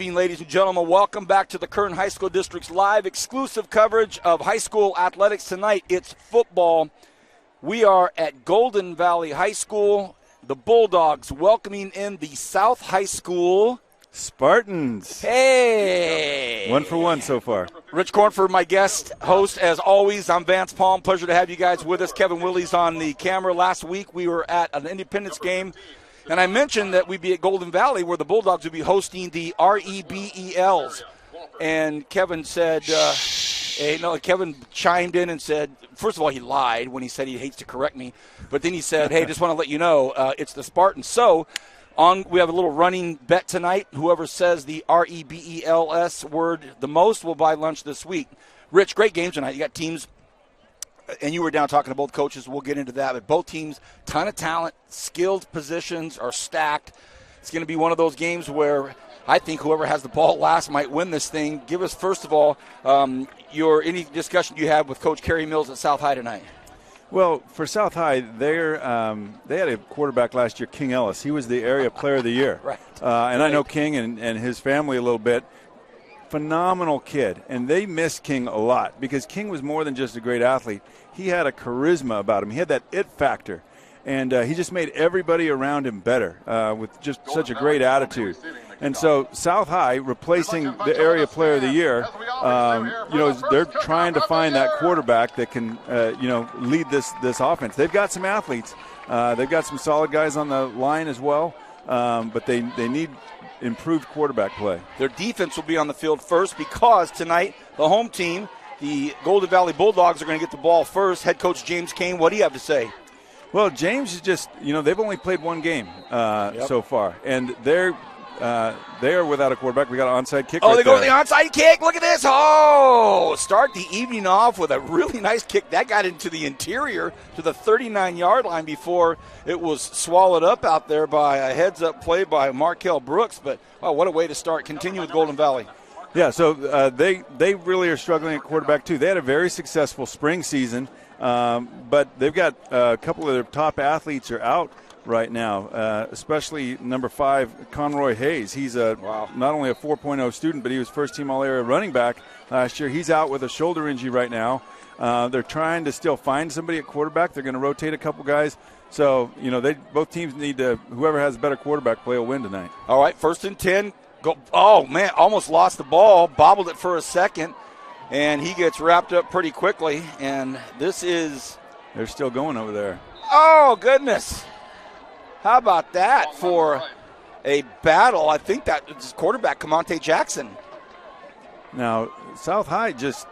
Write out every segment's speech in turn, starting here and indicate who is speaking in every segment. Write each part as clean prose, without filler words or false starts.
Speaker 1: Ladies and gentlemen, welcome back to the Kern High School District's live exclusive coverage of high school athletics tonight. It's football. We are at Golden Valley High School. The Bulldogs welcoming in the South High School
Speaker 2: Spartans.
Speaker 1: Hey!
Speaker 2: 1 for 1 so far.
Speaker 1: Rich Cornford, my guest host, as always. I'm Vance Palm. Pleasure to have you guys with us. Kevin Willey's on the camera. Last week we were at an Independence game, and I mentioned that we'd be at Golden Valley where the Bulldogs would be hosting the REBELs. And Kevin said, Kevin chimed in and said, first of all, he lied when he said he hates to correct me. But then he said, hey, just want to let you know, it's the Spartans. So we have a little running bet tonight. Whoever says the REBELS word the most will buy lunch this week. Rich, great game tonight. You got teams. And you were down talking to both coaches. We'll get into that. But both teams, ton of talent, skilled positions are stacked. It's going to be one of those games where I think whoever has the ball last might win this thing. Give us, first of all, any discussion you had with Coach Kerry Mills at South High tonight.
Speaker 2: Well, for South High, they had a quarterback last year, King Ellis. He was the area player of the year.
Speaker 1: Right.
Speaker 2: And I know King and his family a little bit. Phenomenal kid. And they missed King a lot because King was more than just a great athlete. He had a charisma about him. He had that it factor. And he just made everybody around him better with just such a great attitude. And so South High, replacing the area player of the year, they're trying to find that quarterback that can, lead this offense. They've got some athletes. They've got some solid guys on the line as well, but they need improved quarterback play.
Speaker 1: Their defense will be on the field first because tonight the home team, the Golden Valley Bulldogs, are going to get the ball first. Head coach James Kane, what do you have to say?
Speaker 2: Well, James is just, they've only played one game so far, and they are without a quarterback. We got an onside kick.
Speaker 1: Oh, they go with the onside kick. Look at this. Oh, start the evening off with a really nice kick. That got into the interior to the 39-yard line before it was swallowed up out there by a heads-up play by Markel Brooks. But, wow, what a way to start. Continue with Golden Valley.
Speaker 2: Yeah, so they really are struggling at quarterback, too. They had a very successful spring season, but they've got a couple of their top athletes are out right now, especially number 5, Conroy Hayes. He's not only a 4.0 student, but he was first-team All-Area running back last year. He's out with a shoulder injury right now. They're trying to still find somebody at quarterback. They're going to rotate a couple guys. So, both teams need to – whoever has better quarterback play will win tonight.
Speaker 1: All right, 1st and 10. Go. Oh, man, almost lost the ball, bobbled it for a second, and he gets wrapped up pretty quickly. And this is –
Speaker 2: They're still going over there.
Speaker 1: Oh, goodness. How about that for a battle? I think that is quarterback Camonte Jackson.
Speaker 2: Now, South High just,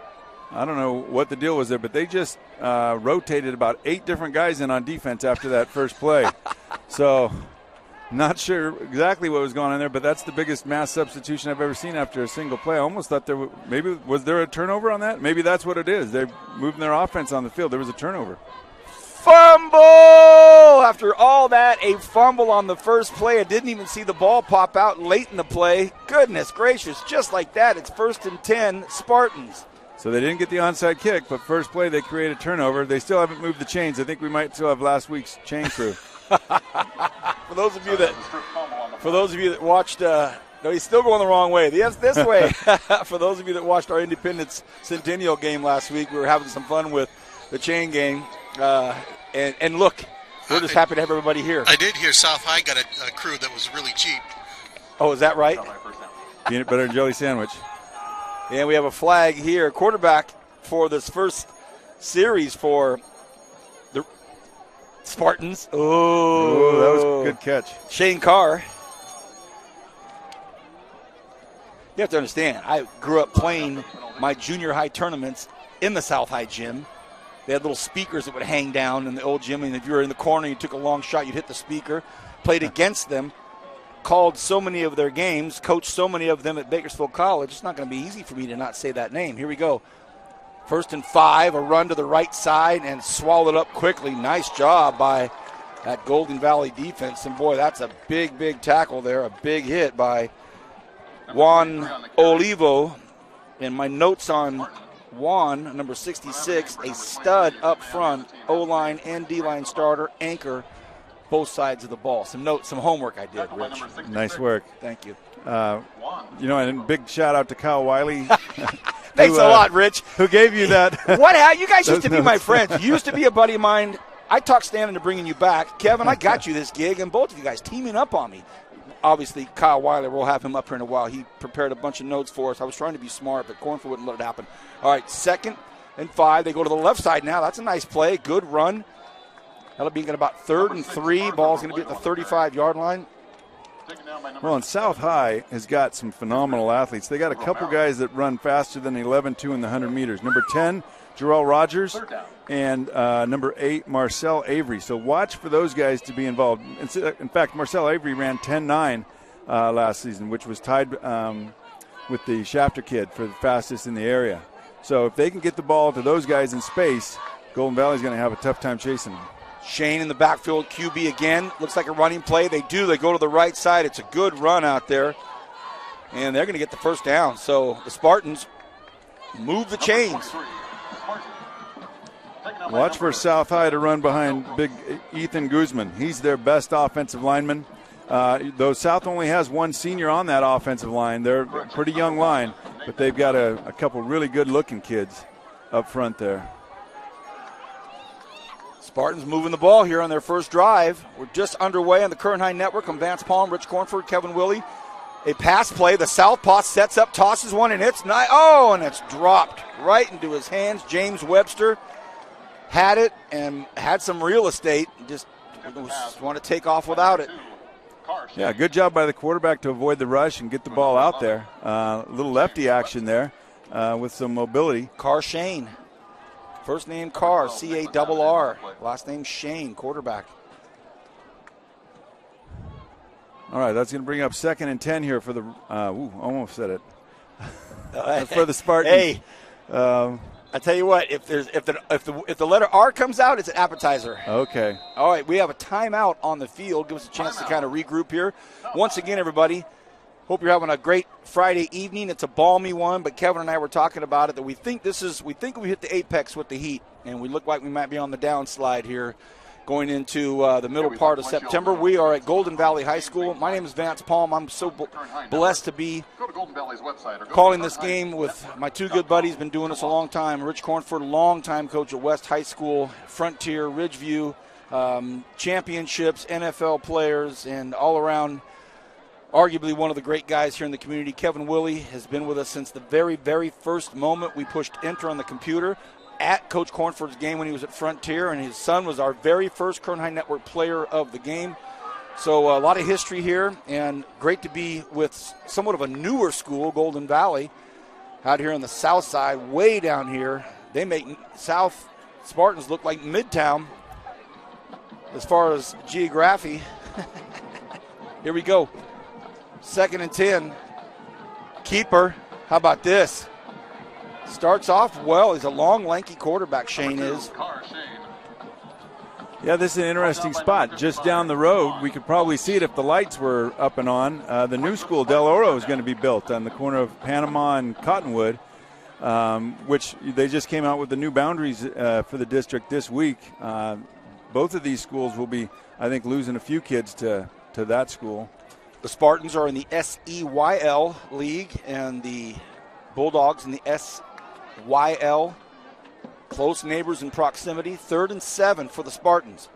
Speaker 2: I don't know what the deal was there, but they just rotated about 8 different guys in on defense after that first play. So, not sure exactly what was going on there, but that's the biggest mass substitution I've ever seen after a single play. I almost thought was there a turnover on that? Maybe that's what it is. They're moving their offense on the field. There was a turnover.
Speaker 1: Fumble! After all that, a fumble on the first play. I didn't even see the ball pop out late in the play. Goodness gracious, just like that, it's 1st and 10, Spartans.
Speaker 2: So they didn't get the onside kick, but first play they create a turnover. They still haven't moved the chains. I think we might still have last week's chain crew.
Speaker 1: For those of you that watched, no, he's still going the wrong way. Yes, this way. For those of you that watched our Independence Centennial game last week, we were having some fun with the chain game. And look, we're just happy to have everybody here.
Speaker 3: I did hear South High got a crew that was really cheap.
Speaker 1: Oh, is that right?
Speaker 2: Peanut butter and jelly sandwich.
Speaker 1: And we have a flag here. Quarterback for this first series for the Spartans.
Speaker 2: Oh, that was a good catch.
Speaker 1: Shane Carr. You have to understand, I grew up playing my junior high tournaments in the South High gym. They had little speakers that would hang down in the old gym, and if you were in the corner and you took a long shot, you'd hit the speaker. Played against them, called so many of their games, coached so many of them at Bakersfield College. It's not going to be easy for me to not say that name. Here we go. 1st and 5, a run to the right side and swallowed up quickly. Nice job by that Golden Valley defense. And, boy, that's a big, big tackle there, a big hit by Juan Olivo. And my notes on Juan, number 66, a stud up front, O-line and D-line starter, anchor, both sides of the ball. Some notes, some homework I did, Rich.
Speaker 2: Nice work.
Speaker 1: Thank you.
Speaker 2: And big shout out to Kyle Wiley.
Speaker 1: Thanks a lot, Rich.
Speaker 2: Who gave you that?
Speaker 1: You guys used to be my friends. You used to be a buddy of mine. I talked Stan into bringing you back. Kevin, I got you this gig, and both of you guys teaming up on me. Obviously, Kyle Wiley, we'll have him up here in a while. He prepared a bunch of notes for us. I was trying to be smart, but Cornford wouldn't let it happen. All right, 2nd and 5. They go to the left side now. That's a nice play. Good run. That'll be about 3rd and 3. Ball's going to be at the 35-yard line.
Speaker 2: Well, and South High has got some phenomenal athletes. They got a couple guys that run faster than 11.2 in the 100 meters. Number 10, Jarrell Rogers, and number 8, Marcel Avery. So watch for those guys to be involved. In fact, Marcel Avery ran 10.9 last season, which was tied with the Shafter kid for the fastest in the area. So if they can get the ball to those guys in space, Golden Valley's going to have a tough time chasing them.
Speaker 1: Shane in the backfield, QB again. Looks like a running play. They do. They go to the right side. It's a good run out there. And they're going to get the first down. So the Spartans move the chains.
Speaker 2: Watch for South High to run behind big Ethan Guzman. He's their best offensive lineman. Though South only has one senior on that offensive line. They're a pretty young line, but they've got a couple really good-looking kids up front there.
Speaker 1: Spartans moving the ball here on their first drive. We're just underway on the Kern High Network. I'm Vance Palm, Rich Cornford, Kevin Willie. A pass play. The southpaw sets up, tosses one, and it's nice. Oh, and it's dropped right into his hands. James Webster had it and had some real estate. Just want to take off without it.
Speaker 2: Yeah, good job by the quarterback to avoid the rush and get the ball out there. A little lefty action there with some mobility.
Speaker 1: Carr Shane. First name Carr, C-A-R-R. Last name Shane, quarterback.
Speaker 2: All right, that's going to bring up 2nd and 10 here for the almost said it. For the Spartans.
Speaker 1: Hey, I tell you what, if the letter R comes out, it's an appetizer.
Speaker 2: Okay.
Speaker 1: All right, we have a timeout on the field. Give us a chance to kind of regroup here. Once again, everybody, hope you're having a great Friday evening. It's a balmy one, but Kevin and I were talking about it that we think we hit the apex with the heat, and we look like we might be on the downslide here going into the middle part of September. We are at Golden Valley High School. My name is Vance Palm. I'm so blessed to be calling this game with my two good buddies. Been doing this a long time. Rich Cornford, longtime coach at West High School, Frontier, Ridgeview, championships, NFL players, and all around arguably one of the great guys here in the community. Kevin Willie has been with us since the very, very first moment we pushed enter on the computer at Coach Cornford's game when he was at Frontier, and his son was our very first Kern High Network player of the game. So a lot of history here, and great to be with somewhat of a newer school, Golden Valley, out here on the south side, way down here. They make South Spartans look like Midtown as far as geography. Here we go. 2nd and 10. Keeper. How about this? Starts off well. He's a long, lanky quarterback, Shane is.
Speaker 2: Yeah, this is an interesting spot. Just down the road, we could probably see it if the lights were up and on. The new school, Del Oro, is going to be built on the corner of Panama and Cottonwood, which they just came out with the new boundaries for the district this week. Both of these schools will be, I think, losing a few kids to that school.
Speaker 1: The Spartans are in the SEYL League, and the Bulldogs in the SYL. Close neighbors in proximity. 3rd and 7 for the Spartans.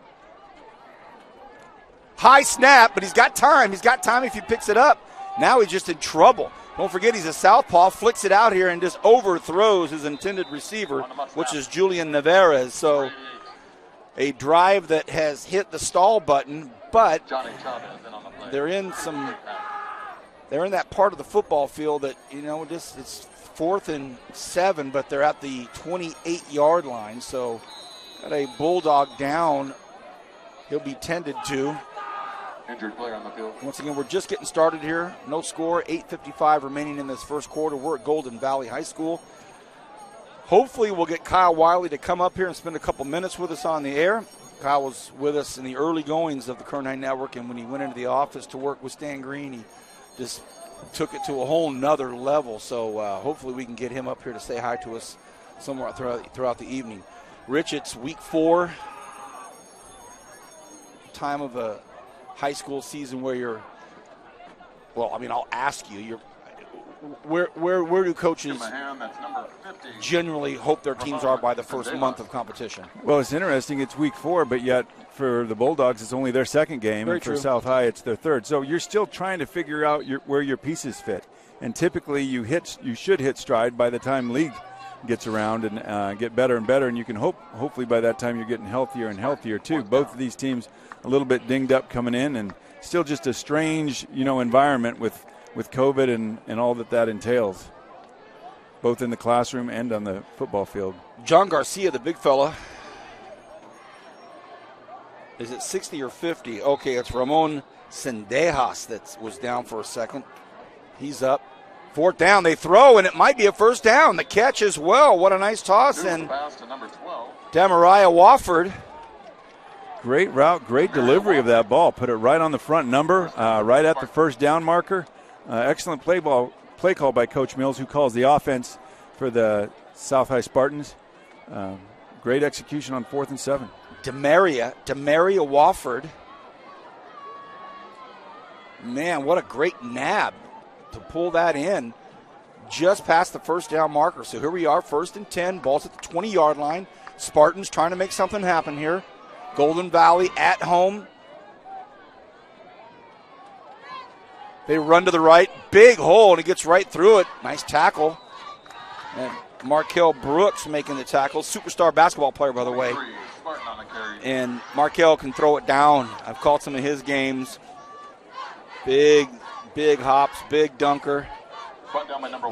Speaker 1: High snap, but he's got time. He's got time if he picks it up. Now he's just in trouble. Don't forget he's a southpaw, flicks it out here and just overthrows his intended receiver, which is Julian Navarez. So a drive that has hit the stall button, but they're in that part of the football field that, it's 4th and 7, but they're at the 28-yard line. So got a Bulldog down. He'll be tended to.
Speaker 4: Injured player on the field.
Speaker 1: Once again, we're just getting started here. No score, 8:55 remaining in this first quarter. We're at Golden Valley High School. Hopefully we'll get Kyle Wiley to come up here and spend a couple minutes with us on the air. Kyle was with us in the early goings of the Kern High Network, and when he went into the office to work with Stan Green, he just took it to a whole nother level. So hopefully we can get him up here to say hi to us somewhere throughout the evening. Rich, it's week 4. time of a high school season where you're, well, I mean, I'll ask you, where do coaches generally hope their teams are by the first month of competition?
Speaker 2: Well, it's interesting. It's week 4, but yet for the Bulldogs, it's only their second game.
Speaker 1: Very
Speaker 2: and for
Speaker 1: true.
Speaker 2: South High, it's their third. So you're still trying to figure out where your pieces fit. And typically you should hit stride by the time league gets around and get better and better. And you can hopefully by that time you're getting healthier and healthier too. Both of these teams a little bit dinged up coming in, and still just a strange, environment with COVID and all that entails, both in the classroom and on the football field.
Speaker 1: John Garcia, the big fella. Is it 60 or 50? Okay, it's Ramon Sendejas that was down for a second. He's up. 4th down, they throw, and it might be a first down. The catch as well. What a nice toss. And Damariah Wofford.
Speaker 2: Great route, great delivery of that ball. Put it right on the front number, right at the first down marker. Excellent play call by Coach Mills, who calls the offense for the South High Spartans. Great execution on 4th and 7.
Speaker 1: Demaria Wofford. Man, what a great nab to pull that in just past the first down marker. So here we are, 1st and 10, ball's at the 20-yard line. Spartans trying to make something happen here. Golden Valley at home. They run to the right, big hole, and he gets right through it. Nice tackle. And Markel Brooks making the tackle. Superstar basketball player, by the way. And Markel can throw it down. I've called some of his games. Big hops, big dunker.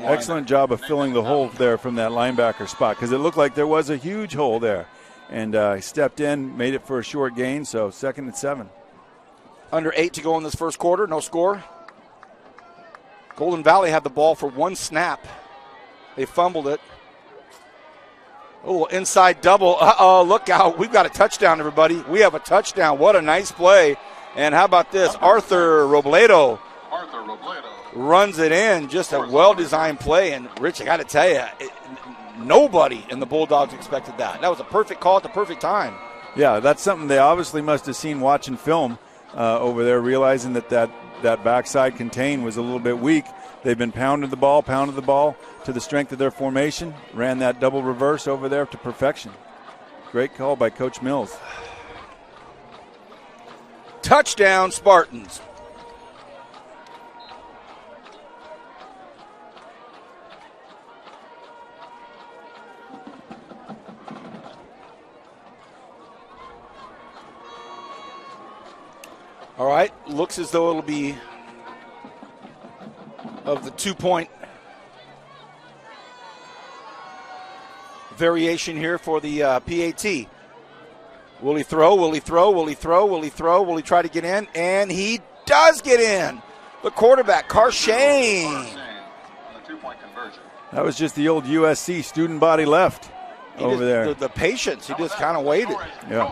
Speaker 2: Excellent job of filling the hole there from that linebacker spot, because it looked like there was a huge hole there. And he stepped in, made it for a short gain, so 2nd and 7.
Speaker 1: Under 8 to go in this first quarter, no score. Golden Valley had the ball for 1 snap. They fumbled it. Oh, inside double. Uh-oh, look out. We've got a touchdown, everybody. We have a touchdown. What a nice play. And how about this? Arthur Robledo runs it in. Just a well-designed play. And, Rich, I got to tell you, nobody in the Bulldogs expected that. That was a perfect call at the perfect time.
Speaker 2: Yeah, that's something they obviously must have seen watching film over there, realizing that backside contain was a little bit weak. They've been pounding the ball to the strength of their formation. Ran that double reverse over there to perfection. Great call by Coach Mills.
Speaker 1: Touchdown, Spartans. All right, looks as though it'll be of the 2-point variation here for the PAT. Will he throw? Will he throw? Will he throw? Will he throw? Will he try to get in? And he does get in. The quarterback, Carshane.
Speaker 2: That was just the old USC student body left over there.
Speaker 1: The patience. He just kind of waited.
Speaker 2: Yeah.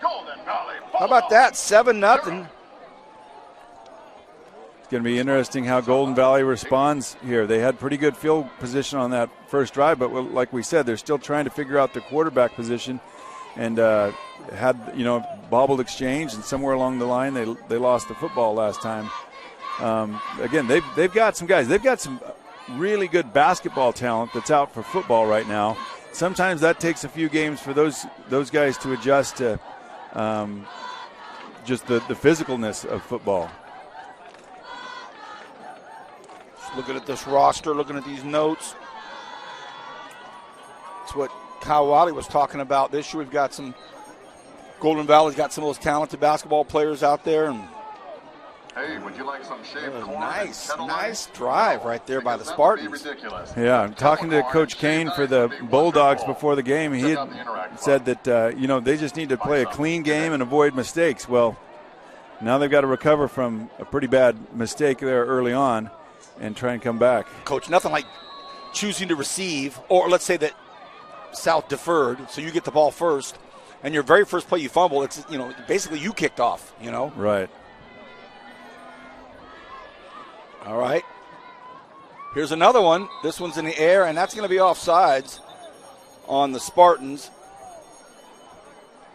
Speaker 1: How about that? 7-0.
Speaker 2: It's going to be interesting how Golden Valley responds here. They had pretty good field position on that first drive, but like we said, they're still trying to figure out their quarterback position, and had bobbled exchange, and somewhere along the line they lost the football last time. Again, they've got some guys. They've got some really good basketball talent that's out for football right now. Sometimes that takes a few games for those guys to adjust to just the physicalness of football.
Speaker 1: Just looking at this roster, looking at these notes. It's what Kyle Wiley was talking about this year. We've got Golden Valley's got some of those talented basketball players out there. And
Speaker 4: hey, would you like some shaved corn?
Speaker 1: Nice drive right there by the Spartans.
Speaker 2: Yeah, I'm talking to Coach Kane for the Bulldogs before the game. He had said that they just need to play a clean game and avoid mistakes. Well, now they've got to recover from a pretty bad mistake there early on and try and come back.
Speaker 1: Coach, nothing like choosing to receive, or let's say that South deferred, so you get the ball first, and your very first play you fumble, it's basically you kicked off,
Speaker 2: Right.
Speaker 1: All right. Here's another one. This one's in the air, and that's going to be offsides on the Spartans.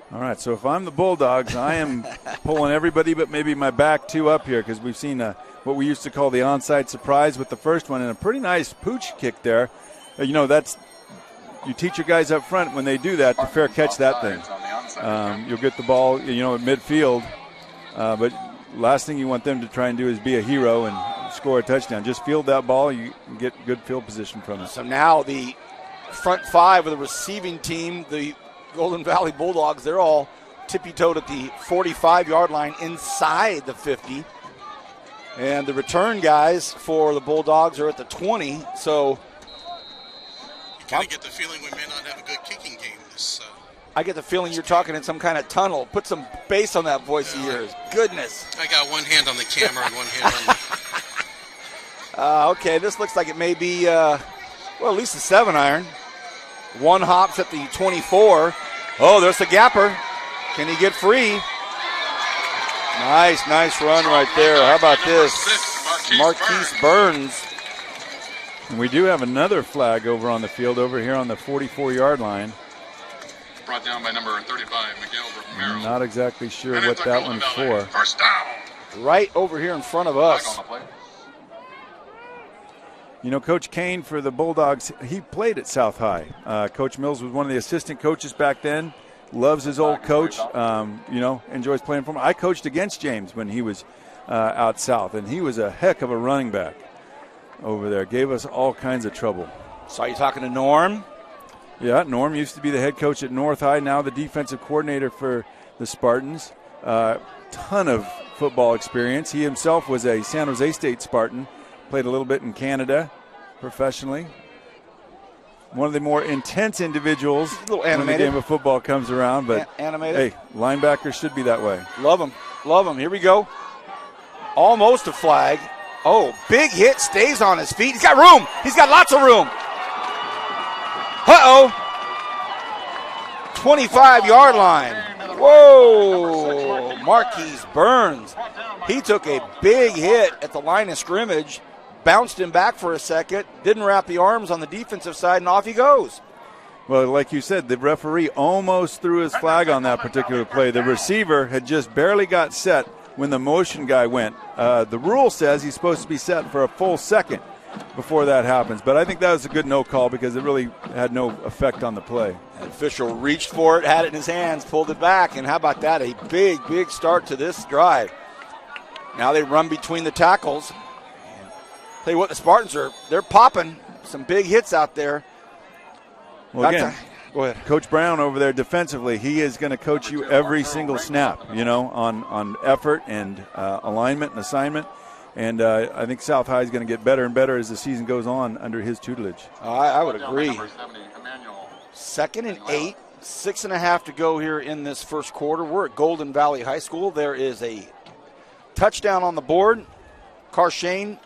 Speaker 2: All right, so if I'm the Bulldogs, I am pulling everybody but maybe my back two up here because we've seen what we used to call the onside surprise with the first one and a pretty nice pooch kick there. You teach your guys up front when they do that to fair catch that thing. You'll get the ball, at midfield, but last thing you want them to try and do is be a hero and score a touchdown. Just field that ball, you get good field position from it.
Speaker 1: So now the front five of the receiving team, the Golden Valley Bulldogs, they're all tippy-toed at the 45-yard line inside the 50. And the return guys for the Bulldogs are at the 20. So
Speaker 3: you kind of get the feeling we may not have a good kicking game this
Speaker 1: I get the feeling you're talking in some kind of tunnel. Put some bass on that voice of yours. Goodness.
Speaker 3: I got one hand on the camera and one hand on the...
Speaker 1: Okay, this looks like it may be, at least a 7-iron. One hops at the 24. Oh, there's the gapper. Can he get free? Nice run right there. How about this? Marquise Burns.
Speaker 2: And we do have another flag over on the field over here on the 44-yard line.
Speaker 4: Brought down by number 35, Miguel Romero.
Speaker 2: I'm not exactly sure what that one's for.
Speaker 4: First down.
Speaker 1: Right over here in front of us.
Speaker 2: Coach Kane for the Bulldogs, he played at South High. Coach Mills was one of the assistant coaches back then. Loves his old coach, enjoys playing for him. I coached against James when he was out south, and he was a heck of a running back over there. Gave us all kinds of trouble.
Speaker 1: Saw you talking to Norm.
Speaker 2: Yeah, Norm used to be the head coach at North High, now the defensive coordinator for the Spartans. Ton of football experience. He himself was a San Jose State Spartan. Played a little bit in Canada professionally. One of the more intense individuals when the game of football comes around. But
Speaker 1: animated.
Speaker 2: Hey, linebackers should be that way.
Speaker 1: Love him. Here we go. Almost a flag. Oh, big hit. Stays on his feet. He's got room. He's got lots of room. Uh-oh. 25-yard line. Whoa. Marquise Burns. He took a big hit at the line of scrimmage. Bounced him back for a second, didn't wrap the arms on the defensive side, and off he goes.
Speaker 2: Well, like you said, the referee almost threw his flag on that particular play. The receiver had just barely got set when the motion guy went. The rule says he's supposed to be set for a full second before that happens. But I think that was a good no call because it really had no effect on the play.
Speaker 1: The official reached for it, had it in his hands, pulled it back, and how about that? A big start to this drive. Now they run between the tackles. Tell you what, the Spartans they're popping some big hits out there.
Speaker 2: Well, again,
Speaker 1: go ahead.
Speaker 2: Coach Brown over there defensively, he is going to coach you every single snap, on effort and alignment and assignment. And I think South High is going to get better and better as the season goes on under his tutelage.
Speaker 1: I would agree. 2nd and 8, 6.5 to go here in this first quarter. We're at Golden Valley High School. There is a touchdown on the board. Carshane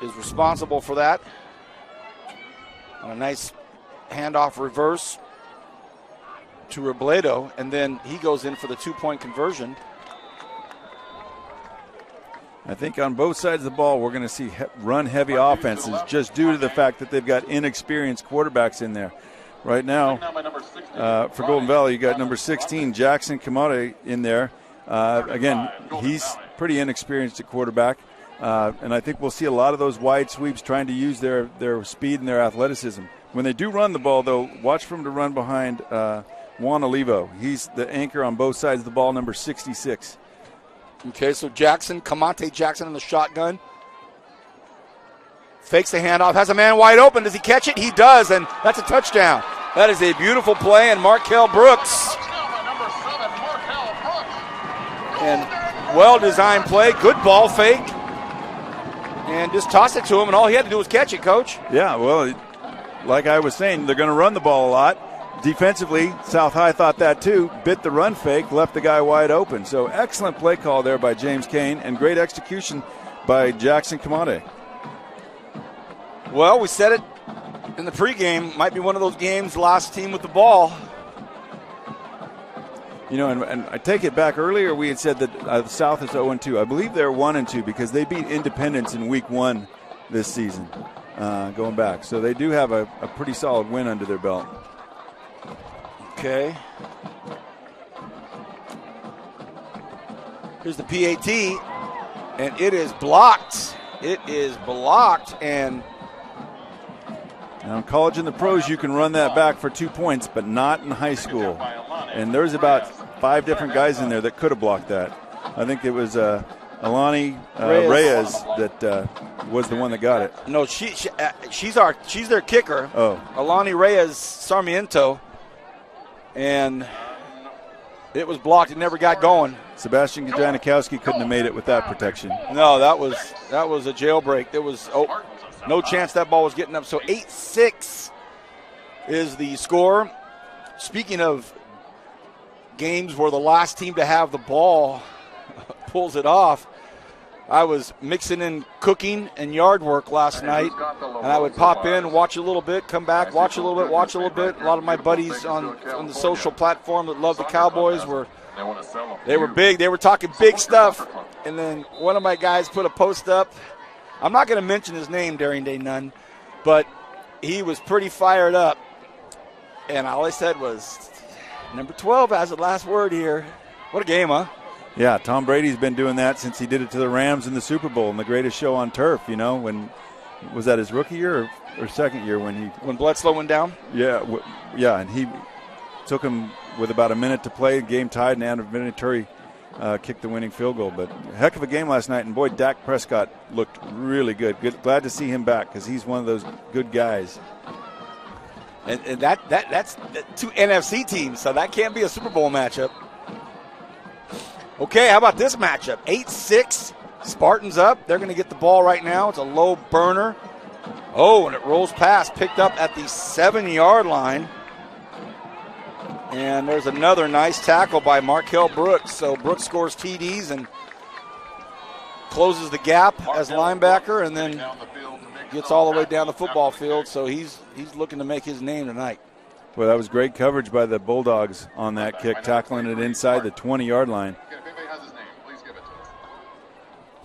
Speaker 1: is responsible for that. On a nice handoff reverse to Robledo, and then he goes in for the 2-point conversion.
Speaker 2: I think on both sides of the ball, we're going to see run-heavy offenses just due to the fact that they've got inexperienced quarterbacks in there. Right now, for Golden Valley, you got number 16, Jackson Kamade, in there. Again, he's pretty inexperienced at quarterback. And I think we'll see a lot of those wide sweeps trying to use their speed and their athleticism. When they do run the ball, though, watch for him to run behind Juan Olivo. He's the anchor on both sides of the ball, number 66.
Speaker 1: Okay, so Kamate Jackson in the shotgun. Fakes the handoff, has a man wide open. Does he catch it? He does, and that's a touchdown. That is a beautiful play, and Markel Brooks. And well-designed play, good ball fake. And just toss it to him, and all he had to do was catch it, Coach.
Speaker 2: Yeah, well, like I was saying, they're going to run the ball a lot. Defensively, South High thought that too. Bit the run fake, left the guy wide open. So excellent play call there by James Kane, and great execution by Jackson Kamade.
Speaker 1: Well, we said it in the pregame. Might be one of those games, last team with the ball.
Speaker 2: And I take it back. Earlier we had said that the South is 0-2. I believe they're 1-2 because they beat Independence in week 1 this season. going back. So they do have a pretty solid win under their belt.
Speaker 1: Okay. Here's the PAT, and it is blocked. It is blocked, and
Speaker 2: now in college and the pros, you can run that back for 2 points, but not in high school. And there's about 5 different guys in there that could have blocked that. I think it was Alani Reyes that was the one that got it.
Speaker 1: No, she's their kicker.
Speaker 2: Oh,
Speaker 1: Alani Reyes Sarmiento, and it was blocked. It never got going.
Speaker 2: Sebastian Janikowski couldn't have made it with that protection.
Speaker 1: No, that was a jailbreak. There was no chance that ball was getting up. So 8-6 is the score. Speaking of games where the last team to have the ball pulls it off, I was mixing in cooking and yard work last night, and I would pop in, watch a little bit, come back, watch a little bit, watch a little bit. A lot of my buddies on the social platform that love the Cowboys were big. They were talking big stuff. And then one of my guys put a post up. I'm not going to mention his name, Daring Day Nunn, but he was pretty fired up. And all I said was, number 12 has the last word here. What a game, huh?
Speaker 2: Yeah, Tom Brady's been doing that since he did it to the Rams in the Super Bowl and the greatest show on turf, when was that his rookie year or second year when
Speaker 1: Bledsoe went down?
Speaker 2: Yeah, and he took him with about a minute to play, game tied, and Adam Vinatieri kicked the winning field goal. But heck of a game last night, and boy, Dak Prescott looked really good. Glad to see him back because he's one of those good guys.
Speaker 1: And that's 2 NFC teams, so that can't be a Super Bowl matchup. Okay, how about this matchup? 8-6, Spartans up. They're going to get the ball right now. It's a low burner. Oh, and it rolls past, picked up at the 7-yard line. And there's another nice tackle by Markel Brooks. So Brooks scores TDs and closes the gap as linebacker, and then gets all the way down the football field. So he's looking to make his name tonight.
Speaker 2: Well, that was great coverage by the Bulldogs on that kick, tackling it inside the 20-yard line.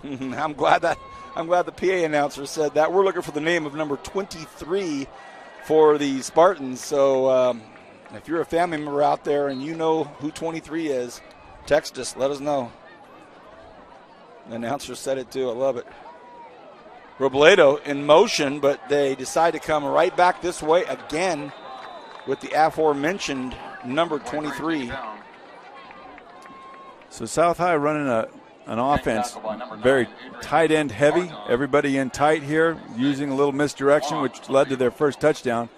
Speaker 1: I'm glad the PA announcer said that. We're looking for the name of number 23 for the Spartans. So if you're a family member out there and you know who 23 is, text us. Let us know. The announcer said it too. I love it. Robledo in motion, but they decide to come right back this way again with the aforementioned number 23.
Speaker 2: So South High running an offense very tight end heavy. Everybody in tight here, using a little misdirection, which led to their first touchdown.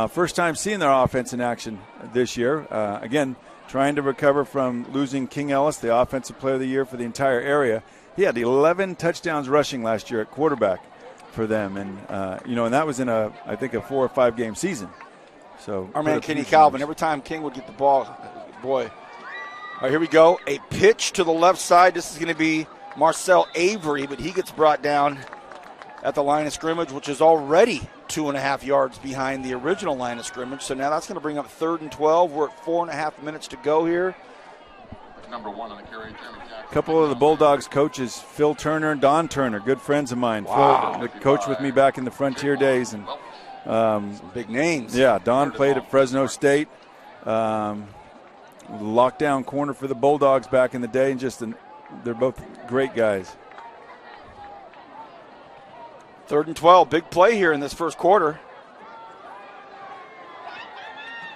Speaker 2: First time seeing their offense in action this year. Again, trying to recover from losing King Ellis, the offensive player of the year for the entire area. He had 11 touchdowns rushing last year at quarterback for them, and and that was in I think a 4 or 5 game season. So
Speaker 1: our man Kenny Calvin, every time King would get the ball, boy. All right, here we go. A pitch to the left side. This is going to be Marcel Avery, but he gets brought down at the line of scrimmage, which is already 2.5 yards behind the original line of scrimmage. So now that's going to bring up 3rd and 12. We're at 4.5 minutes to go here.
Speaker 4: Number 1 on the carry.
Speaker 2: A couple of the Bulldogs coaches, Phil Turner and Don Turner, good friends of mine.
Speaker 1: Wow.
Speaker 2: Phil coached with me back in the Frontier days. And
Speaker 1: some big names.
Speaker 2: Yeah, Don played at Fresno State. Lockdown corner for the Bulldogs back in the day, and they're both great guys.
Speaker 1: 3rd and 12, big play here in this first quarter.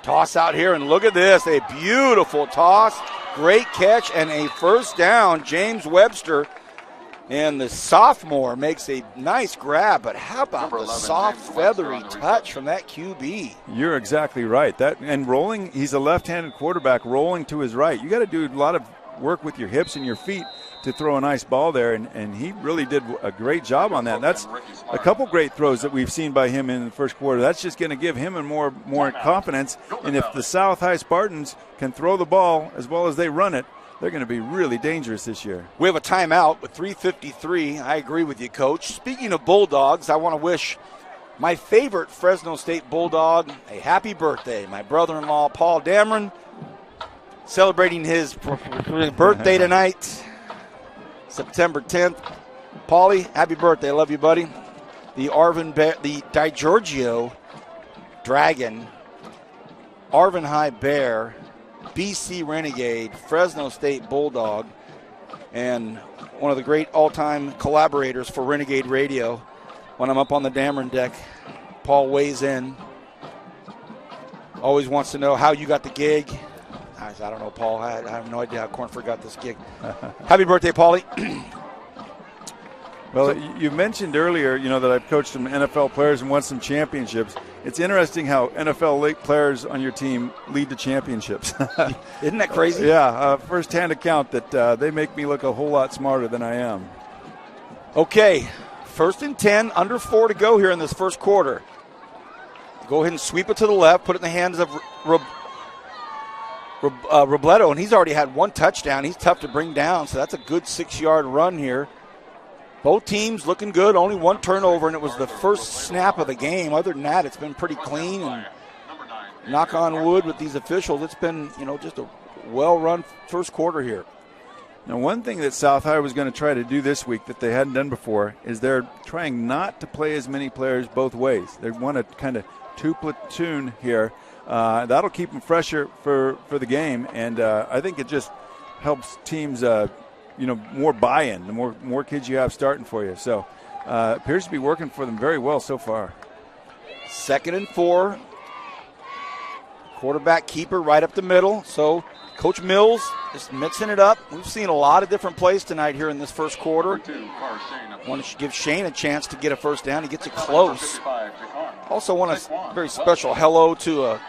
Speaker 1: Toss out here, and look at this, a beautiful toss, great catch, and a first down. James Webster, and the sophomore, makes a nice grab, but how about the soft, feathery touch from that QB?
Speaker 2: You're exactly right. And rolling, he's a left-handed quarterback rolling to his right. You got to do a lot of work with your hips and your feet to throw a nice ball there, and he really did a great job on that. And that's a couple great throws that we've seen by him in the first quarter. That's just going to give him more confidence. And if the South High Spartans can throw the ball as well as they run it, they're going to be really dangerous this year.
Speaker 1: We have a timeout with 3:53. I agree with you, Coach. Speaking of Bulldogs, I want to wish my favorite Fresno State Bulldog a happy birthday. My brother-in-law, Paul Dameron, celebrating his birthday tonight, September 10th. Paulie, happy birthday. I love you, buddy. the DiGiorgio Dragon, Arvin High Bear, BC Renegade, Fresno State Bulldog, and one of the great all-time collaborators for Renegade Radio. When I'm up on the Dameron deck, Paul weighs in. Always wants to know how you got the gig. I don't know, Paul. I have no idea how Cornford got this gig. Happy birthday, Paulie.
Speaker 2: Well, you mentioned earlier, that I've coached some NFL players and won some championships. It's interesting how NFL players on your team lead to championships.
Speaker 1: Isn't that crazy?
Speaker 2: Yeah, first-hand account that they make me look a whole lot smarter than I am.
Speaker 1: Okay, 1st and 10, under 4 to go here in this first quarter. Go ahead and sweep it to the left, put it in the hands of Robledo, and he's already had one touchdown. He's tough to bring down, so that's a good 6-yard run here. Both teams looking good, only one turnover, and it was the first snap of the game. Other than that, it's been pretty clean, and knock on wood with these officials, it's been, just a well-run first quarter here.
Speaker 2: Now, one thing that South High was going to try to do this week that they hadn't done before is they're trying not to play as many players both ways. They want to kind of two-platoon here. That'll keep them fresher for the game, and I think it just helps teams more buy-in, the more kids you have starting for you. So appears to be working for them very well so far.
Speaker 1: 2nd and 4. Quarterback keeper right up the middle. So Coach Mills is mixing it up. We've seen a lot of different plays tonight here in this first quarter. Want to give Shane a chance to get a first down. He gets it close. Also want a very special hello to a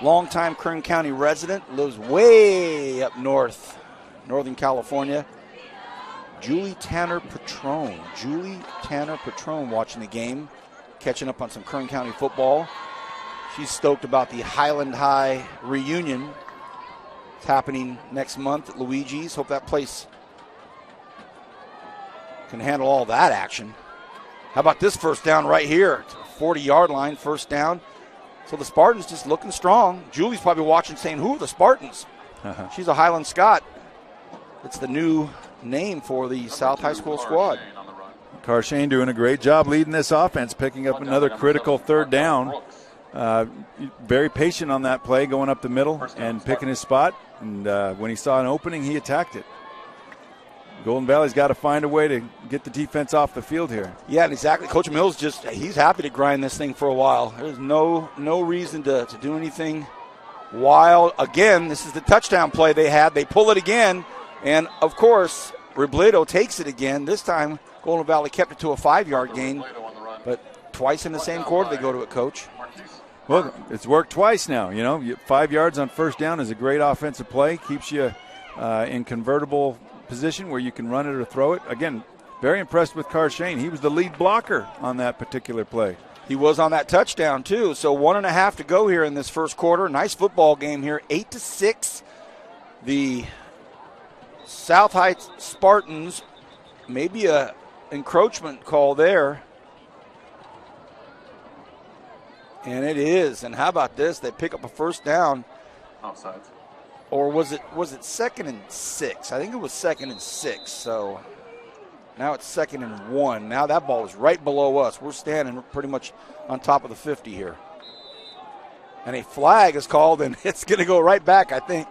Speaker 1: longtime Kern County resident, lives way up north, Northern California. Julie Tanner Patrone watching the game, catching up on some Kern County football. She's stoked about the Highland High reunion. It's happening next month at Luigi's. Hope that place can handle all that action. How about this first down right here? 40-yard line, first down. So the Spartans just looking strong. Julie's probably watching saying, who are the Spartans? She's a Highland Scott. It's the new name for the South High School squad.
Speaker 2: Carshane doing a great job leading this offense, picking up another critical third down. Very patient on that play, going up the middle and picking his spot. And when he saw an opening, he attacked it. Golden Valley's got to find a way to get the defense off the field here. Yeah,
Speaker 1: exactly. Coach Mills he's happy to grind this thing for a while. There's no reason to do anything wild. Again, this is the touchdown play they had. They pull it again. And, of course, Robledo takes it again. This time, Golden Valley kept it to a 5-yard gain. But twice in the same quarter, they go to it, Coach.
Speaker 2: Well, it's worked twice now. 5 yards on first down is a great offensive play. Keeps you in convertible position where you can run it or throw it. Again, very impressed with Carshane. He was the lead blocker on that particular play.
Speaker 1: He was on that touchdown, too. So 1.5 to go here in this first quarter. Nice football game here, 8-6. The South Heights Spartans, maybe a encroachment call there. And it is. And how about this? They pick up a first down.
Speaker 4: Offsides.
Speaker 1: Or was it 2nd and 6? I think it was 2nd and 6. So now it's 2nd and 1. Now that ball is right below us. We're standing pretty much on top of the 50 here. And a flag is called, and it's going to go right back, I think.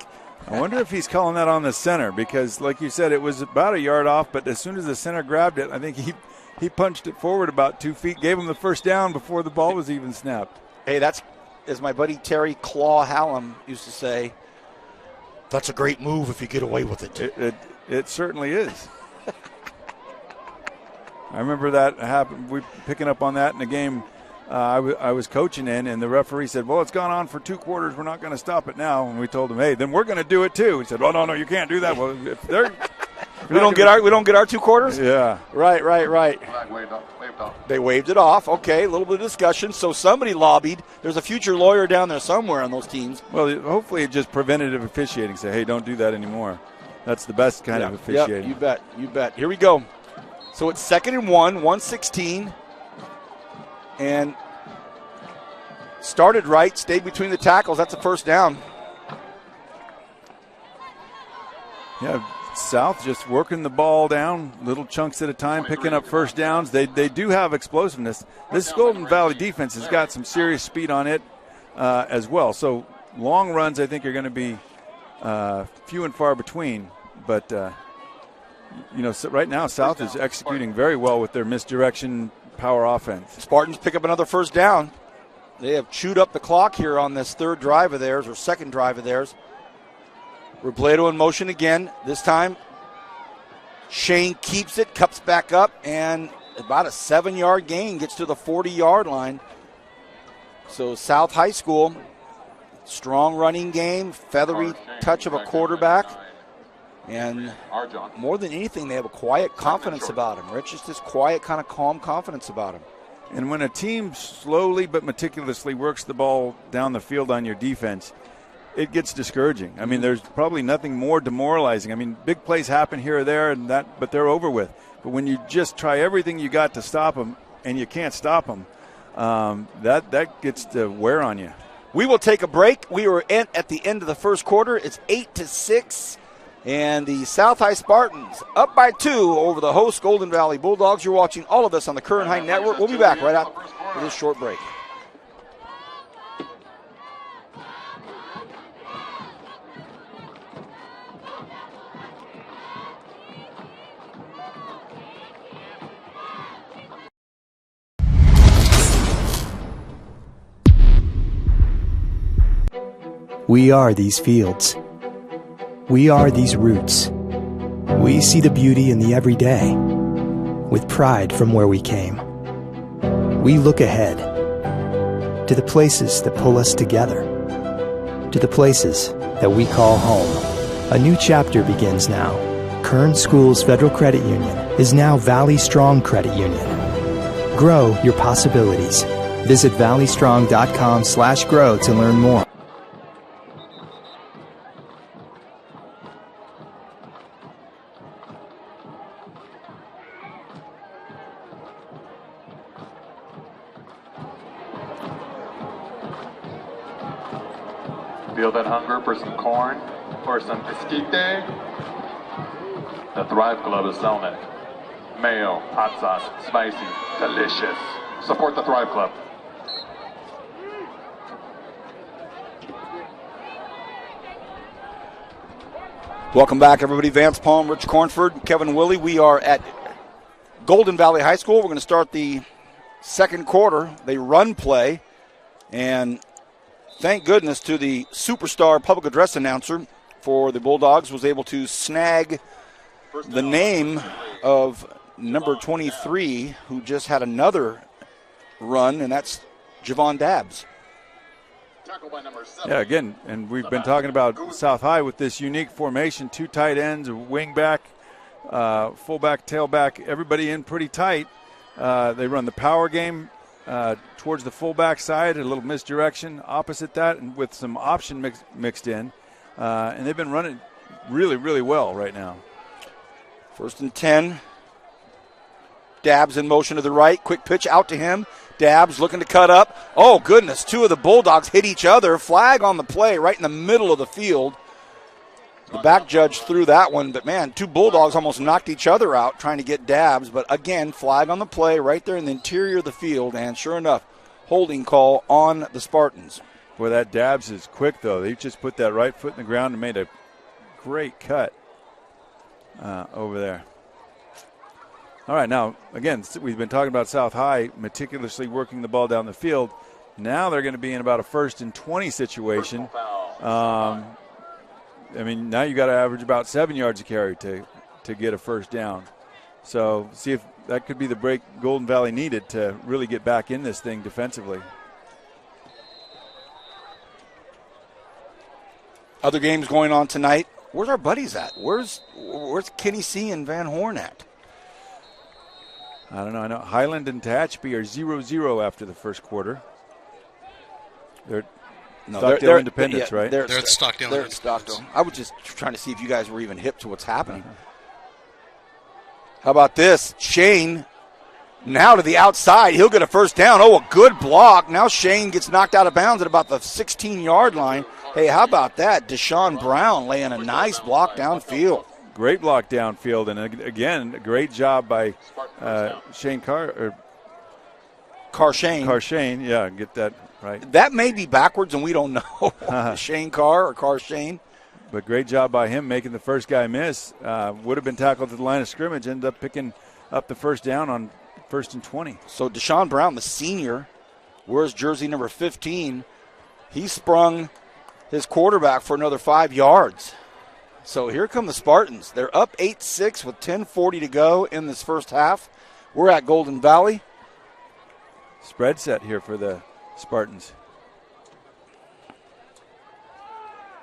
Speaker 2: I wonder if he's calling that on the center because, like you said, it was about a yard off, but as soon as the center grabbed it, I think he punched it forward about 2 feet, gave him the first down before the ball was even snapped.
Speaker 1: Hey, that's, as my buddy Terry Claw Hallam used to say, that's a great move if you get away with it.
Speaker 2: It certainly is. I remember that happened. We picking up on that in the game I was coaching in, and the referee said, well, it's gone on for 2 quarters. We're not going to stop it now. And we told him, hey, then we're going to do it too. He said, well, no, you can't do that. Well, if they're we don't get our 2 quarters? Yeah.
Speaker 1: Right.
Speaker 4: Waved off.
Speaker 1: They waved it off. Okay, a little bit of discussion. So somebody lobbied. There's a future lawyer down there somewhere on those teams.
Speaker 2: Well, hopefully it just preventative officiating. Say, hey, don't do that anymore. That's the best kind of officiating.
Speaker 1: Yep, you bet. Here we go. So it's 2nd and 1, 1:16. And started right, stayed between the tackles. That's a first down.
Speaker 2: Yeah, South just working the ball down, little chunks at a time, picking up first downs. They do have explosiveness. This Golden Valley defense has got some serious speed on it as well. So long runs, I think, are going to be few and far between. But, so right now South is executing very well with their misdirection power offense.
Speaker 1: Spartans pick up another first down. They have chewed up the clock here on this third drive of theirs, or second drive of theirs. Robledo in motion again. This time, Shane keeps it, cups back up, and about a 7-yard gain, gets to the 40-yard line. So South High School, strong running game, feathery touch of a quarterback, and more than anything, they have a quiet confidence about him. Rich, just this quiet, kind of calm confidence about him.
Speaker 2: And when a team slowly but meticulously works the ball down the field on your defense, it gets discouraging. I mean, there's probably nothing more demoralizing. I mean, big plays happen here or there, but they're over with. But when you just try everything you got to stop them and you can't stop them, that gets to wear on you.
Speaker 1: We will take a break. We are at the end of the first quarter. It's 8-6, and the South High Spartans up by 2 over the host Golden Valley Bulldogs. You're watching all of this on the Kern High Network. We'll be back right after this short break.
Speaker 5: We are these fields. We are these roots. We see the beauty in the everyday, with pride from where we came. We look ahead, to the places that pull us together, to the places that we call home. A new chapter begins now. Kern Schools Federal Credit Union is now Valley Strong Credit Union. Grow your possibilities. Visit valleystrong.com/grow to learn more.
Speaker 4: Feel that hunger for some corn or some esquite? The Thrive Club is selling it. Mayo, hot sauce, spicy, delicious. Support the Thrive Club.
Speaker 1: Welcome back, everybody. Vance Palm, Rich Cornford, Kevin Willie. We are at Golden Valley High School. We're going to start the second quarter. They run play, and thank goodness to the superstar public address announcer for the Bulldogs was able to snag the name of number 23, who just had another run, and that's Javon Dabbs.
Speaker 2: Yeah, again, and we've been talking about South High with this unique formation, 2 tight ends, a wing back, fullback, tailback, everybody in pretty tight. They run the power game towards the fullback side, a little misdirection opposite that, and with some option mixed in. And they've been running really, really well right now.
Speaker 1: 1st and 10. Dabbs in motion to the right. Quick pitch out to him. Dabbs looking to cut up. Oh, goodness. 2 of the Bulldogs hit each other. Flag on the play right in the middle of the field. The back judge threw that one, but, man, 2 Bulldogs almost knocked each other out trying to get Dabbs. But, again, flag on the play right there in the interior of the field. And, sure enough, holding call on the Spartans.
Speaker 2: Boy, that Dabbs is quick, though. They just put that right foot in the ground and made a great cut over there. All right, now, again, we've been talking about South High meticulously working the ball down the field. Now they're going to be in about a 1st and 20 situation. I mean, now you got to average about 7 yards a carry to get a first down. So see if that could be the break Golden Valley needed to really get back in this thing defensively.
Speaker 1: Other games going on tonight. Where's our buddies at? Where's Kenny C. and Van Horn at?
Speaker 2: I don't know. I know Highland and Tehachapi are 0-0 after the first quarter. They're Stockdale Independence, right?
Speaker 3: They're at Stockdale.
Speaker 1: They're at Stockdale. I was just trying to see if you guys were even hip to what's happening. How about this? Shane now to the outside. He'll get a first down. Oh, a good block. Now Shane gets knocked out of bounds at about the 16-yard line. Hey, how about that? Deshaun Brown laying a nice block downfield.
Speaker 2: great block downfield, and again, a great job by Shane Carshane, yeah, get that right.
Speaker 1: That may be backwards, and we don't know. Shane Carr or Carr Shane.
Speaker 2: But great job by him making the first guy miss. Would have been tackled to the line of scrimmage, ended up picking up the first down on 1st and 20.
Speaker 1: So Deshaun Brown, the senior, wears jersey number 15. He sprung his quarterback for another 5 yards. So here come the Spartans. They're up 8-6 with 10:40 to go in this first half. We're at Golden Valley.
Speaker 2: Spread set here for the Spartans.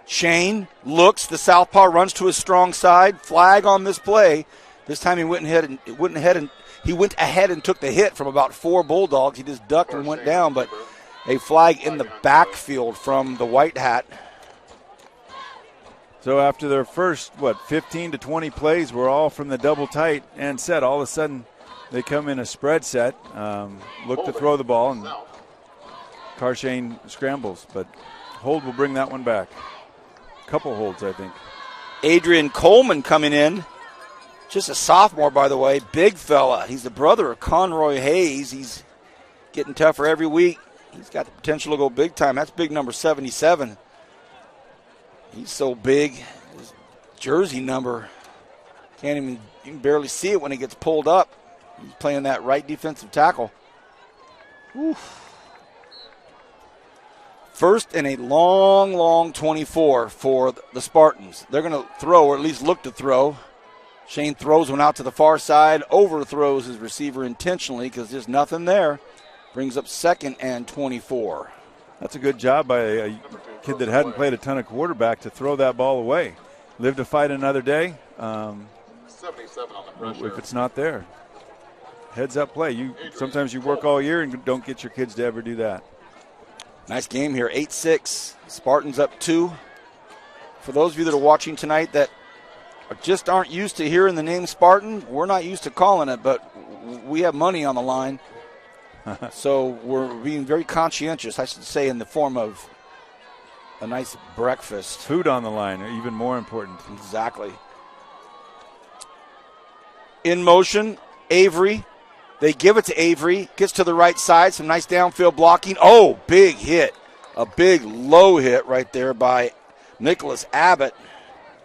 Speaker 1: Shane looks, the southpaw runs to his strong side. Flag on this play. This time he went ahead and took the hit from about 4 Bulldogs. He just ducked and went down, but a flag in the backfield from the White Hat.
Speaker 2: So after their first, 15 to 20 plays were all from the double tight and set, all of a sudden they come in a spread set, look to throw the ball, and Carshane scrambles, but hold will bring that one back. Couple holds, I think.
Speaker 1: Adrian Coleman coming in, just a sophomore, by the way, big fella. He's the brother of Conroy Hayes. He's getting tougher every week. He's got the potential to go big time. That's big number 77. He's so big. His jersey number, you can barely see it when he gets pulled up. He's playing that right defensive tackle. Oof. First and a long 24 for the Spartans. They're going to throw, or at least look to throw. Shane throws one out to the far side, overthrows his receiver intentionally because there's nothing there. Brings up 2nd and 24.
Speaker 2: That's a good job by a kid that hadn't played a ton of quarterback to throw that ball away. Live to fight another day.
Speaker 4: 77 on the pressure.
Speaker 2: If it's not there. Heads up play. Sometimes you work all year and don't get your kids to ever do that.
Speaker 1: Nice game here, 8-6. Spartans up 2. For those of you that are watching tonight that just aren't used to hearing the name Spartan, we're not used to calling it, but we have money on the line. So we're being very conscientious, I should say, in the form of a nice breakfast.
Speaker 2: Food on the line, even more important.
Speaker 1: Exactly. In motion, Avery. They give it to Avery. Gets to the right side. Some nice downfield blocking. Oh, big hit. A big low hit right there by Nicholas Abbott.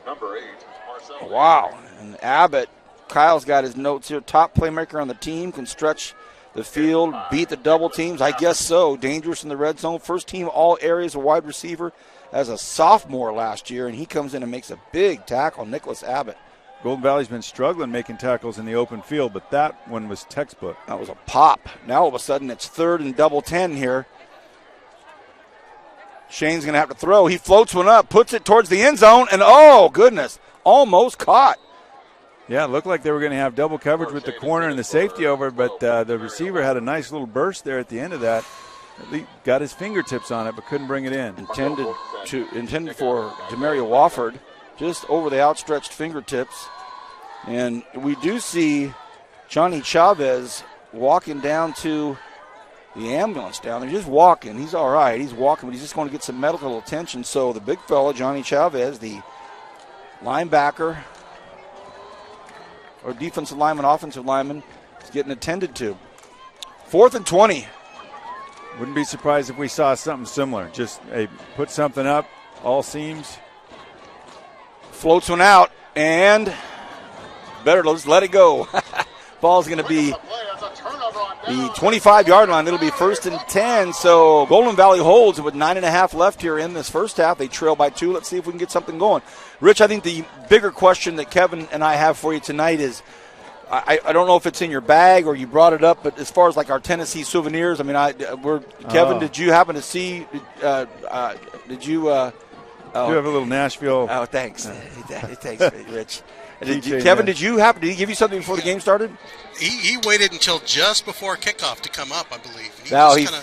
Speaker 4: Number 8, Marcel.
Speaker 1: Wow. And Abbott, Kyle's got his notes here. Top playmaker on the team. Can stretch the field, beat the double teams. I guess so. Dangerous in the red zone. First team all areas of wide receiver as a sophomore last year. And he comes in and makes a big tackle. Nicholas Abbott.
Speaker 2: Golden Valley's been struggling making tackles in the open field, but that one was textbook.
Speaker 1: That was a pop. Now all of a sudden it's 3rd and double 10 here. Shane's going to have to throw. He floats one up, puts it towards the end zone, and oh, goodness, almost caught.
Speaker 2: Yeah, it looked like they were going to have double coverage with the corner and the safety over, but the receiver had a nice little burst there at the end of that. At least got his fingertips on it, but couldn't bring it in.
Speaker 1: Intended for Demario Wofford, just over the outstretched fingertips. And we do see Johnny Chavez walking down to the ambulance down there. Just walking. He's all right. He's walking, but he's just going to get some medical attention. So the big fella, Johnny Chavez, the linebacker, or defensive lineman, offensive lineman, is getting attended to. 4th and 20.
Speaker 2: Wouldn't be surprised if we saw something similar. Just put something up, all seams.
Speaker 1: Floats one out, and better just let it go. Ball's going to be the 25-yard line. It'll be 1st and 10. So Golden Valley holds with 9.5 left here in this first half. They trail by 2. Let's see if we can get something going. Rich, I think the bigger question that Kevin and I have for you tonight is, I don't know if it's in your bag or you brought it up, but as far as like our Tennessee souvenirs, I mean, Kevin, did you happen to see? Did you?
Speaker 2: You have a little Nashville.
Speaker 1: Oh, thanks. Thanks, Rich. Kevin, did he give you something before the game started?
Speaker 3: He waited until just before kickoff to come up, I believe.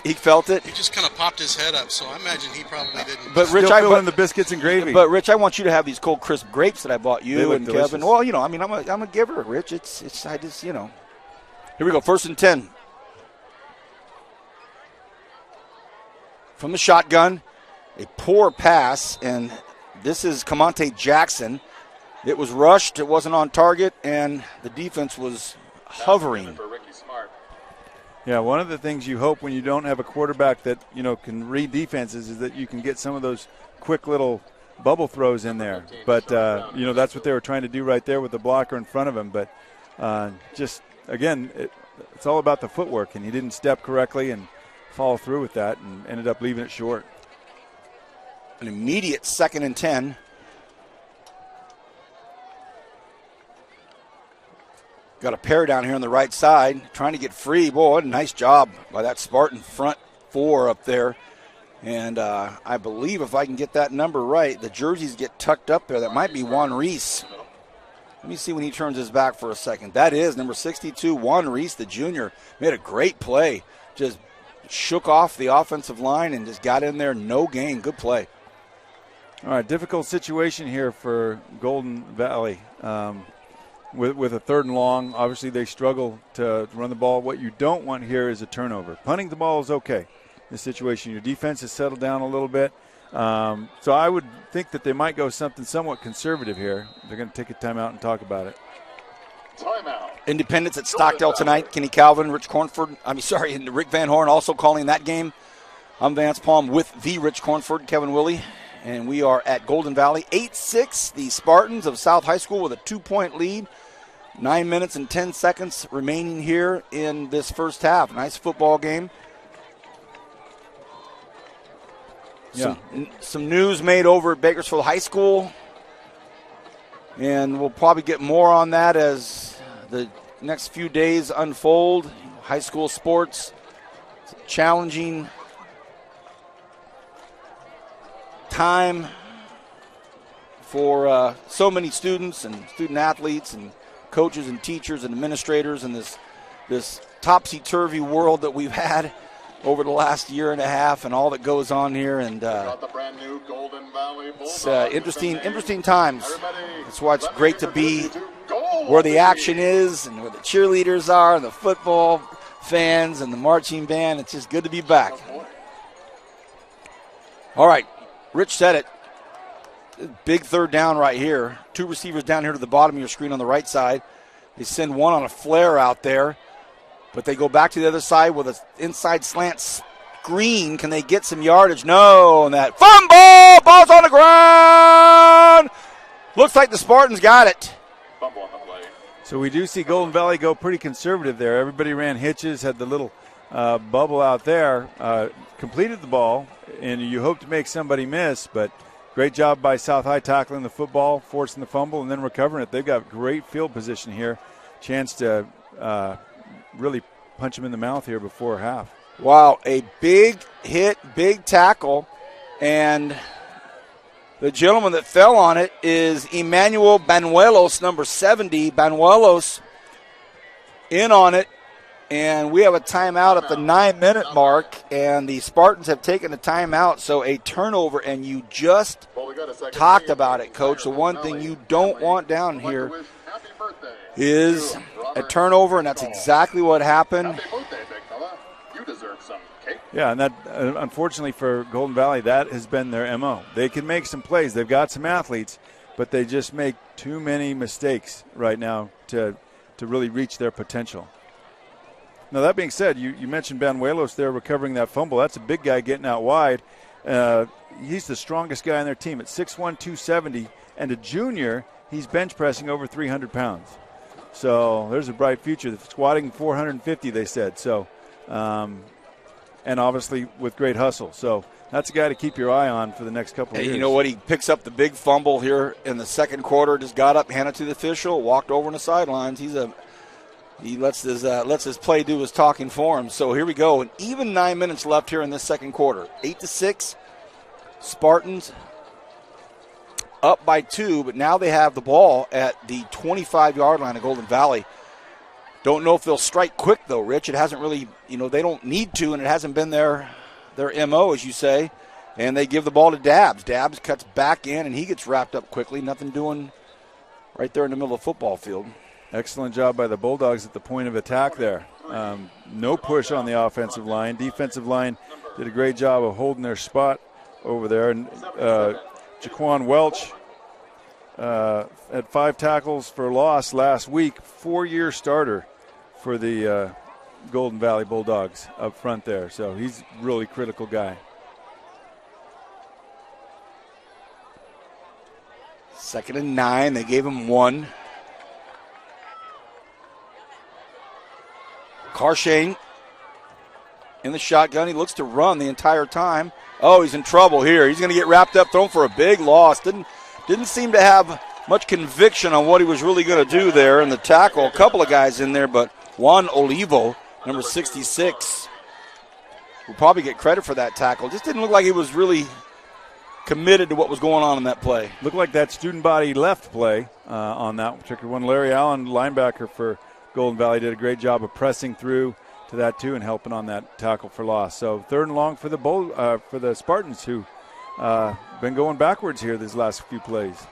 Speaker 1: He felt it.
Speaker 3: He just kind of popped his head up, so I imagine he probably didn't.
Speaker 1: But Rich,
Speaker 2: I in the biscuits and gravy.
Speaker 1: But Rich, I want you to have these cold, crisp grapes that I bought you and
Speaker 2: delicious.
Speaker 1: Kevin. Well, I mean, I'm a giver, Rich. It's I just, Here we go. 1st and 10. From the shotgun, a poor pass, and this is Camonte Jackson. It was rushed, it wasn't on target, and the defense was hovering.
Speaker 2: Yeah, one of the things you hope when you don't have a quarterback that, can read defenses is that you can get some of those quick little bubble throws in there. But, that's what they were trying to do right there with the blocker in front of him. But just, again, it's all about the footwork, and he didn't step correctly and follow through with that and ended up leaving it short.
Speaker 1: An immediate 2nd and 10. Got a pair down here on the right side, trying to get free. Boy, what a nice job by that Spartan front 4 up there. And I believe if I can get that number right, the jerseys get tucked up there. That might be Juan Reese. Let me see when he turns his back for a second. That is number 62, Juan Reese, the junior. Made a great play. Just shook off the offensive line and just got in there. No gain. Good play.
Speaker 2: All right, difficult situation here for Golden Valley. With a 3rd and long, obviously they struggle to run the ball. What you don't want here is a turnover. Punting the ball is okay in this situation. Your defense has settled down a little bit. So I would think that they might go something somewhat conservative here. They're going to take a timeout and talk about it.
Speaker 3: Timeout.
Speaker 1: Independence at Stockdale tonight. Kenny Calvin, Rick Van Horn also calling that game. I'm Vance Palm with the Rich Cornford, Kevin Willie. And we are at Golden Valley, 8-6. The Spartans of South High School with a 2-point lead. 9 minutes and 10 seconds remaining here in this first half. Nice football game.
Speaker 2: Yeah.
Speaker 1: Some news made over at Bakersfield High School. And we'll probably get more on that as the next few days unfold. High school sports, challenging time for so many students and student athletes and coaches and teachers and administrators in this topsy-turvy world that we've had over the last year and a half and all that goes on here. And it's interesting times. That's why it's great to be where the action is and where the cheerleaders are and the football fans and the marching band. It's just good to be back. All right. Rich said it. Big 3rd down right here. 2 receivers down here to the bottom of your screen on the right side. They send one on a flare out there, but they go back to the other side with an inside slant screen. Can they get some yardage? No, and that fumble! Ball's on the ground! Looks like the Spartans got it.
Speaker 3: Fumble on the play.
Speaker 2: So we do see Golden Valley go pretty conservative there. Everybody ran hitches, had the little bubble out there, completed the ball, and you hope to make somebody miss, but great job by South High tackling the football, forcing the fumble, and then recovering it. They've got great field position here. Chance to really punch them in the mouth here before half.
Speaker 1: Wow, a big hit, big tackle, and the gentleman that fell on it is Emmanuel Banuelos, number 70. Banuelos in on it. And we have a timeout at the 9-minute mark, and the Spartans have taken a timeout, so a turnover, and you just talked about it, Coach. The one thing you don't want down here is a turnover, and that's exactly what happened.
Speaker 2: Yeah, and that, unfortunately for Golden Valley, that has been their MO. They can make some plays. They've got some athletes, but they just make too many mistakes right now to really reach their potential. Now, that being said, you mentioned Banuelos there recovering that fumble. That's a big guy getting out wide. He's the strongest guy on their team at 6'1", 270, and a junior, he's bench pressing over 300 pounds. So there's a bright future. Squatting 450, they said. So, and obviously with great hustle. So that's a guy to keep your eye on for the next couple of years.
Speaker 1: You know what? He picks up the big fumble here in the second quarter, just got up, handed it to the official, walked over on the sidelines. He lets his play do his talking for him. So here we go. And even 9 minutes left here in this second quarter. 8-6. Spartans up by 2, but now they have the ball at the 25-yard line of Golden Valley. Don't know if they'll strike quick, though, Rich. It hasn't really, they don't need to, and it hasn't been their MO, as you say. And they give the ball to Dabbs. Dabbs cuts back in, and he gets wrapped up quickly. Nothing doing right there in the middle of the football field.
Speaker 2: Excellent job by the Bulldogs at the point of attack there. No push on the offensive line. Defensive line did a great job of holding their spot over there. And Jaquan Welch at 5 tackles for loss last week, 4-year starter for the Golden Valley Bulldogs up front there. So he's a really critical guy.
Speaker 1: Second and 9. They gave him 1. Carshane in the shotgun. He looks to run the entire time. Oh, he's in trouble here. He's going to get wrapped up, thrown for a big loss. Didn't seem to have much conviction on what he was really going to do there in the tackle. A couple of guys in there, but Juan Olivo, number 66, will probably get credit for that tackle. Just didn't look like he was really committed to what was going on in that play.
Speaker 2: Looked like that student body left play on that particular one. Larry Allen, linebacker for Golden Valley, did a great job of pressing through to that too and helping on that tackle for loss. So 3rd and long for the Spartans, who been going backwards here these last few plays.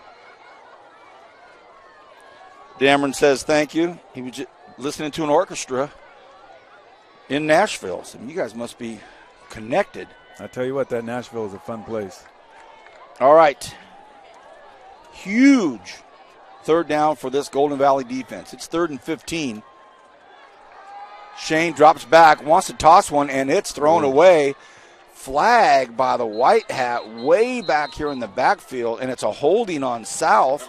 Speaker 1: Dameron says thank you. He was just listening to an orchestra in Nashville. So you guys must be connected.
Speaker 2: I tell you what, that Nashville is a fun place.
Speaker 1: All right. Huge 3rd down for this Golden Valley defense. It's 3rd and 15. Shane drops back, wants to toss one, and it's thrown away. Flag by the white hat way back here in the backfield, and it's a holding on South.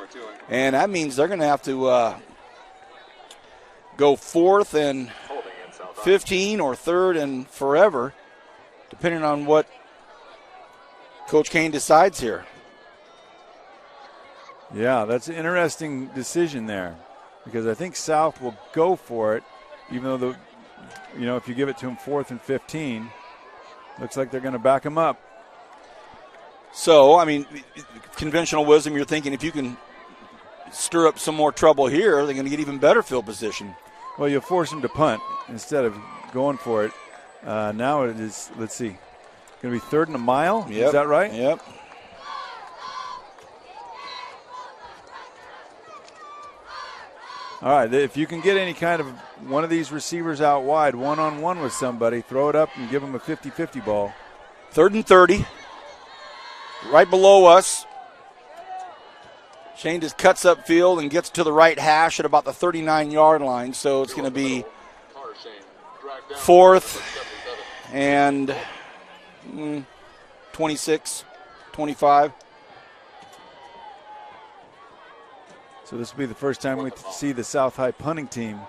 Speaker 1: And that means they're going to have to go 4th and 15 or 3rd and forever, depending on what Coach Kane decides here.
Speaker 2: Yeah, that's an interesting decision there, because I think South will go for it, even though if you give it to them 4th and 15, looks like they're going to back them up.
Speaker 1: So, I mean, conventional wisdom, you're thinking if you can stir up some more trouble here, they're going to get even better field position.
Speaker 2: Well, you'll force them to punt instead of going for it. Now it is, let's see, going to be 3rd and a mile.
Speaker 1: Yep.
Speaker 2: Is that right?
Speaker 1: Yep.
Speaker 2: All right, if you can get any kind of one of these receivers out wide, one-on-one with somebody, throw it up and give them a 50-50 ball.
Speaker 1: 3rd and 30. Right below us. Shane just cuts upfield and gets to the right hash at about the 39-yard line. So it's going to be 4th and 26, 25.
Speaker 2: So this will be the first time we see the South High punting team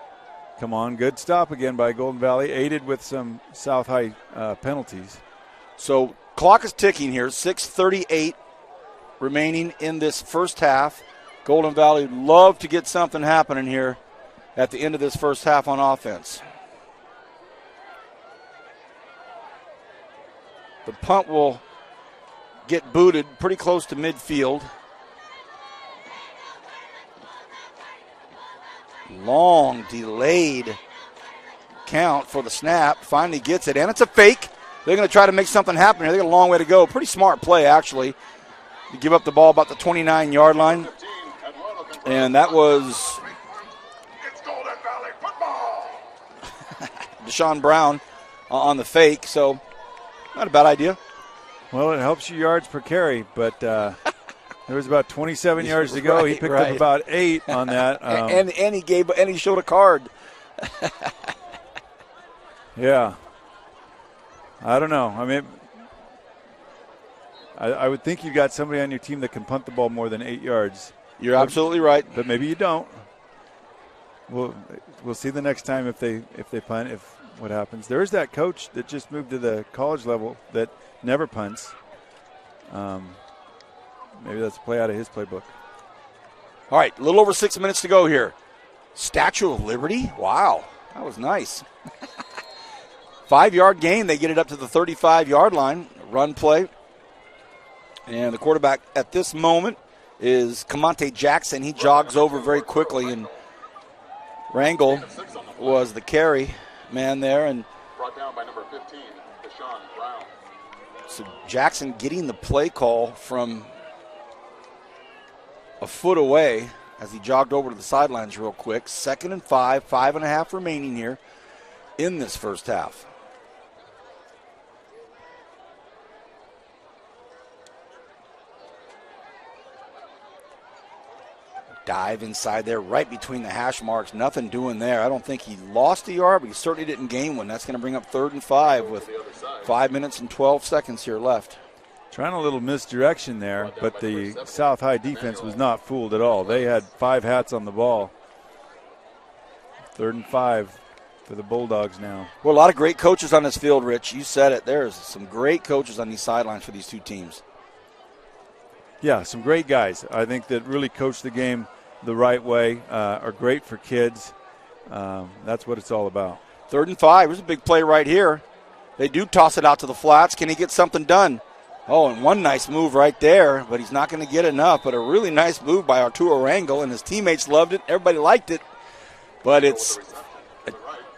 Speaker 2: come on. Good stop again by Golden Valley, aided with some South High penalties.
Speaker 1: So clock is ticking here, 6:38 remaining in this first half. Golden Valley would love to get something happening here at the end of this first half on offense. The punt will get booted pretty close to midfield. Long delayed count for the snap. Finally gets it, and it's a fake. They're going to try to make something happen here. They got a long way to go. Pretty smart play, actually. You give up the ball about the 29-yard line. And that was Deshaun Brown on the fake, so not a bad idea.
Speaker 2: Well, it helps you yards per carry, but there was about 27 yards to go. He picked up about 8 on that.
Speaker 1: And he showed a card.
Speaker 2: Yeah. I don't know. I mean, I would think you got somebody on your team that can punt the ball more than 8 yards.
Speaker 1: You're absolutely right.
Speaker 2: But maybe you don't. We'll see the next time if they punt, if what happens. There's that coach that just moved to the college level that never punts. Maybe that's a play out of his playbook.
Speaker 1: All right, a little over 6 minutes to go here. Statue of Liberty? Wow, that was nice. 5-yard gain. They get it up to the 35-yard line. Run play. And the quarterback at this moment is Kamante Jackson. He jogs over very quickly, and Rangel was the carry man there. And
Speaker 4: brought down by number 15, Deshaun Brown.
Speaker 1: So Jackson getting the play call from a foot away as he jogged over to the sidelines real quick. 2nd and 5, 5.5 remaining here in this first half. dive inside there, right between the hash marks. Nothing doing there. I don't think he lost a yard, but he certainly didn't gain one. That's going to bring up 3rd and 5 with 5 minutes and 12 seconds here left.
Speaker 2: Trying a little misdirection there, but the South High defense was not fooled at all. They had 5 hats on the ball. 3rd and 5 for the Bulldogs now.
Speaker 1: Well, a lot of great coaches on this field, Rich. You said it. There's some great coaches on these sidelines for these two teams.
Speaker 2: Yeah, some great guys. I think that really coach the game the right way, are great for kids. That's what it's all about.
Speaker 1: 3rd and 5. There's a big play right here. They do toss it out to the flats. Can he get something done? Oh, and one nice move right there, but he's not going to get enough. But a really nice move by Arturo Rangel, and his teammates loved it. Everybody liked it. But it's,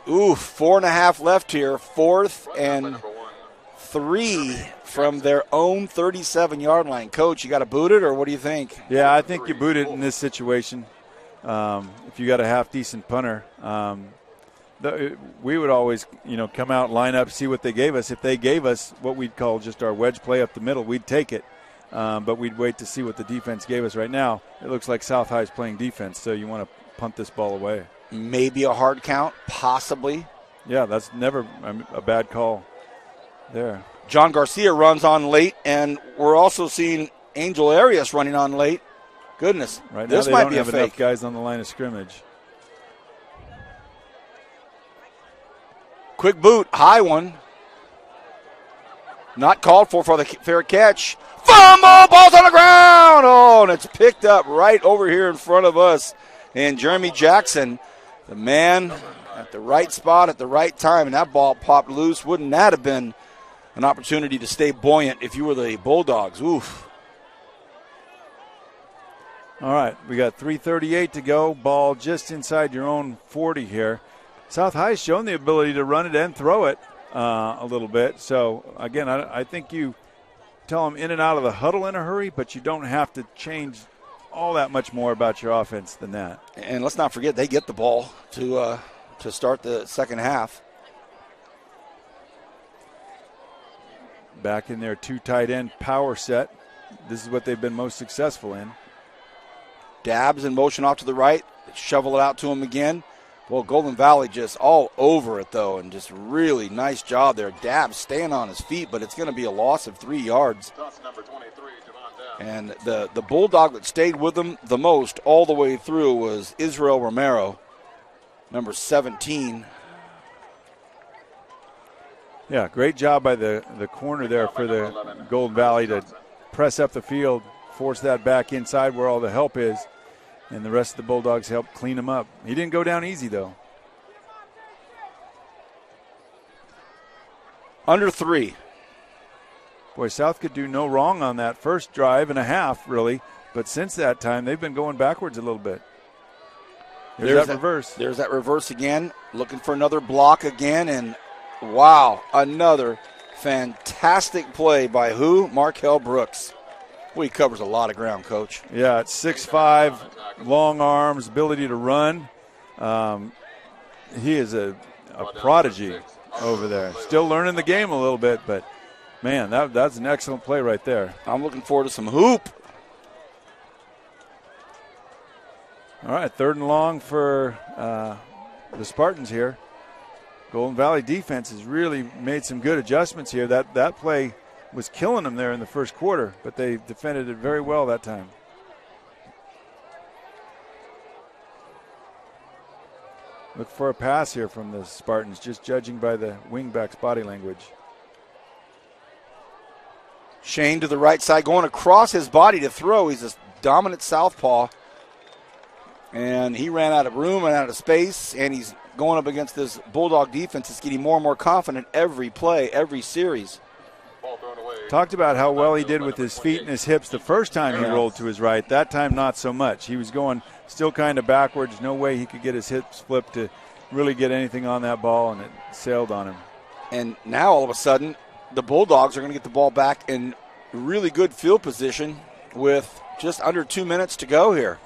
Speaker 1: 4.5 left here. 4th and 3 from their own 37-yard line. Coach, you got to boot it, or what do you think?
Speaker 2: Yeah, I think you boot it in this situation. If you got a half-decent punter. We would always, come out, line up, see what they gave us. If they gave us what we'd call just our wedge play up the middle, we'd take it. But we'd wait to see what the defense gave us. Right now, it looks like South High is playing defense, so you want to punt this ball away.
Speaker 1: Maybe a hard count, possibly.
Speaker 2: Yeah, that's never a bad call there.
Speaker 1: John Garcia runs on late, and we're also seeing Angel Arias running on late. Goodness,
Speaker 2: right now
Speaker 1: this
Speaker 2: they
Speaker 1: might
Speaker 2: don't
Speaker 1: be
Speaker 2: have
Speaker 1: a fake.
Speaker 2: enough guys on the line of scrimmage.
Speaker 1: Quick boot, high one. Not called for the fair catch. Fumble, ball's on the ground. Oh, and it's picked up right over here in front of us. And Jeremy Jackson, the man at the right spot at the right time, and that ball popped loose. Wouldn't that have been an opportunity to stay buoyant if you were the Bulldogs? Oof.
Speaker 2: All right, we got 3:38 to go. Ball just inside your own 40 here. South High's shown the ability to run it and throw it a little bit. So, again, I think you tell them in and out of the huddle in a hurry, but you don't have to change all that much more about your offense than that.
Speaker 1: And let's not forget, they get the ball to start the second half.
Speaker 2: Back in their 2 tight end power set. This is what they've been most successful in.
Speaker 1: Dabs in motion off to the right. Shovel it out to him again. Well, Golden Valley just all over it, though, and just really nice job there. Dabs staying on his feet, but it's going to be a loss of 3 yards. And the Bulldog that stayed with them the most all the way through was Israel Romero, number 17.
Speaker 2: Yeah, great job by the corner there for the Golden Valley to press up the field, force that back inside where all the help is, and the rest of the Bulldogs helped clean him up. He didn't go down easy, though.
Speaker 1: Under 3.
Speaker 2: Boy, South could do no wrong on that first drive and a half, really. But since that time, they've been going backwards a little bit. There's that reverse.
Speaker 1: There's that reverse again. Looking for another block again. And, wow, another fantastic play by who? Markel Brooks. Well, he covers a lot of ground, Coach.
Speaker 2: Yeah, it's 6'5", long arms, ability to run. He is a prodigy over there. Still learning the game a little bit, but, man, that's an excellent play right there.
Speaker 1: I'm looking forward to some hoop.
Speaker 2: All right, 3rd and long for the Spartans here. Golden Valley defense has really made some good adjustments here. That play was killing them there in the first quarter, but they defended it very well that time. Look for a pass here from the Spartans, just judging by the wingback's body language.
Speaker 1: Shane to the right side, going across his body to throw. He's a dominant southpaw. And he ran out of room and out of space, and he's going up against this Bulldog defense. It's getting more and more confident every play, every series.
Speaker 2: Talked about how well he did with his feet and his hips the first time he rolled to his right. That time, not so much. He was going still kind of backwards. No way he could get his hips flipped to really get anything on that ball, and it sailed on him.
Speaker 1: And now, all of a sudden, the Bulldogs are going to get the ball back in really good field position with just under 2 minutes to go here.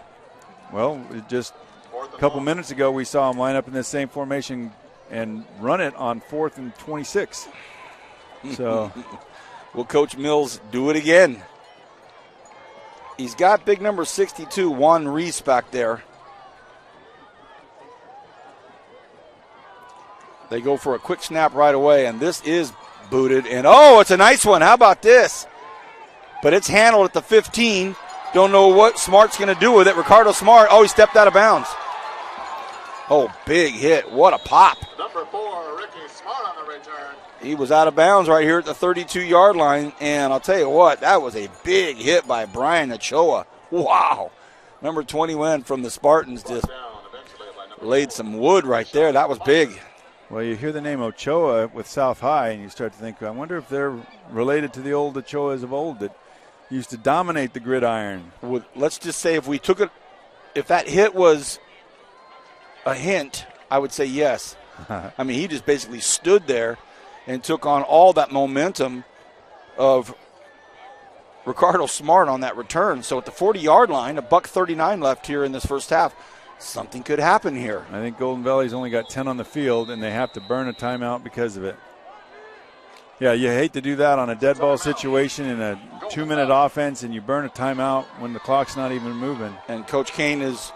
Speaker 2: Well, just a couple minutes ago, we saw him line up in this same formation and run it on 4th and 26. So,
Speaker 1: will Coach Mills do it again? He's got big number 62, Juan Reese back there. They go for a quick snap right away, and this is booted. And, oh, it's a nice one. How about this? But it's handled at the 15. Don't know what Smart's going to do with it. Ricardo Smart, oh, he stepped out of bounds. Oh, big hit. What a pop.
Speaker 4: Number 4, Ricky Smart on the return.
Speaker 1: He was out of bounds right here at the 32-yard line. And I'll tell you what, that was a big hit by Brian Ochoa. Wow. Number 20 went from the Spartans, just laid some wood right there. That was big.
Speaker 2: Well, you hear the name Ochoa with South High, and you start to think, I wonder if they're related to the old Ochoas of old that used to dominate the gridiron.
Speaker 1: Let's just say if we took it, if that hit was a hint, I would say yes. I mean, he just basically stood there and took on all that momentum of Ricardo Smart on that return. So at the 40-yard line, $1:39 left here in this first half. Something could happen here.
Speaker 2: I think Golden Valley's only got 10 on the field, and they have to burn a timeout because of it. Yeah, you hate to do that on a dead ball situation in a 2-minute offense, and you burn a timeout when the clock's not even moving.
Speaker 1: And Coach Kane is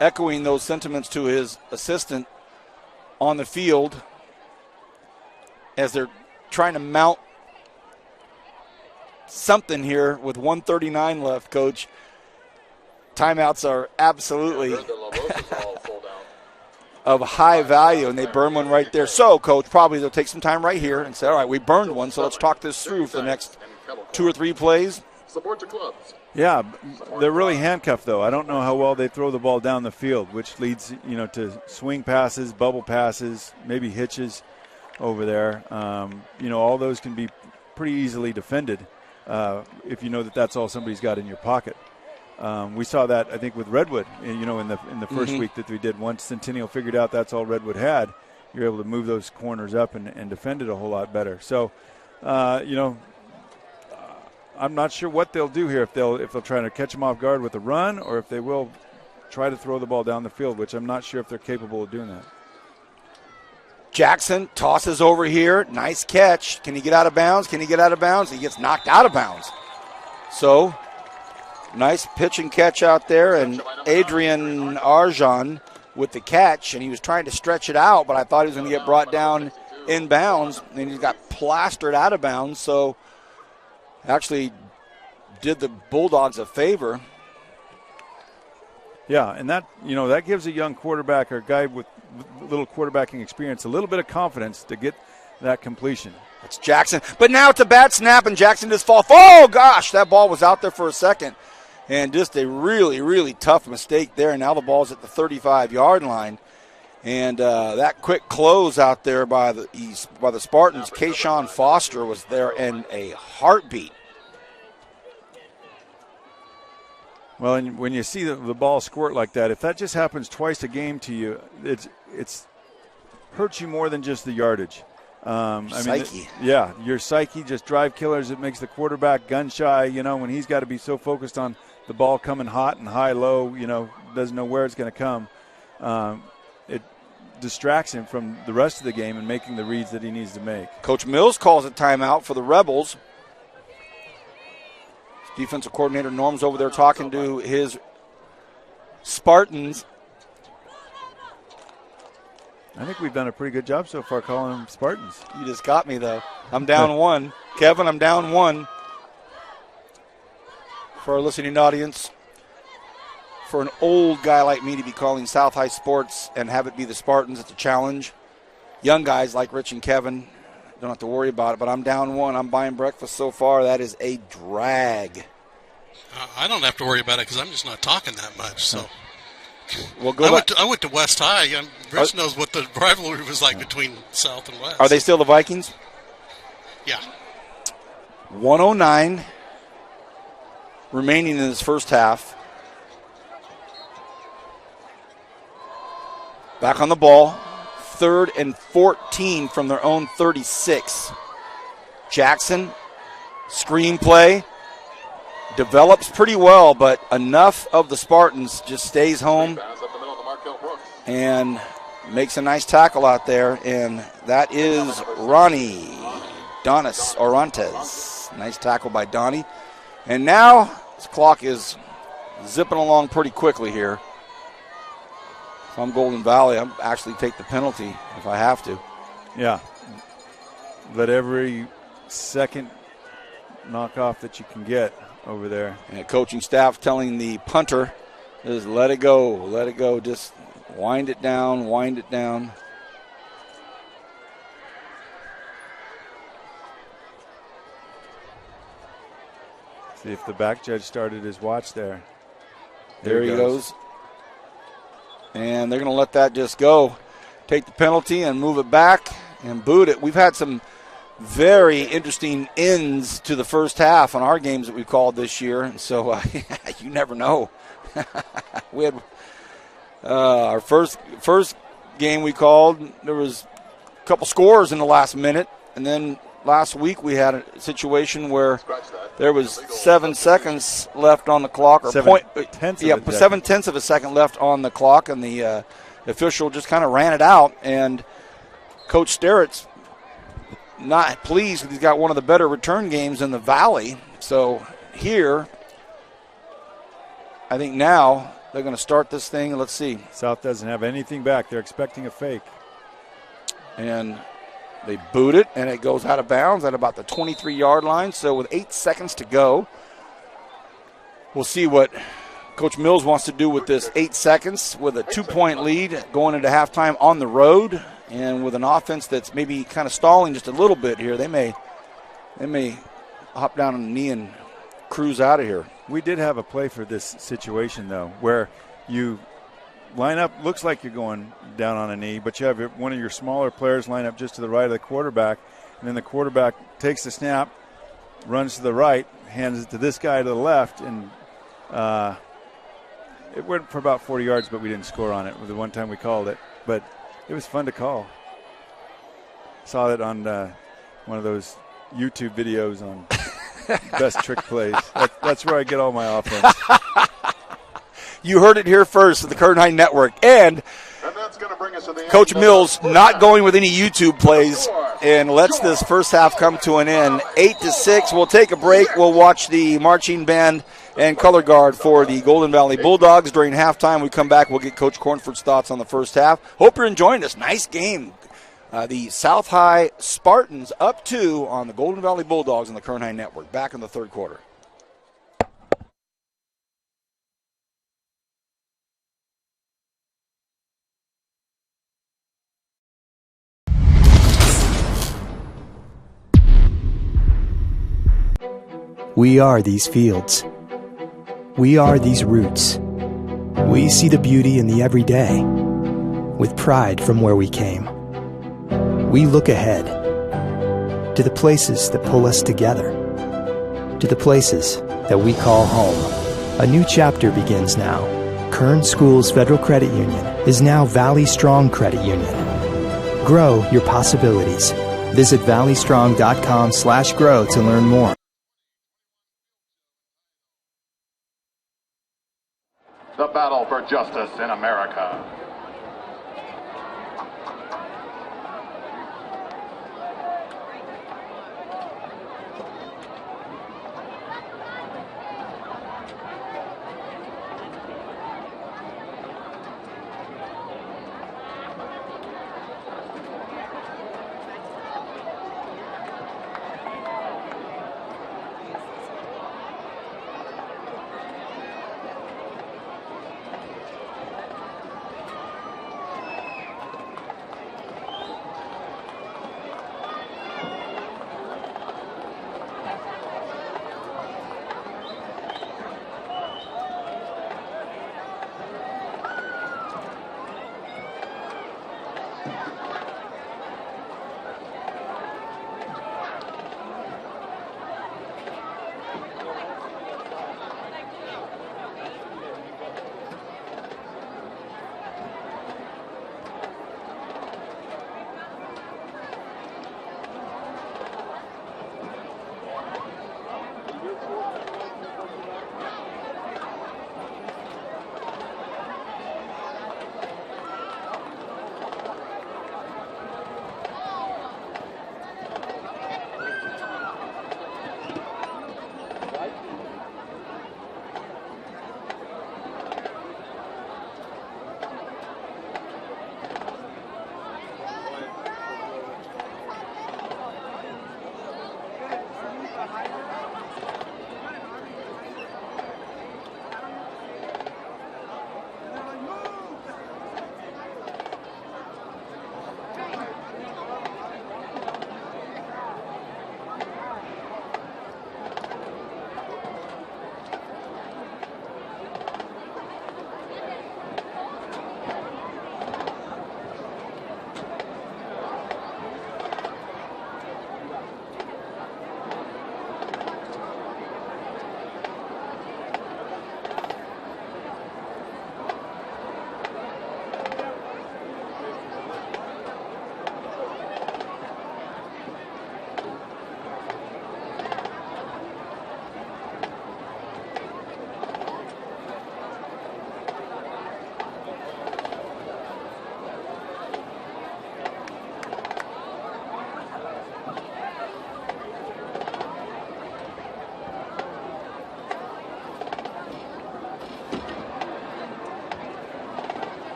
Speaker 1: echoing those sentiments to his assistant on the field as they're trying to mount something here with 1:39 left, Coach. Timeouts are absolutely of high value, and they burn one right there. So, Coach, probably they'll take some time right here and say, all right, we burned one, so let's talk this through for the next 2 or 3 plays.
Speaker 4: Support your clubs.
Speaker 2: Yeah, they're really handcuffed, though. I don't know how well they throw the ball down the field, which leads, to swing passes, bubble passes, maybe hitches over there. All those can be pretty easily defended if you know that that's all somebody's got in your pocket. We saw that, I think, with Redwood, in the first week that we did. Once Centennial figured out that's all Redwood had, you're able to move those corners up and defend it a whole lot better. So, I'm not sure what they'll do here, if they'll try to catch them off guard with a run, or if they will try to throw the ball down the field, which I'm not sure if they're capable of doing that.
Speaker 1: Jackson tosses over here. Nice catch. Can he get out of bounds? He gets knocked out of bounds. So, nice pitch and catch out there, and Adrian Arjan with the catch, and he was trying to stretch it out, but I thought he was going to get brought down in bounds, and he got plastered out of bounds, so actually did the Bulldogs a favor.
Speaker 2: Yeah, and that gives a young quarterback or a guy with little quarterbacking experience a little bit of confidence to get that completion.
Speaker 1: It's Jackson, but now it's a bad snap, and Jackson just falls. Oh, gosh, that ball was out there for a second. And just a really, really tough mistake there. And now the ball's at the 35-yard line. And that quick close out there by the Spartans, Kayshawn Foster was there in a heartbeat.
Speaker 2: Well, and when you see the ball squirt like that, if that just happens twice a game to you, it's hurts you more than just the yardage.
Speaker 1: Psyche.
Speaker 2: Your psyche, just drive killers. It makes the quarterback gun shy, when he's got to be so focused on the ball coming hot and high, low, doesn't know where it's going to come. It distracts him from the rest of the game and making the reads that he needs to make.
Speaker 1: Coach Mills calls a timeout for the Rebels. Defensive coordinator Norm's over there talking to his Spartans.
Speaker 2: I think we've done a pretty good job so far calling them Spartans.
Speaker 1: You just got me, though. I'm down 1. Kevin, I'm down 1. For our listening audience, for an old guy like me to be calling South High sports and have it be the Spartans, it's a challenge. Young guys like Rich and Kevin don't have to worry about it, but I'm down 1. I'm buying breakfast so far. That is a drag.
Speaker 3: I don't have to worry about it because I'm just not talking that much, so...
Speaker 1: We'll
Speaker 3: I went to West High. Rich knows what the rivalry was like between South and West.
Speaker 1: Are they still the Vikings?
Speaker 3: Yeah.
Speaker 1: 109 remaining in this first half. Back on the ball. 3rd and 14 from their own 36. Jackson, screen play. Develops pretty well, but enough of the Spartans just stays home and makes a nice tackle out there, and that is Ronnie Donis Orantes. Nice tackle by Donnie. And now This clock is zipping along pretty quickly here. If I'm Golden Valley, I'm actually take the penalty if I have to.
Speaker 2: Yeah. Let every second knock off that you can get over there.
Speaker 1: And coaching staff telling the punter is let it go, just wind it down.
Speaker 2: See if the back judge started his watch there.
Speaker 1: There he goes. And they're going to let that just go. Take the penalty and move it back and boot it. We've had some very interesting ends to the first half on our games that we've called this year. And so you never know. We had our first game we called, there was a couple scores in the last minute. And then last week we had a situation where there was 7 seconds left on the clock, or 7/10 of a second left on the clock, and the official just kind of ran it out. And Coach Sterrett's not pleased because he's got one of the better return games in the Valley. So here, I think now they're going to start this thing. Let's see.
Speaker 2: South doesn't have anything back. They're expecting a fake.
Speaker 1: And they boot it, and it goes out of bounds at about the 23-yard line. So with 8 seconds to go, we'll see what Coach Mills wants to do with this 8 seconds with a 2-point lead going into halftime on the road, and with an offense that's maybe kind of stalling just a little bit here. They may hop down on the knee and cruise out of here.
Speaker 2: We did have a play for this situation, though, where you line up, looks like you're going down on a knee, but you have one of your smaller players line up just to the right of the quarterback, and then the quarterback takes the snap, runs to the right, hands it to this guy to the left, and it went for about 40 yards, but we didn't score on it. The one time we called it, but it was fun to call. Saw it on one of those YouTube videos on best trick plays. That's where I get all my offense.
Speaker 1: You heard it here first at the Kern High Network. And
Speaker 3: that's going to bring us to the
Speaker 1: Coach Mills not going with any YouTube plays and lets this first half come to an end. 8-6. We'll take a break. We'll watch the marching band and color guard for the Golden Valley Bulldogs during halftime. We come back, we'll get Coach Cornford's thoughts on the first half. Hope you're enjoying this. Nice game. The South High Spartans up 2 on the Golden Valley Bulldogs on the Kern High Network. Back in the third quarter.
Speaker 5: We are these fields. We are these roots. We see the beauty in the everyday, with pride from where we came. We look ahead, to the places that pull us together, to the places that we call home. A new chapter begins now. Kern Schools Federal Credit Union is now Valley Strong Credit Union. Grow your possibilities. Visit valleystrong.com/grow to learn more.
Speaker 4: The battle for justice in America.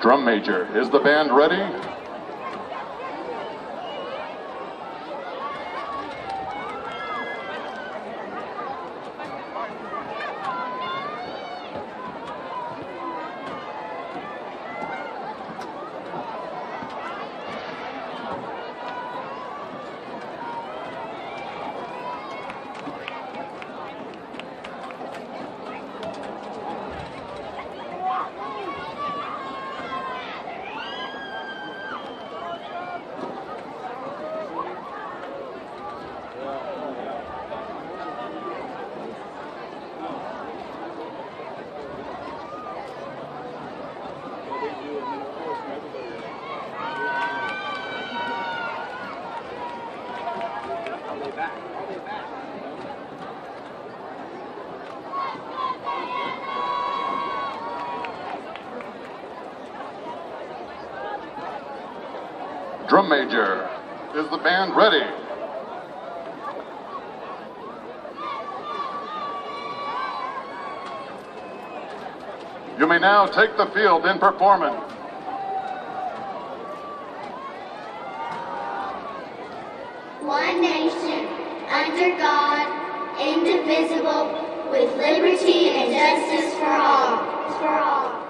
Speaker 4: Drum major, is the band ready? Drum major, is the band ready? You may now take the field in performance.
Speaker 6: One nation, under God, indivisible, with liberty and justice for all. For all.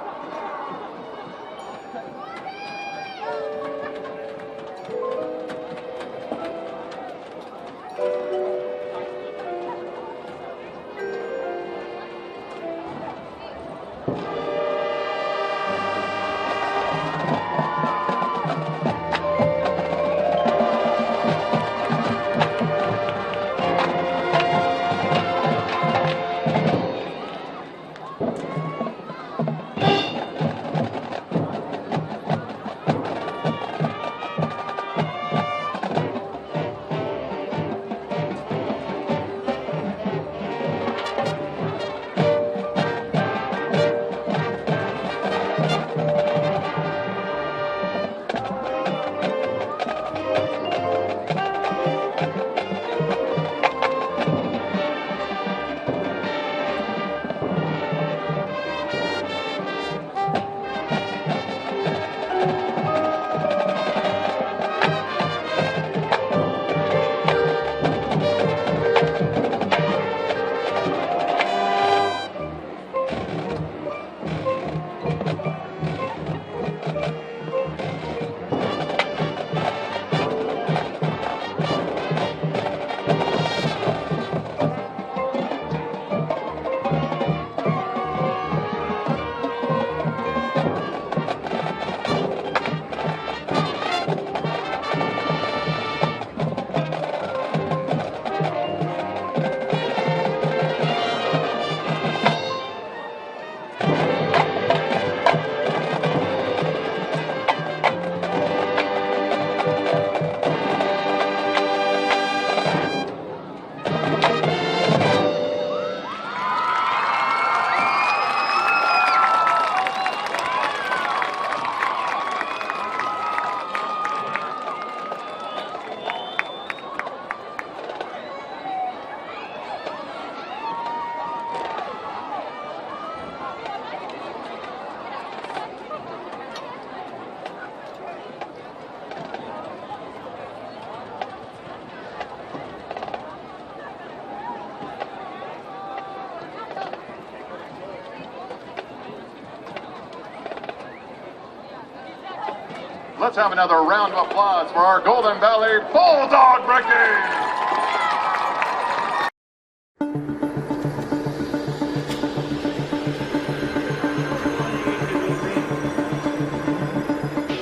Speaker 4: Let's have another round of applause for our Golden Valley Bulldog Brigade.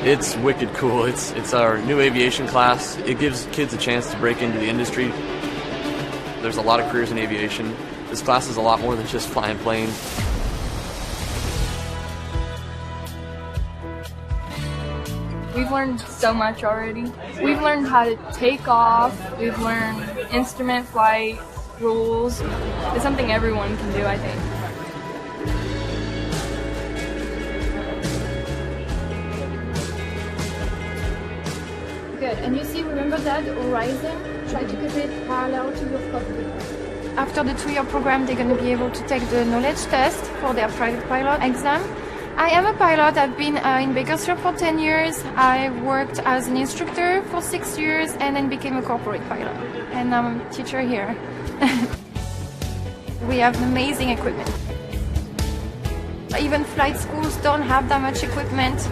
Speaker 7: It's wicked cool. It's our new aviation class. It gives kids a chance to break into the industry. There's a lot of careers in aviation. This class is a lot more than just flying planes.
Speaker 8: We've learned so much already. We've learned how to take off. We've learned instrument flight rules. It's something everyone can do, I think.
Speaker 9: Good. And you see, remember that horizon? Try to keep it parallel to your cockpit. After the 2-year program, they're going to be able to take the knowledge test for their private pilot exam. I am a pilot. I've been in Bakersfield for 10 years. I worked as an instructor for 6 years and then became a corporate pilot. And I'm a teacher here. We have amazing equipment. Even flight schools don't have that much equipment.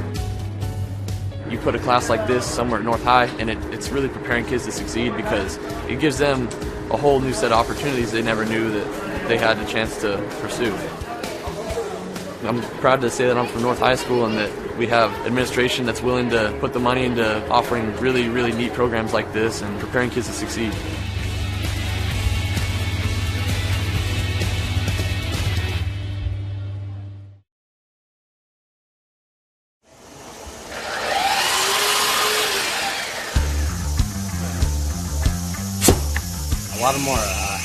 Speaker 7: You put a class like this somewhere at North High, and it's really preparing kids to succeed because it gives them a whole new set of opportunities they never knew that they had the chance to pursue. I'm proud to say that I'm from North High School and that we have administration that's willing to put the money into offering really, really neat programs like this and preparing kids to succeed.
Speaker 10: A lot of more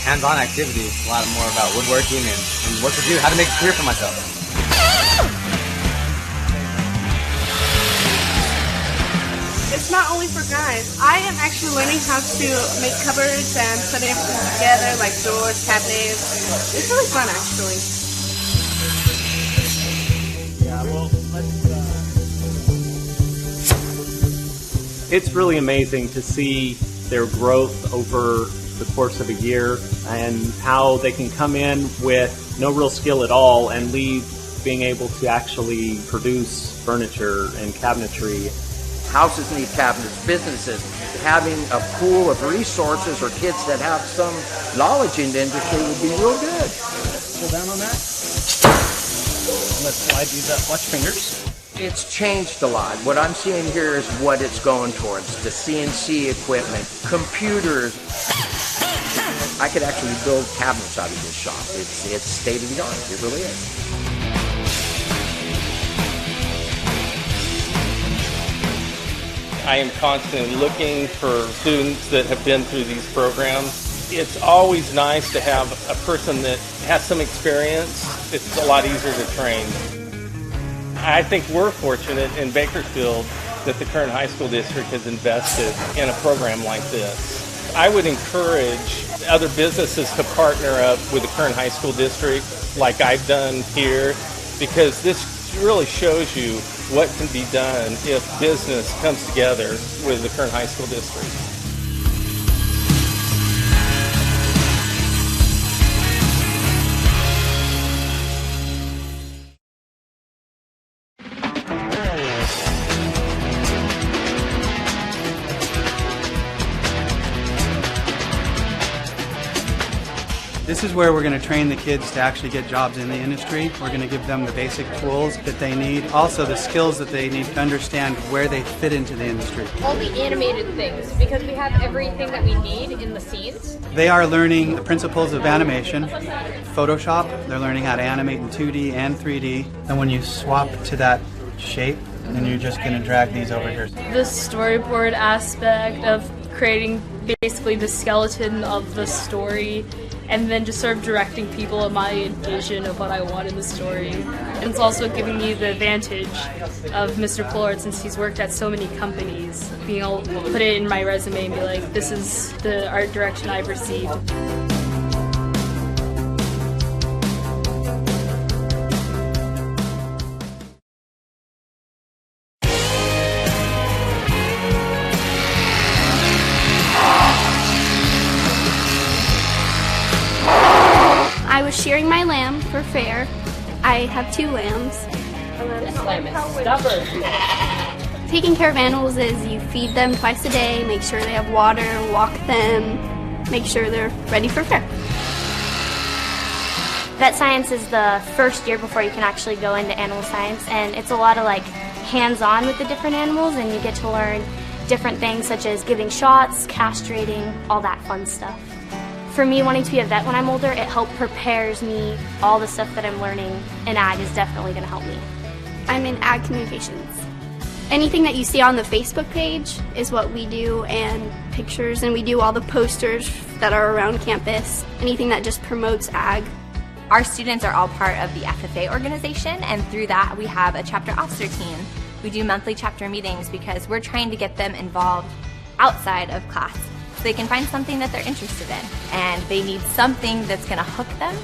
Speaker 10: hands-on activities, a lot more about woodworking and what to do, how to make a career for myself.
Speaker 11: It's not only for guys. I am actually learning how to make cupboards and put everything together, like doors, cabinets. It's really fun, actually.
Speaker 12: Yeah, well, It's really amazing to see their growth over the course of a year and how they can come in with no real skill at all and leave being able to actually produce furniture and cabinetry.
Speaker 13: Houses need cabinets, businesses having a pool of resources or kids that have some knowledge in the industry would be real good.
Speaker 12: Pull down on that. Let's slide these up. Watch fingers.
Speaker 13: It's changed a lot. What I'm seeing here is what it's going towards. The CNC equipment, computers. I could actually build cabinets out of this shop. It's state of the art. It really is.
Speaker 14: I am constantly looking for students that have been through these programs. It's always nice to have a person that has some experience. It's a lot easier to train. I think we're fortunate in Bakersfield that the Kern High School District has invested in a program like this. I would encourage other businesses to partner up with the Kern High School District like I've done here, because this really shows you what can be done if business comes together with the Kern High School District.
Speaker 15: This is where we're going to train the kids to actually get jobs in the industry. We're going to give them the basic tools that they need, also the skills that they need to understand where they fit into the industry.
Speaker 16: All the animated things, because we have everything that we need in the scenes.
Speaker 15: They are learning the principles of animation, Photoshop. They're learning how to animate in 2D and 3D. And when you swap to that shape, then you're just going to drag these over here.
Speaker 8: The storyboard aspect of creating basically the skeleton of the story, and then just sort of directing people in my vision of what I want in the story. And it's also giving me the advantage of Mr. Plord, since he's worked at so many companies, being able to put it in my resume and be like, this is the art direction I've received.
Speaker 17: I was shearing my lamb for fair. I have 2 lambs.
Speaker 16: This lamb is stubborn.
Speaker 17: Taking care of animals is you feed them twice a day, make sure they have water, walk them, make sure they're ready for fair.
Speaker 18: Vet science is the first year before you can actually go into animal science, and it's a lot of like hands-on with the different animals, and you get to learn different things such as giving shots, castrating, all that fun stuff. For me, wanting to be a vet when I'm older, it prepares me. All the stuff that I'm learning in ag is definitely going to help me.
Speaker 17: I'm in ag communications. Anything that you see on the Facebook page is what we do, and pictures, and we do all the posters that are around campus, anything that just promotes ag.
Speaker 19: Our students are all part of the FFA organization, and through that we have a chapter officer team. We do monthly chapter meetings because we're trying to get them involved outside of class. They can find something that they're interested in, and they need something that's going to hook them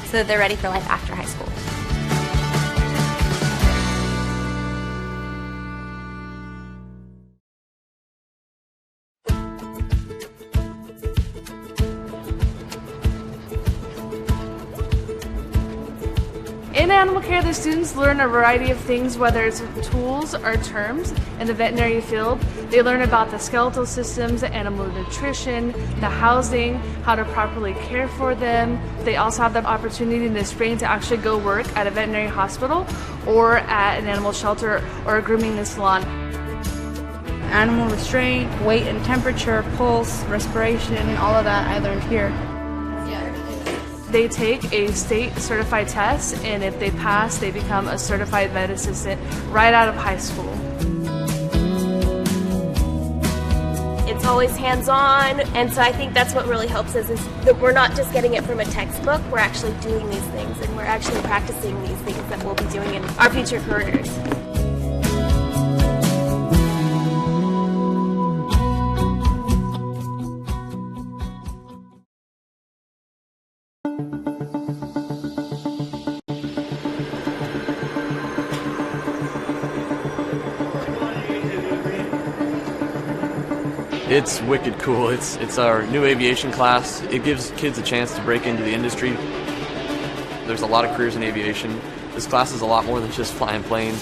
Speaker 19: so that they're ready for life after high school.
Speaker 11: In animal care, the students learn a variety of things, whether it's tools or terms. In the veterinary field, they learn about the skeletal systems, animal nutrition, the housing, how to properly care for them. They also have the opportunity in the spring to actually go work at a veterinary hospital or at an animal shelter or a grooming salon.
Speaker 20: Animal restraint, weight and temperature, pulse, respiration, all of that I learned here.
Speaker 11: They take a state certified test, and if they pass, they become a certified vet assistant right out of high school.
Speaker 21: It's always hands-on, and so I think that's what really helps us, is that we're not just getting it from a textbook, we're actually doing these things, and we're actually practicing these things that we'll be doing in our future careers.
Speaker 7: It's wicked cool. It's our new aviation class. It gives kids a chance to break into the industry. There's a lot of careers in aviation. This class is a lot more than just flying planes.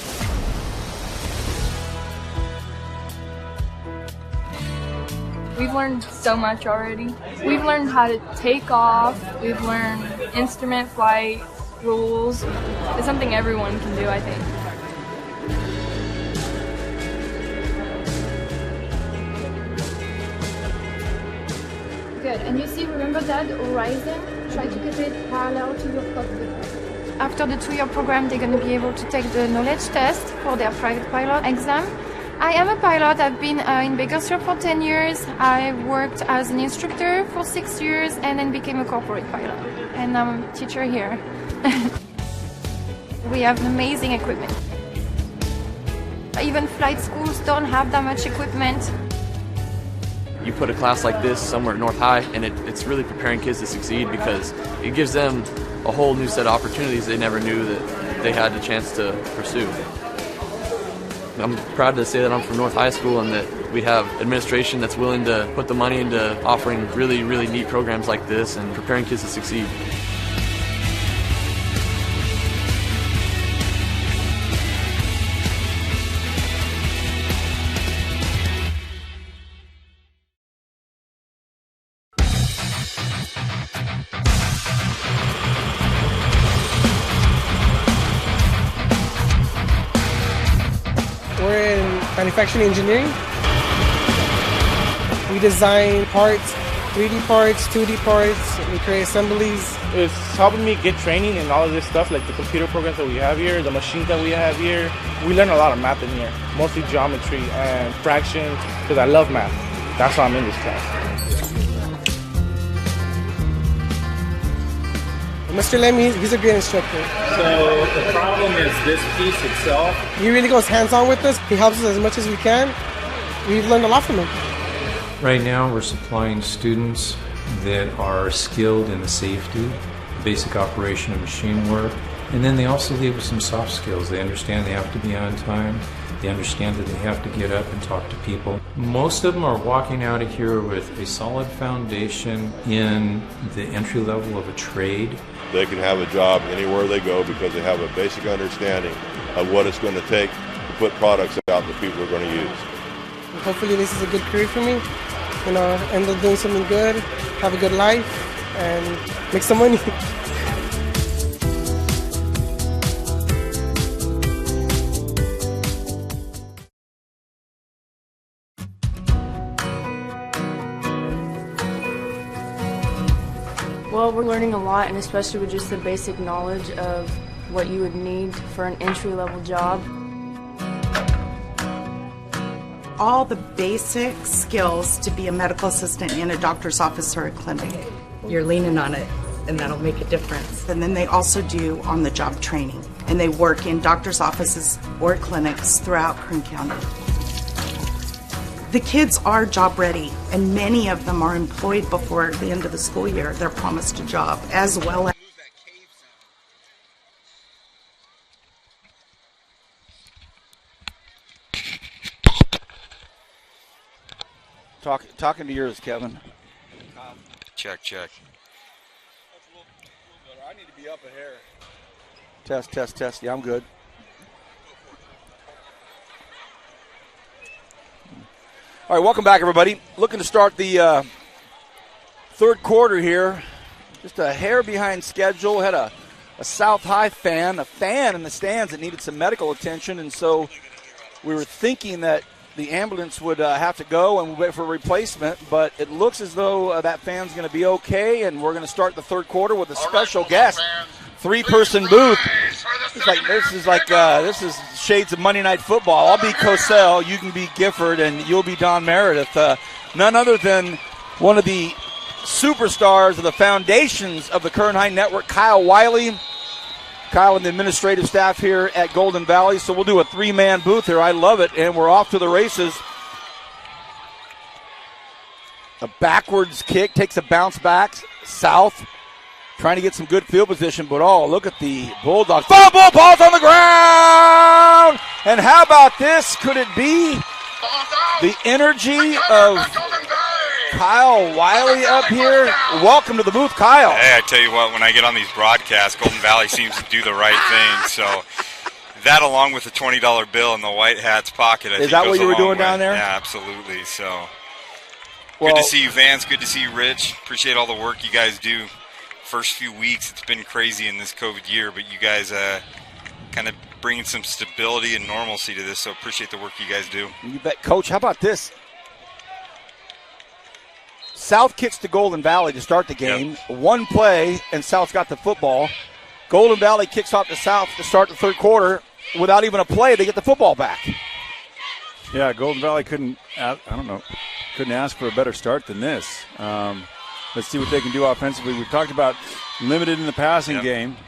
Speaker 20: We've learned so much already. We've learned how to take off. We've learned instrument flight rules. It's something everyone can do, I think.
Speaker 9: Good. And you see, remember that horizon? Try to keep it parallel to your cockpit. After the 2-year program, they're going to be able to take the knowledge test for their private pilot exam. I am a pilot. I've been in Bakersfield for 10 years. I worked as an instructor for 6 years and then became a corporate pilot. And I'm a teacher here. We have amazing equipment. Even flight schools don't have that much equipment.
Speaker 7: You put a class like this somewhere at North High, and it's really preparing kids to succeed because it gives them a whole new set of opportunities they never knew that they had the chance to pursue. I'm proud to say that I'm from North High School and that we have administration that's willing to put the money into offering really, really neat programs like this and preparing kids to succeed.
Speaker 22: We're in manufacturing engineering. We design parts, 3D parts, 2D parts, we create assemblies.
Speaker 23: It's helping me get training in all of this stuff, like the computer programs that we have here, the machines that we have here. We learn a lot of math in here, mostly geometry and fractions, because I love math. That's why I'm in this class.
Speaker 22: Mr. Lemmy, he's a great instructor.
Speaker 24: So the problem is this piece itself.
Speaker 22: He really goes hands-on with us. He helps us as much as we can. We've learned a lot from him.
Speaker 25: Right now we're supplying students that are skilled in the safety, basic operation of machine work, and then they also leave with some soft skills. They understand they have to be on time. They understand that they have to get up and talk to people. Most of them are walking out of here with a solid foundation in the entry level of a trade.
Speaker 26: They can have a job anywhere they go because they have a basic understanding of what it's going to take to put products out that people are going to use.
Speaker 22: Hopefully this is a good career for me. You know, end up doing something good, have a good life, and make some money.
Speaker 20: Well, we're learning a lot, and especially with just the basic knowledge of what you would need for an entry-level job.
Speaker 27: All the basic skills to be a medical assistant in a doctor's office or a clinic.
Speaker 28: You're leaning on it, and that'll make a difference.
Speaker 27: And then they also do on-the-job training, and they work in doctor's offices or clinics throughout Kern County. The kids are job ready, and many of them are employed before the end of the school year. They're promised a job, as well as
Speaker 1: Talking to yours, Kevin.
Speaker 29: Check.
Speaker 1: I need to be up a hair. Test. Yeah, I'm good. All right, welcome back, everybody. Looking to start the third quarter here. Just a hair behind schedule. Had a South High fan in the stands that needed some medical attention, and so we were thinking that the ambulance would have to go and wait for a replacement, but it looks as though that fan's going to be okay, and we're going to start the third quarter with a special guest. 3-person booth. This is shades of Monday Night Football. I'll be Cosell, you can be Gifford, and you'll be Don Meredith. None other than one of the superstars of the foundations of the Kern High Network, Kyle Wiley. Kyle and the administrative staff here at Golden Valley. So we'll do a 3-man booth here. I love it, and we're off to the races. A backwards kick takes a bounce back south. Trying to get some good field position, but look at the Bulldogs. Fumble, ball's on the ground! And how about this? Could it be the energy of Kyle Wiley up here? Welcome to the booth, Kyle.
Speaker 2: Hey, I tell you what, when I get on these broadcasts, Golden Valley seems to do the right thing. So that, along with the $20 bill in the white hat's pocket, I think
Speaker 1: is that what you were doing
Speaker 2: way.
Speaker 1: Down there?
Speaker 2: Yeah, absolutely. So good to see you, Vance. Good to see you, Rich. Appreciate all the work you guys do. First few weeks, it's been crazy in this COVID year, but you guys kind of bringing some stability and normalcy to this, so appreciate the work you guys do.
Speaker 1: You bet. Coach, how about this? South kicks to Golden Valley to start the game. Yep. One play, and South's got the football. Golden Valley kicks off to South to start the third quarter. Without even a play, they get the football back.
Speaker 3: Yeah, Golden Valley couldn't ask for a better start than this. Let's see what they can do offensively. We've talked about limited in the passing game.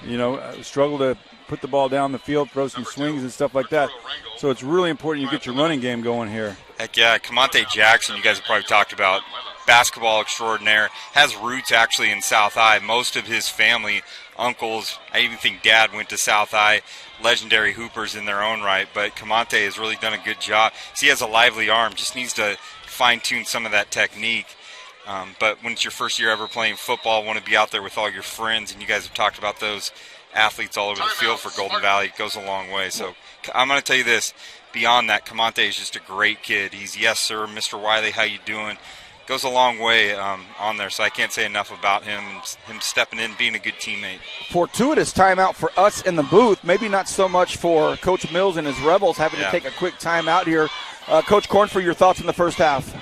Speaker 3: Struggle to put the ball down the field, throw some swings and stuff like that. So it's really important you get your running game going here.
Speaker 2: Heck yeah, Camonte Jackson, you guys have probably talked about, basketball extraordinaire, has roots actually in South High. Most of his family, uncles, I even think Dad went to South High, legendary hoopers in their own right. But Camonte has really done a good job. He has a lively arm, just needs to fine-tune some of that technique. But when it's your first year ever playing football, want to be out there with all your friends, and you guys have talked about those athletes all over the field for Golden Valley, it goes a long way. So I'm going to tell you this, beyond that, Camonte is just a great kid. He's, yes, sir, Mr. Wiley, how you doing? Goes a long way on there, so I can't say enough about him stepping in, being a good teammate.
Speaker 1: Fortuitous timeout for us in the booth, maybe not so much for Coach Mills and his Rebels having to take a quick timeout here. Coach Cornford, your thoughts in the first half?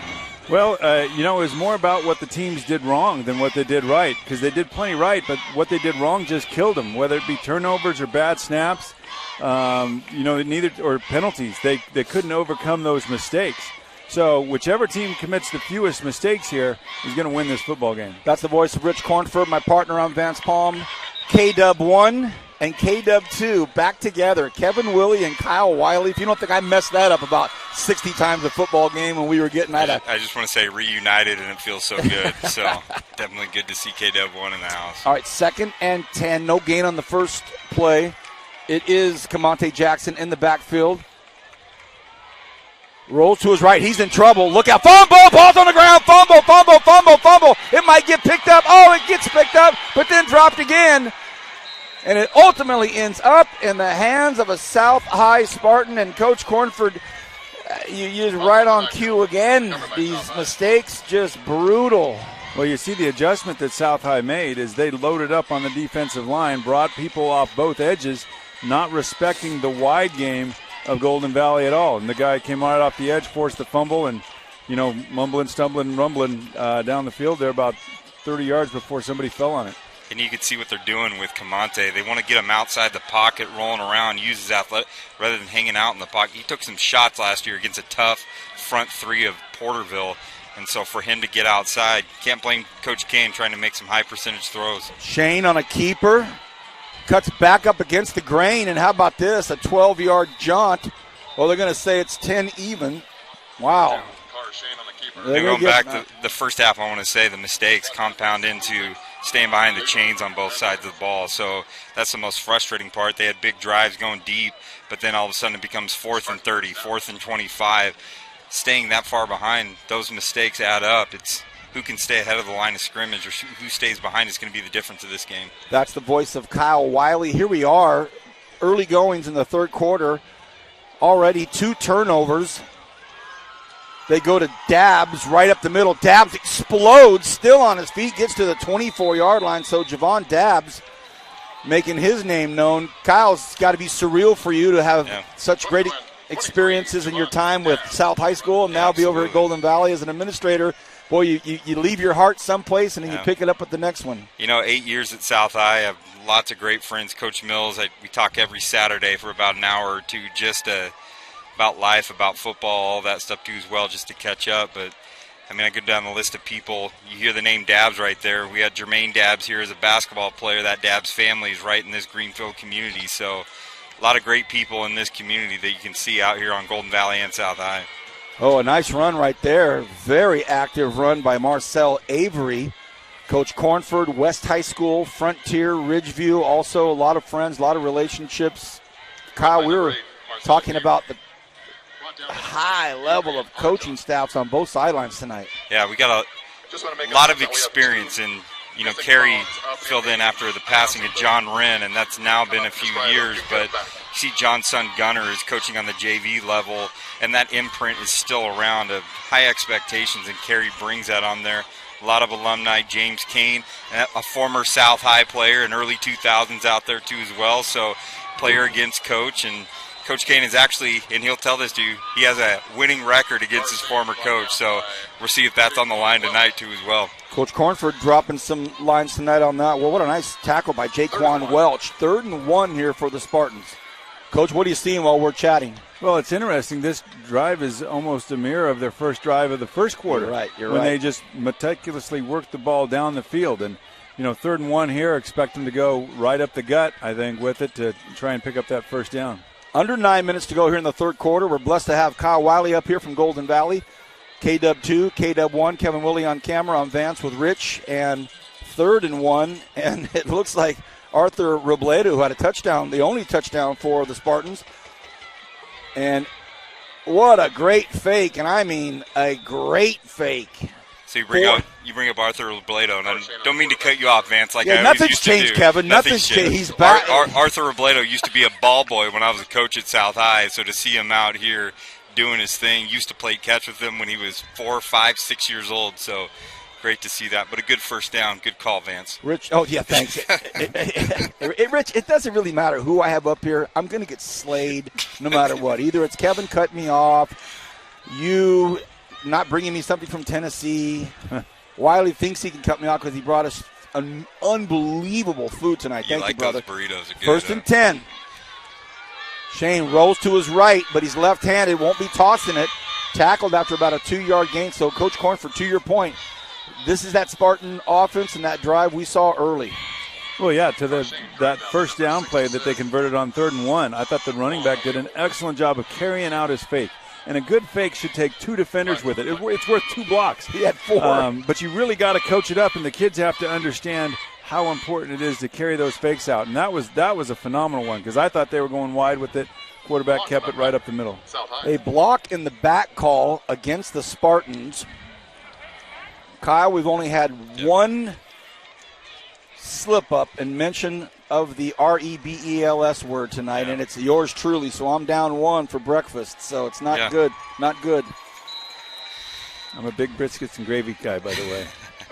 Speaker 3: Well, it was more about what the teams did wrong than what they did right, because they did plenty right, but what they did wrong just killed them, whether it be turnovers or bad snaps, neither or penalties. They couldn't overcome those mistakes. So whichever team commits the fewest mistakes here is going to win this football game.
Speaker 1: That's the voice of Rich Cornford, my partner on Vance Palm. K-Dub 1 and K-Dub 2 back together. Kevin Willie and Kyle Wiley. If you don't think I messed that up about 60 times a football game when we were getting
Speaker 2: I just want to say reunited, and it feels so good. So definitely good to see K-Dub 1 in the house.
Speaker 1: All right, 2nd and 10. No gain on the first play. It is Camonte Jackson in the backfield. Rolls to his right. He's in trouble. Look out. Fumble. Ball's on the ground. Fumble. It might get picked up. Oh, it gets picked up, but then dropped again. And it ultimately ends up in the hands of a South High Spartan. And Coach Cornford, you use right on cue again. These mistakes just brutal.
Speaker 3: Well, you see the adjustment that South High made is they loaded up on the defensive line, brought people off both edges, not respecting the wide game of Golden Valley at all. And the guy came right off the edge, forced the fumble, and, mumbling, stumbling, rumbling down the field there about 30 yards before somebody fell on it.
Speaker 2: And you can see what they're doing with Camonte. They want to get him outside the pocket, rolling around, use his athletic, rather than hanging out in the pocket. He took some shots last year against a tough front three of Porterville. And so for him to get outside, can't blame Coach Kane trying to make some high percentage throws.
Speaker 1: Shane on a keeper. Cuts back up against the grain, and how about this? A 12-yard jaunt. Well, they're going to say it's 10 even. Wow.
Speaker 2: Going back to the first half, I want to say the mistakes compound into staying behind the chains on both sides of the ball. So that's the most frustrating part. They had big drives going deep, but then all of a sudden it becomes 4th and 30, 4th and 25. Staying that far behind, those mistakes add up. It's who can stay ahead of the line of scrimmage or who stays behind is going to be the difference of this game.
Speaker 1: That's the voice of Kyle Wiley. Here we are, early goings in the third quarter. Already 2 turnovers. They go to Dabbs right up the middle. Dabbs explodes, still on his feet, gets to the 24-yard line. So Javon Dabbs making his name known. Kyle's got to be surreal for you to have such great experiences in your time with South High School and now be over at Golden Valley as an administrator. Boy, you leave your heart someplace and then you pick it up at the next one.
Speaker 2: 8 years at South High. I have lots of great friends. Coach Mills, we talk every Saturday for about an hour or two just about life, about football, all that stuff too as well, just to catch up. But, I go down the list of people. You hear the name Dabbs right there. We had Jermaine Dabbs here as a basketball player. That Dabbs family is right in this Greenfield community. So a lot of great people in this community that you can see out here on Golden Valley and South High.
Speaker 1: Oh, a nice run right there. Very active run by Marcel Avery. Coach Cornford, West High School, Frontier, Ridgeview, also a lot of friends, a lot of relationships. Kyle, we were talking about the high level of coaching staffs on both sidelines tonight.
Speaker 2: Yeah, we got a lot of experience, and Kerry filled in after the passing of John Wren, and that's now been a few years, but you see John's son Gunner is coaching on the JV level, and that imprint is still around of high expectations, and Kerry brings that on there. A lot of alumni, James Kane, a former South High player in early 2000s out there too as well, so player against coach, and Coach Kane is actually, and he'll tell this to you, he has a winning record against his former coach, so we'll see if that's on the line tonight too as well.
Speaker 1: Coach Cornford dropping some lines tonight on that. Well, what a nice tackle by Jaquan Welch. 3rd and 1 here for the Spartans. Coach, what are you seeing while we're chatting?
Speaker 3: Well, it's interesting. This drive is almost a mirror of their first drive of the first quarter.
Speaker 1: You're right.
Speaker 3: When they just meticulously worked the ball down the field. And, 3rd and 1 here, expect them to go right up the gut, I think, with it to try and pick up that first down.
Speaker 1: Under 9 minutes to go here in the third quarter. We're blessed to have Kyle Wiley up here from Golden Valley. K-Dub 2, K-Dub 1, Kevin Willie on camera on Vance with Rich, and 3rd and 1. And it looks like Arthur Robledo, who had a touchdown, the only touchdown for the Spartans. And what a great fake, and I mean a great fake.
Speaker 2: So you bring up Arthur Robledo, and I don't mean to cut you off, Vance, like I always
Speaker 1: nothing's
Speaker 2: used
Speaker 1: changed,
Speaker 2: to do.
Speaker 1: Kevin. Nothing's changed. He's back.
Speaker 2: Arthur Robledo used to be a ball boy when I was a coach at South High, so to see him out here doing his thing, used to play catch with him when he was 4, 5, 6 years old, so great to see that. But a good first down. Good call, Vance.
Speaker 1: Rich, thanks. Rich, it doesn't really matter who I have up here. I'm going to get slayed no matter what. Either it's Kevin cutting me off, you not bringing me something from Tennessee. Wiley thinks he can cut me off because he brought us an unbelievable food tonight. Thank you, brother.
Speaker 2: Those burritos are good.
Speaker 1: 1st and 10. Shane rolls to his right, but he's left-handed, won't be tossing it. Tackled after about a 2-yard gain. So, Coach Cornford, to your point, this is that Spartan offense and that drive we saw early.
Speaker 3: Well, yeah, to that first down play that they converted on 3rd and 1, I thought the running back did an excellent job of carrying out his fake. And a good fake should take 2 defenders with it. It's worth 2 blocks.
Speaker 1: He had 4.
Speaker 3: But you really got to coach it up, and the kids have to understand how important it is to carry those fakes out. And that was a phenomenal one because I thought they were going wide with it. Quarterback kept it right up the middle.
Speaker 1: A block in the back call against the Spartans. Kyle, we've only had one slip-up and mention of the REBELS word tonight, and it's yours truly, so I'm down 1 for breakfast, so it's not good. Not good.
Speaker 3: I'm a big briskets and gravy guy, by the way.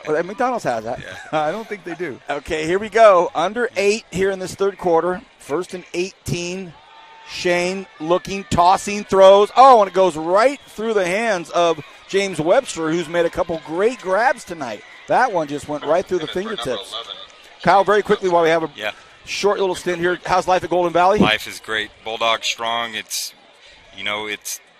Speaker 1: Well, McDonald's has that.
Speaker 3: Yeah. I don't think they do.
Speaker 1: Okay, here we go. Under 8 here in this third quarter. 1st and 18. Shane looking, tossing, throws. Oh, and it goes right through the hands of James Webster, who's made a couple great grabs tonight. That one just went right through the fingertips. Kyle, very quickly while we have a short little stint here, how's life at Golden Valley?
Speaker 2: Life is great. Bulldog strong. It's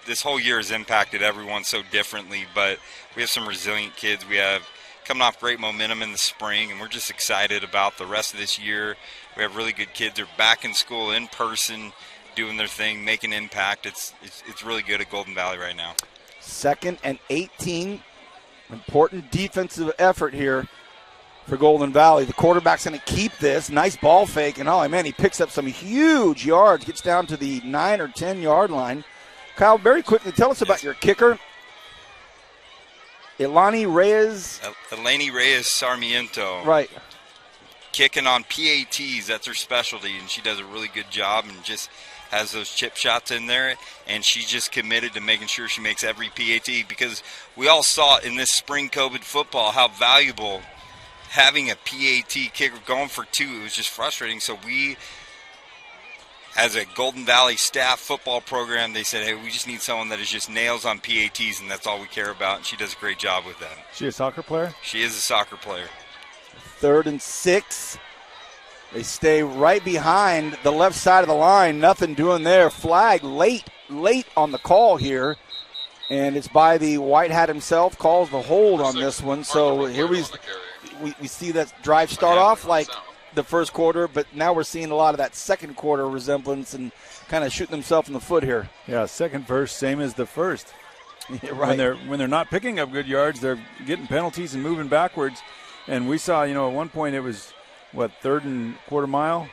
Speaker 2: this whole year has impacted everyone so differently, but we have some resilient kids. We have coming off great momentum in the spring, and we're just excited about the rest of this year. We have really good kids. They're back in school in person, doing their thing, making impact. It's really good at Golden Valley right now.
Speaker 1: 2nd and 18. Important defensive effort here for Golden Valley. The quarterback's going to keep this. Nice ball fake, and oh, man, he picks up some huge yards, gets down to the 9 or 10 yard line. Kyle, very quickly, tell us about your kicker. Eleni Reyes
Speaker 2: Sarmiento.
Speaker 1: Right.
Speaker 2: Kicking on PATs, that's her specialty, and she does a really good job and just has those chip shots in there, and she's just committed to making sure she makes every PAT, because we all saw in this spring COVID football how valuable having a PAT kicker going for 2. It was just frustrating. So we, as a Golden Valley staff football program, they said, hey, we just need someone that is just nails on PATs, and that's all we care about, and she does a great job with that.
Speaker 3: She a soccer player?
Speaker 2: She is a soccer player.
Speaker 1: 3rd and 6. They stay right behind the left side of the line. Nothing doing there. Flag late on the call here. And it's by the white hat himself. Calls the hold on this one. So here we see that drive start off like the first quarter, but now we're seeing a lot of that second quarter resemblance and kind of shooting themselves in the foot here.
Speaker 3: Yeah, second verse, same as the first.
Speaker 1: Yeah, right.
Speaker 3: When they're not picking up good yards, they're getting penalties and moving backwards. And we saw, at one point it was, 3rd and quarter mile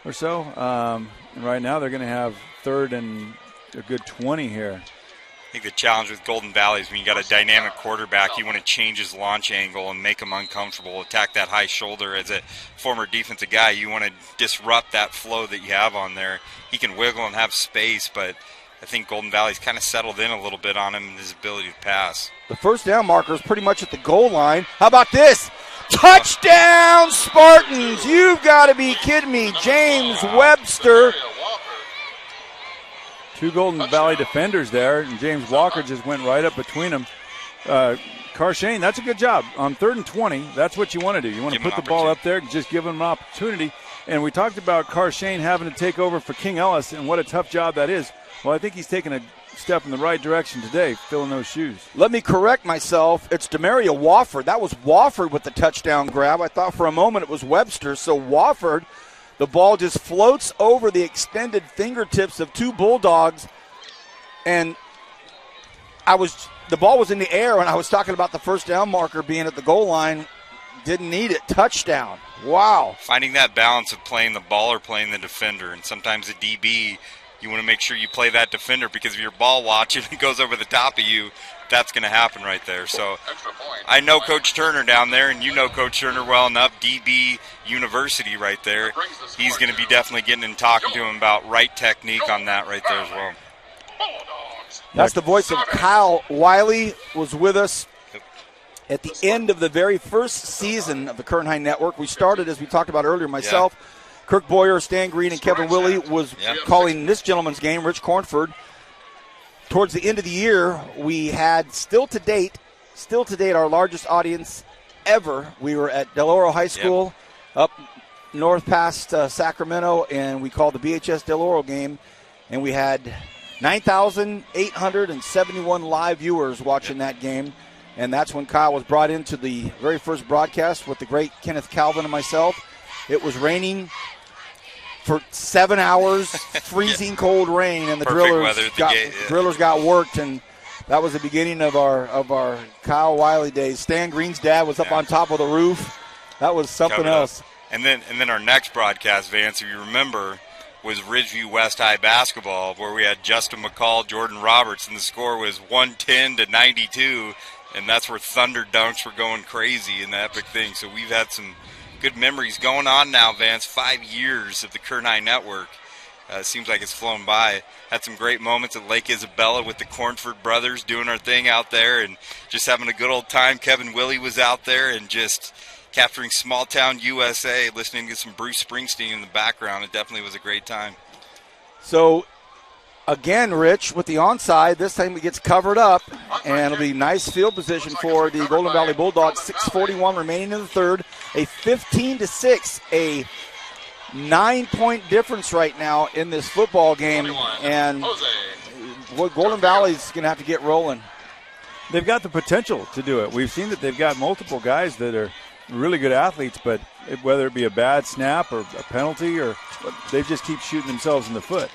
Speaker 3: or so. And right now they're going to have 3rd and a good 20 here.
Speaker 2: I think the challenge with Golden Valley is when you got a dynamic quarterback, you want to change his launch angle and make him uncomfortable, attack that high shoulder. As a former defensive guy, you want to disrupt that flow that you have on there. He can wiggle and have space, but I think Golden Valley's kind of settled in a little bit on him and his ability to pass.
Speaker 1: The first down marker is pretty much at the goal line. How about this? Touchdown, Spartans! You've got to be kidding me. James Webster.
Speaker 3: 2 Golden Valley defenders there, and James Walker just went right up between them. Carshane, that's a good job. On 3rd and 20, that's what you want to do. You want to put the ball up there, just give him an opportunity. And we talked about Carshane having to take over for King Ellis, and what a tough job that is. Well, I think he's taken a step in the right direction today, filling those shoes.
Speaker 1: Let me correct myself. It's Demaria Wofford. That was Wofford with the touchdown grab. I thought for a moment it was Webster. So Wofford, the ball just floats over the extended fingertips of 2 Bulldogs. And the ball was in the air, and I was talking about the first down marker being at the goal line. Didn't need it. Touchdown. Wow.
Speaker 2: Finding that balance of playing the ball or playing the defender. And sometimes the DB, you want to make sure you play that defender, because if you're ball watching and it goes over the top of you, that's going to happen right there. So I know Coach Turner down there, and you know Coach Turner well enough, DB University right there. He's going to be definitely getting and talking to him about right technique on that right there as well.
Speaker 1: That's the voice of Kyle Wiley, was with us at the end of the very first season of the Kern High Network. We started, as we talked about earlier, myself, Kirk Boyer, Stan Green, and Kevin Willie was calling this gentleman's game, Rich Cornford. Towards the end of the year, we had still to date, our largest audience ever. We were at Del Oro High School up north past Sacramento, and we called the BHS Del Oro game, and we had 9,871 live viewers watching that game. And that's when Kyle was brought into the very first broadcast with the great Kenneth Calvin and myself. It was raining for 7 hours, freezing cold rain, and the drillers got worked, and that was the beginning of our Kyle Wiley days. Stan Green's dad was up on top of the roof. That was something else.
Speaker 2: And then our next broadcast, Vance, if you remember, was Ridgeview West High basketball, where we had Justin McCall, Jordan Roberts, and the score was 110-92, and that's where Thunder Dunks were going crazy in the epic thing. So we've had some good memories going on now, Vance. 5 years of the Kern High Network. Seems like it's flown by. Had some great moments at Lake Isabella with the Cornford brothers doing our thing out there and just having a good old time. Kevin Willie was out there and just capturing small town USA, listening to some Bruce Springsteen in the background. It definitely was a great time.
Speaker 1: So, again, Rich, with the onside, this time it gets covered up, and it'll be nice field position for the Golden Valley Bulldogs. 6:41 remaining in the third. A 15-6, a 9-point difference right now in this football game, and Golden Valley's going to have to get rolling.
Speaker 3: They've got the potential to do it. We've seen that they've got multiple guys that are really good athletes, but whether it be a bad snap or a penalty, or they just keep shooting themselves in the foot.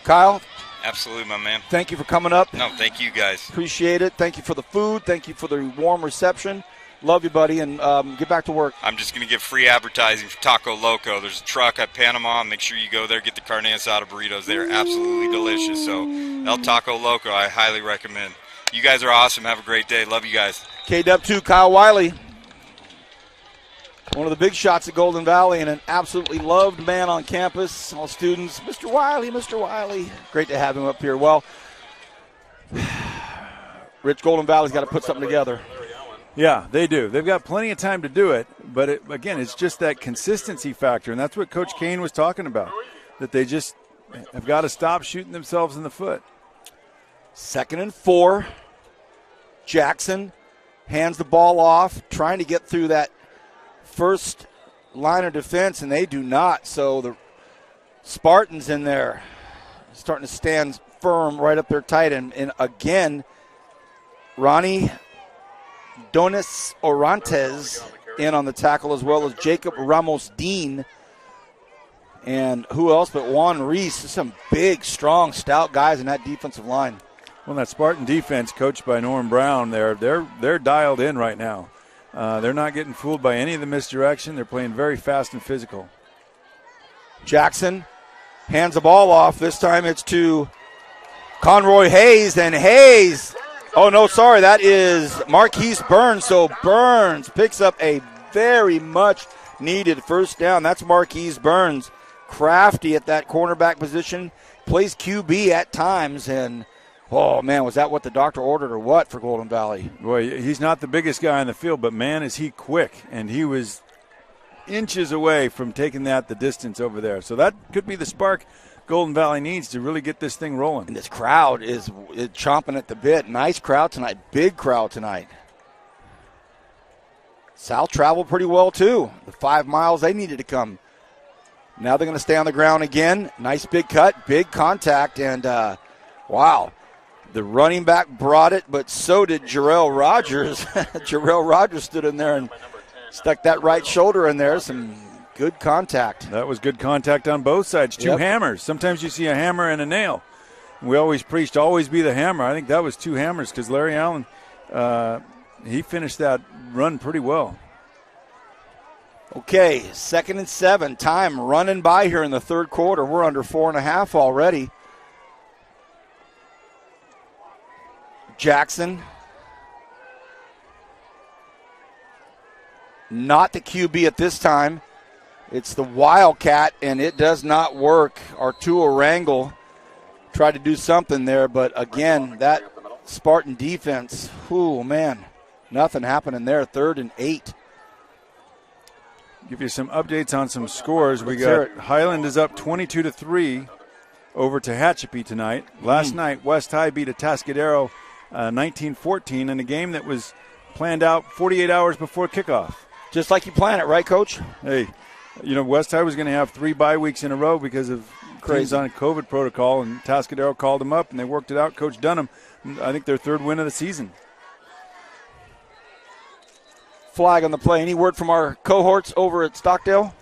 Speaker 1: Kyle?
Speaker 2: Absolutely, my man.
Speaker 1: Thank you for coming up.
Speaker 2: No, thank you guys.
Speaker 1: Appreciate it. Thank you for the food. Thank you for the warm reception. Love you, buddy, and get back to work.
Speaker 2: I'm just going to give free advertising for Taco Loco. There's a truck at Panama. Make sure you go there, get the carne asada burritos. They are absolutely delicious. So El Taco Loco, I highly recommend. You guys are awesome. Have a great day. Love you guys.
Speaker 1: KW2, Kyle Wiley. One of the big shots at Golden Valley and an absolutely loved man on campus. All students, Mr. Wiley, Mr. Wiley. Great to have him up here. Well, Rich, Golden Valley's got to put something together.
Speaker 3: Yeah, they do. They've got plenty of time to do it, but again, it's just that consistency factor, and that's what Coach Kane was talking about, that they just have got to stop shooting themselves in the foot.
Speaker 1: 2nd and 4. Jackson hands the ball off, trying to get through that first line of defense, and they do not. So the Spartans in there starting to stand firm right up there tight. And again, Ronnie Donis Orantes in on the tackle, as well as Jacob Ramos-Dean. And who else but Juan Reese. Some big, strong, stout guys in that defensive line.
Speaker 3: Well, that Spartan defense, coached by Norm Brown, they're dialed in right now. They're not getting fooled by any of the misdirection. They're playing very fast and physical.
Speaker 1: Jackson hands the ball off. This time it's to Conroy Hayes, and Hayes, oh no, sorry, that is Marquise Burns. So Burns picks up a very much needed first down. That's Marquise Burns. Crafty at that cornerback position, plays QB at times, and oh, man, was that what the doctor ordered or what for Golden Valley?
Speaker 3: Boy, he's not the biggest guy on the field, but, man, is he quick. And he was inches away from taking that the distance over there. So that could be the spark Golden Valley needs to really get this thing rolling.
Speaker 1: And this crowd is chomping at the bit. Nice crowd tonight. Big crowd tonight. South traveled pretty well, too. The 5 miles they needed to come. Now they're going to stay on the ground again. Nice big cut, big contact, and wow. The running back brought it, but so did Jarrell Rogers. Jarrell Rogers stood in there and stuck that right shoulder in there. Some good contact.
Speaker 3: That was good contact on both sides. Two hammers. Sometimes you see a hammer and a nail. We always preached, always be the hammer. I think that was 2 hammers because Larry Allen, he finished that run pretty well.
Speaker 1: Okay, 2nd and 7. Time running by here in the third quarter. We're under 4.5 already. Jackson. Not the QB at this time. It's the Wildcat, and it does not work. Arturo Rangel tried to do something there, but again, that Spartan defense, oh man, nothing happening there. 3rd and 8.
Speaker 3: Give you some updates on some scores. We got Highland is up 22-3 over Tehachapi tonight. Last night, West High beat Atascadero 19-14 in a game that was planned out 48 hours before kickoff.
Speaker 1: Just like you plan it, right, Coach?
Speaker 3: Hey, you know, West High was going to have 3 bye weeks in a row because of teams on a COVID protocol, and Atascadero called them up, and they worked it out. Coach Dunham, I think their 3rd win of the season.
Speaker 1: Flag on the play. Any word from our cohorts over at Stockdale?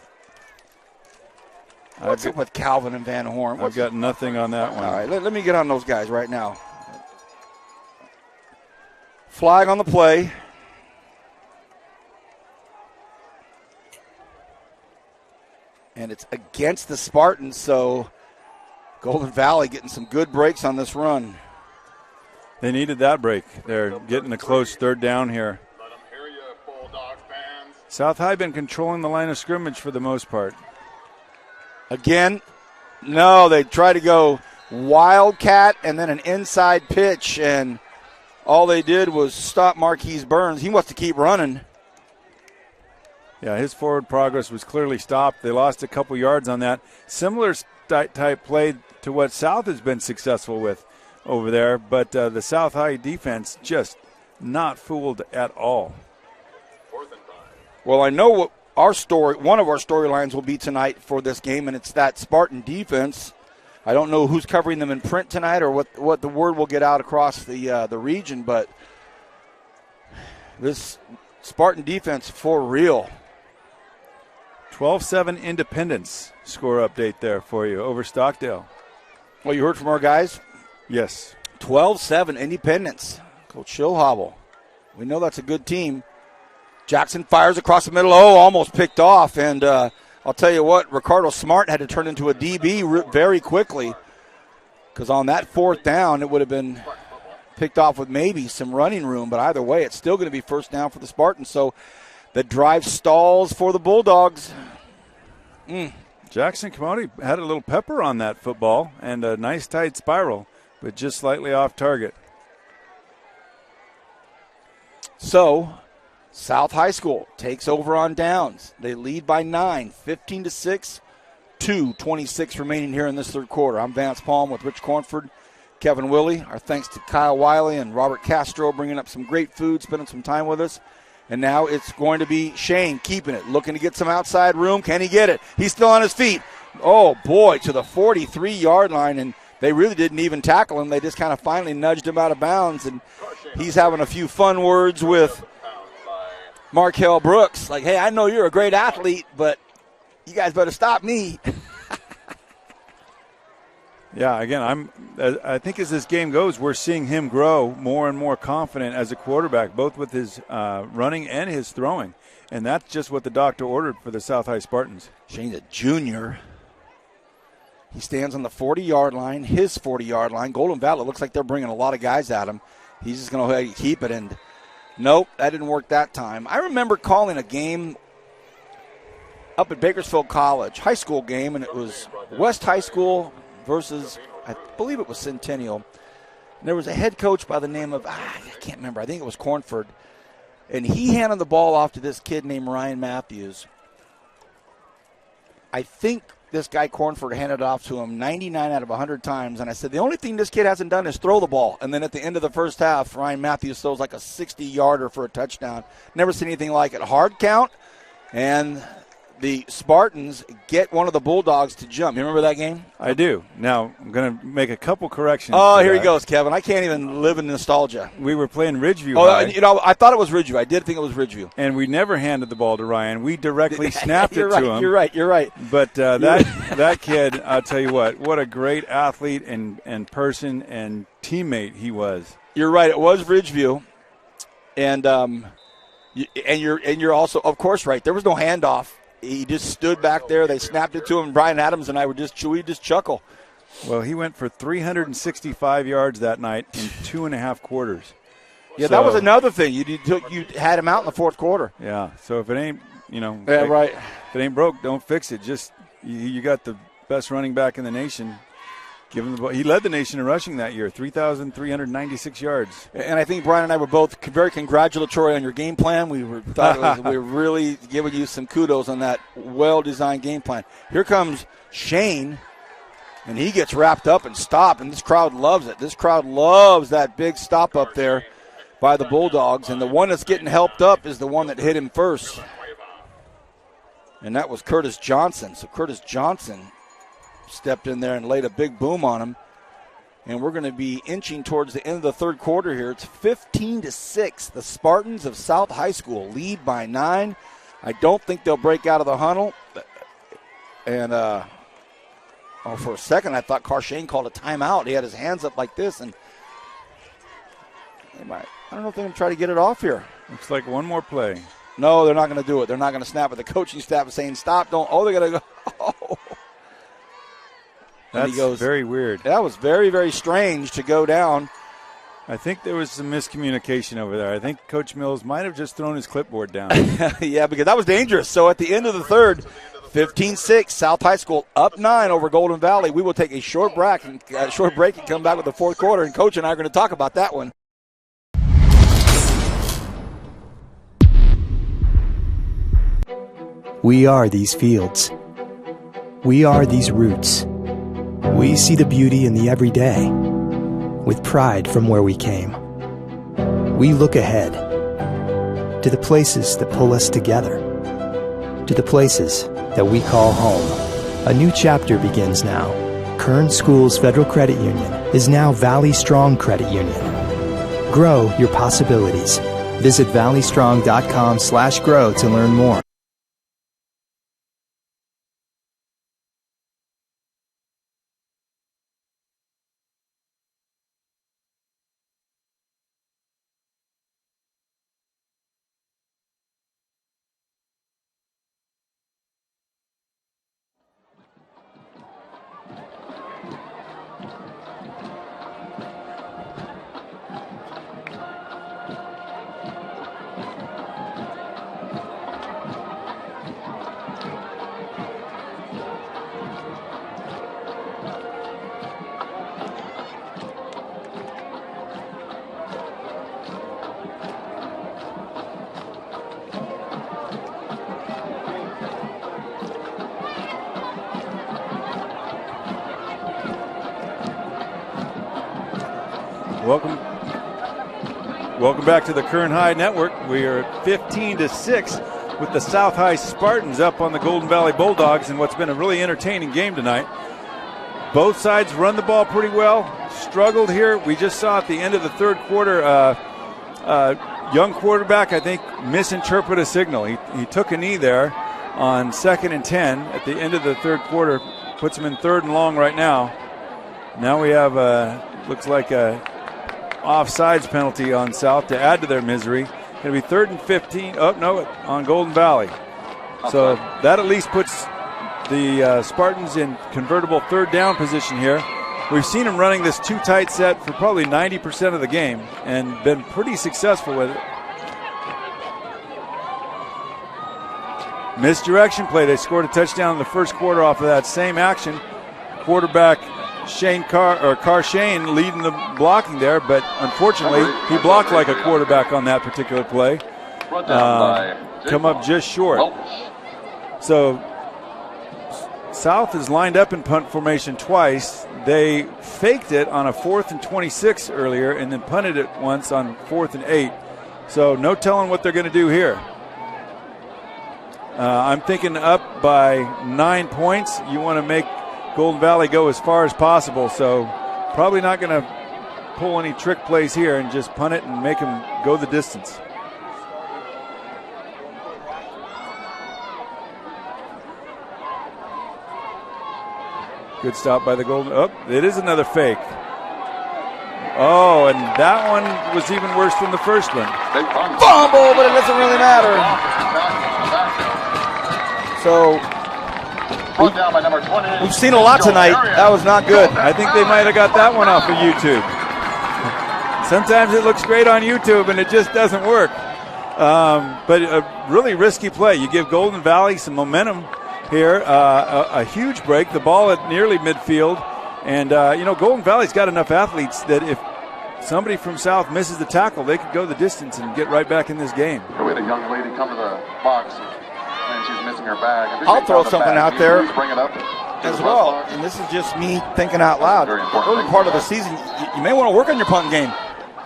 Speaker 1: What's up with Calvin and Van Horn?
Speaker 3: I've got nothing on that one.
Speaker 1: All right, let me get on those guys right now. Flag on the play. And it's against the Spartans, so Golden Valley getting some good breaks on this run.
Speaker 3: They needed that break. They're getting a close 3rd down here. South High been controlling the line of scrimmage for the most part.
Speaker 1: Again, no, they try to go Wildcat and then an inside pitch, and all they did was stop Marquise Burns. He wants to keep running.
Speaker 3: Yeah, his forward progress was clearly stopped. They lost a couple yards on that. Similar type play to what South has been successful with over there, but the South High defense just not fooled at all.
Speaker 1: Well, I know what one of our storylines will be tonight for this game, and it's that Spartan defense. I don't know who's covering them in print tonight or what the word will get out across the region, but this Spartan defense for real.
Speaker 3: 12-7 Independence score update there for you over Stockdale.
Speaker 1: Well, you heard from our guys?
Speaker 3: Yes.
Speaker 1: 12-7 Independence. Coach Schillhobble. We know that's a good team. Jackson fires across the middle. Oh, almost picked off. And I'll tell you what, Ricardo Smart had to turn into a DB very quickly because on that 4th down, it would have been picked off with maybe some running room, but either way, it's still going to be first down for the Spartans. So the drive stalls for the Bulldogs.
Speaker 3: Jackson Commodity had a little pepper on that football and a nice tight spiral, but just slightly off target.
Speaker 1: So South High School takes over on downs. They lead by 9, 15-6, 2:26 remaining here in this third quarter. I'm Vance Palm with Rich Cornford, Kevin Willie. Our thanks to Kyle Wiley and Robert Castro bringing up some great food, spending some time with us. And now it's going to be Shane keeping it, looking to get some outside room. Can he get it? He's still on his feet. Oh, boy, to the 43-yard line, and they really didn't even tackle him. They just kind of finally nudged him out of bounds, and he's having a few fun words with Markel Brooks. Like, hey, I know you're a great athlete, but you guys better stop me.
Speaker 3: Yeah, again, I think as this game goes, we're seeing him grow more and more confident as a quarterback, both with his running and his throwing. And that's just what the doctor ordered for the South High Spartans.
Speaker 1: Shane's a junior. He stands on the 40-yard line, his 40-yard line. Golden Valley looks like they're bringing a lot of guys at him. He's just going to go ahead and keep it. And nope, that didn't work that time. I remember calling a game up at Bakersfield College, high school game, and it was West High School versus, I believe it was Centennial. And there was a head coach by the name of, I can't remember, I think it was Cornford. And he handed the ball off to this kid named Ryan Matthews. I think this guy Cornford handed it off to him 99 out of 100 times. And I said, the only thing this kid hasn't done is throw the ball. And then at the end of the first half, Ryan Matthews throws like a 60-yarder for a touchdown. Never seen anything like it. Hard count, and the Spartans get one of the Bulldogs to jump. You remember that game?
Speaker 3: I do. Now, I'm going to make a couple corrections.
Speaker 1: Oh, here he goes, Kevin. I can't even live in nostalgia.
Speaker 3: We were playing Ridgeview
Speaker 1: High. I thought it was Ridgeview. I did think it was Ridgeview.
Speaker 3: And we never handed the ball to Ryan. We directly snapped it to him.
Speaker 1: You're right.
Speaker 3: But that kid, I'll tell you what a great athlete and person and teammate he was.
Speaker 1: You're right. It was Ridgeview. And you're also, of course, right. There was no handoff. He just stood back there. They snapped it to him. Brian Adams and I we just chuckle.
Speaker 3: Well, he went for 365 yards that night in 2.5 quarters.
Speaker 1: Yeah, that was another thing. You had him out in the fourth quarter.
Speaker 3: Yeah. So if it ain't,
Speaker 1: right.
Speaker 3: If it ain't broke, don't fix it. Just you got the best running back in the nation. Give him the ball. He led the nation in rushing that year, 3,396 yards.
Speaker 1: And I think Brian and I were both very congratulatory on your game plan. We were really giving you some kudos on that well-designed game plan. Here comes Shane, and he gets wrapped up and stopped, and this crowd loves it. This crowd loves that big stop up there by the Bulldogs, and the one that's getting helped up is the one that hit him first, and that was Curtis Johnson. So Curtis Johnson stepped in there and laid a big boom on him. And we're going to be inching towards the end of the third quarter here. It's 15-6. The Spartans of South High School lead by 9. I don't think they'll break out of the huddle. And for a second, I thought Carshane called a timeout. He had his hands up like this, and I don't know if they're going to try to get it off here.
Speaker 3: Looks like one more play.
Speaker 1: No, they're not going to do it. They're not going to snap it. The coaching staff is saying, stop, don't. Oh, they're going to go. Oh.
Speaker 3: That's very weird.
Speaker 1: That was very, very strange to go down.
Speaker 3: I think there was some miscommunication over there. I think Coach Mills might have just thrown his clipboard down.
Speaker 1: Yeah, because that was dangerous. So at the end of the third, 15-6, South High School up 9 over Golden Valley. We will take a short break and come back with the fourth quarter, and Coach and I are going to talk about that one.
Speaker 4: We are these fields. We are these roots. We see the beauty in the everyday, with pride from where we came. We look ahead, to the places that pull us together, to the places that we call home. A new chapter begins now. Kern Schools Federal Credit Union is now Valley Strong Credit Union. Grow your possibilities. Visit valleystrong.com/grow to learn more.
Speaker 3: Welcome back to the Kern High Network. We are at 15-6 with the South High Spartans up on the Golden Valley Bulldogs in what's been a really entertaining game tonight. Both sides run the ball pretty well. Struggled here. We just saw at the end of the third quarter, young quarterback, I think, misinterpret a signal. He took a knee there on 2nd and 10 at the end of the third quarter. Puts him in 3rd and long right now. Now we have looks like a offsides penalty on South to add to their misery. Going to be 3rd and 15. Oh, no, on Golden Valley. So that at least puts the Spartans in convertible 3rd down position here. We've seen them running this too tight set for probably 90% of the game and been pretty successful with it. Misdirection play. They scored a touchdown in the first quarter off of that same action. Quarterback Carr Shane leading the blocking there, but unfortunately he blocked like a quarterback on that particular play. Come up just short. So South is lined up in punt formation twice. They faked it on a 4th and 26 earlier and then punted it once on 4th and 8. So no telling what they're going to do here. I'm thinking up by 9 points. You want to make Golden Valley go as far as possible, so probably not going to pull any trick plays here and just punt it and make them go the distance. Good stop by the Golden. Oh, it is another fake. Oh, and that one was even worse than the first one.
Speaker 1: Fumble, but it doesn't really matter. So we've seen a lot tonight. That was not good.
Speaker 3: I think they might have got that one off of YouTube. Sometimes it looks great on YouTube and it just doesn't work. But a really risky play. You give Golden Valley some momentum here. A huge break. The ball at nearly midfield. And, Golden Valley's got enough athletes that if somebody from South misses the tackle, they could go the distance and get right back in this game.
Speaker 5: We had a young lady come to the box, and she's missing her bag.
Speaker 1: I'll throw something out there
Speaker 5: bring it up
Speaker 1: as well, and this is just me thinking out loud. The early part of the season, you may want to work on your punt game.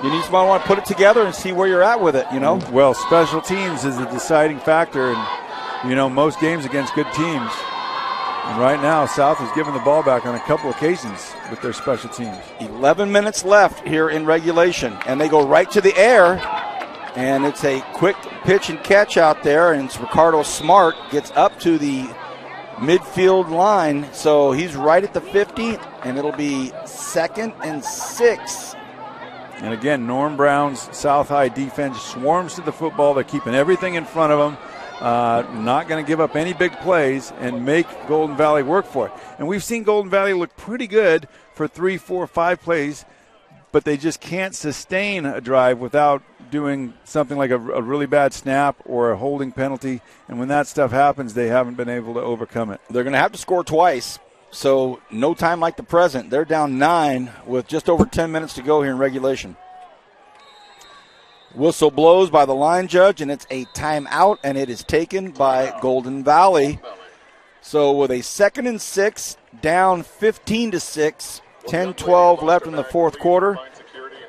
Speaker 1: You need somebody to want to put it together and see where you're at with it,
Speaker 3: Well, special teams is a deciding factor, and, most games against good teams. And right now, South has given the ball back on a couple occasions with their special teams.
Speaker 1: 11 minutes left here in regulation, and they go right to the air, and it's a quick pitch and catch out there, and it's Ricardo Smart gets up to the midfield line, so he's right at the 50, and it'll be 2nd and 6.
Speaker 3: And again, Norm Brown's South High defense swarms to the football. They're keeping everything in front of them. Not going to give up any big plays and make Golden Valley work for it. And we've seen Golden Valley look pretty good for 3, 4, 5 plays, but they just can't sustain a drive without doing something like a really bad snap or a holding penalty. And when that stuff happens, they haven't been able to overcome it.
Speaker 1: They're going to have to score twice, so no time like the present. They're down 9 with just over 10 minutes to go here in regulation. Whistle blows by the line judge, and it's a timeout, and it is taken by Golden Valley. So with a 2nd and 6, down 15-6, 10-12 left in the fourth quarter.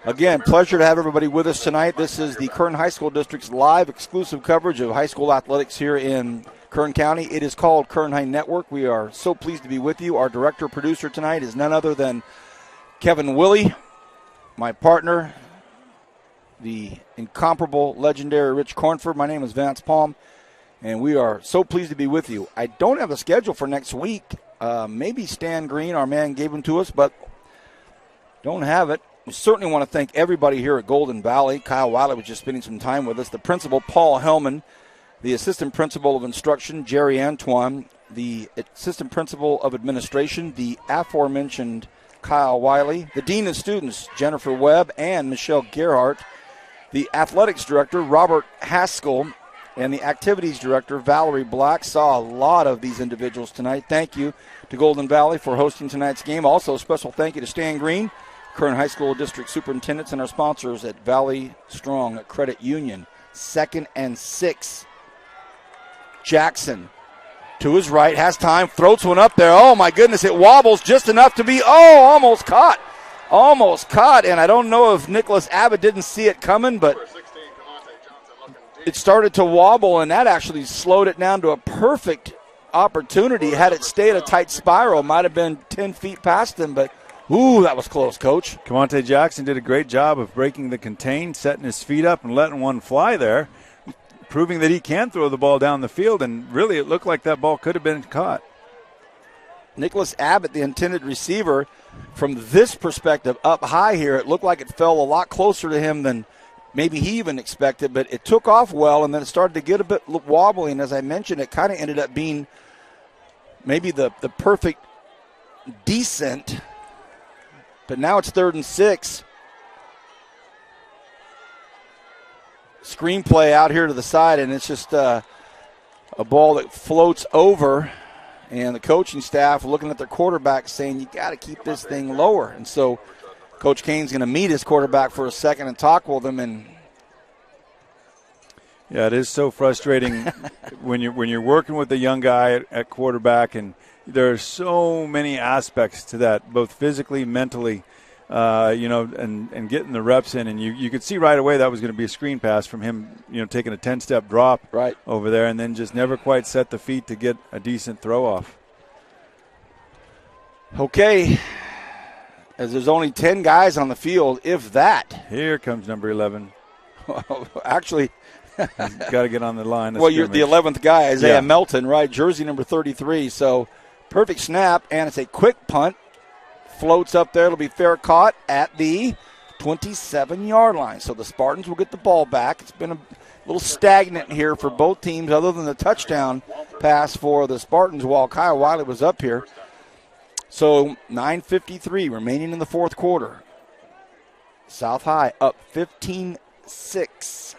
Speaker 1: Again, pleasure to have everybody with us tonight. This is the Kern High School District's live exclusive coverage of high school athletics here in Kern County. It is called Kern High Network. We are so pleased to be with you. Our director-producer tonight is none other than Kevin Willie, my partner, the incomparable, legendary Rich Cornford. My name is Vance Palm, and we are so pleased to be with you. I don't have a schedule for next week. Maybe Stan Green, our man, gave them to us, but don't have it. We certainly want to thank everybody here at Golden Valley. Kyle Wiley was just spending some time with us. The principal, Paul Hellman, the assistant principal of instruction, Jerry Antoine, the assistant principal of administration, the aforementioned Kyle Wiley, the dean of students, Jennifer Webb and Michelle Gerhardt, the athletics director, Robert Haskell, and the activities director, Valerie Black. Saw a lot of these individuals tonight. Thank you to Golden Valley for hosting tonight's game. Also, a special thank you to Stan Green, Kern High School District Superintendents, and our sponsors at Valley Strong Credit Union. 2nd and 6. Jackson to his right, has time, throws one up there. Oh, my goodness, it wobbles just enough to be, almost caught. almost caught, and I don't know if Nicholas Abbott didn't see it coming, but it started to wobble, and that actually slowed it down to a perfect opportunity. Had it stayed a tight spiral, might have been 10 feet past him, but ooh, that was close, Coach.
Speaker 3: Kamonte Jackson did a great job of breaking the contain, setting his feet up, and letting one fly there, proving that he can throw the ball down the field, and really it looked like that ball could have been caught.
Speaker 1: Nicholas Abbott, the intended receiver, from this perspective up high here, it looked like it fell a lot closer to him than maybe he even expected, but it took off well, and then it started to get a bit wobbly, and as I mentioned, it kind of ended up being maybe the perfect descent, but now it's 3rd and 6. Screenplay out here to the side, and it's just a ball that floats over, and the coaching staff looking at their quarterback saying, you got to keep this thing lower. And so Coach Kane's going to meet his quarterback for a second and talk with him. And
Speaker 3: yeah, it is so frustrating when you're working with a young guy at quarterback, and there are so many aspects to that, both physically, mentally, and getting the reps in. And you could see right away that was going to be a screen pass from him, taking a 10-step drop
Speaker 1: right
Speaker 3: over there, and then just never quite set the feet to get a decent throw off.
Speaker 1: Okay, as there's only 10 guys on the field, if that.
Speaker 3: Here comes number 11.
Speaker 1: Actually,
Speaker 3: got to get on the line.
Speaker 1: Well, you're the 11th guy, Isaiah Melton, right? Jersey number 33. So perfect snap, and it's a quick punt. Floats up there. It'll be fair caught at the 27-yard line. So the Spartans will get the ball back. It's been a little stagnant here for both teams other than the touchdown pass for the Spartans while Kyle Wiley was up here. So 9:53 remaining in the fourth quarter. South High up 15-6.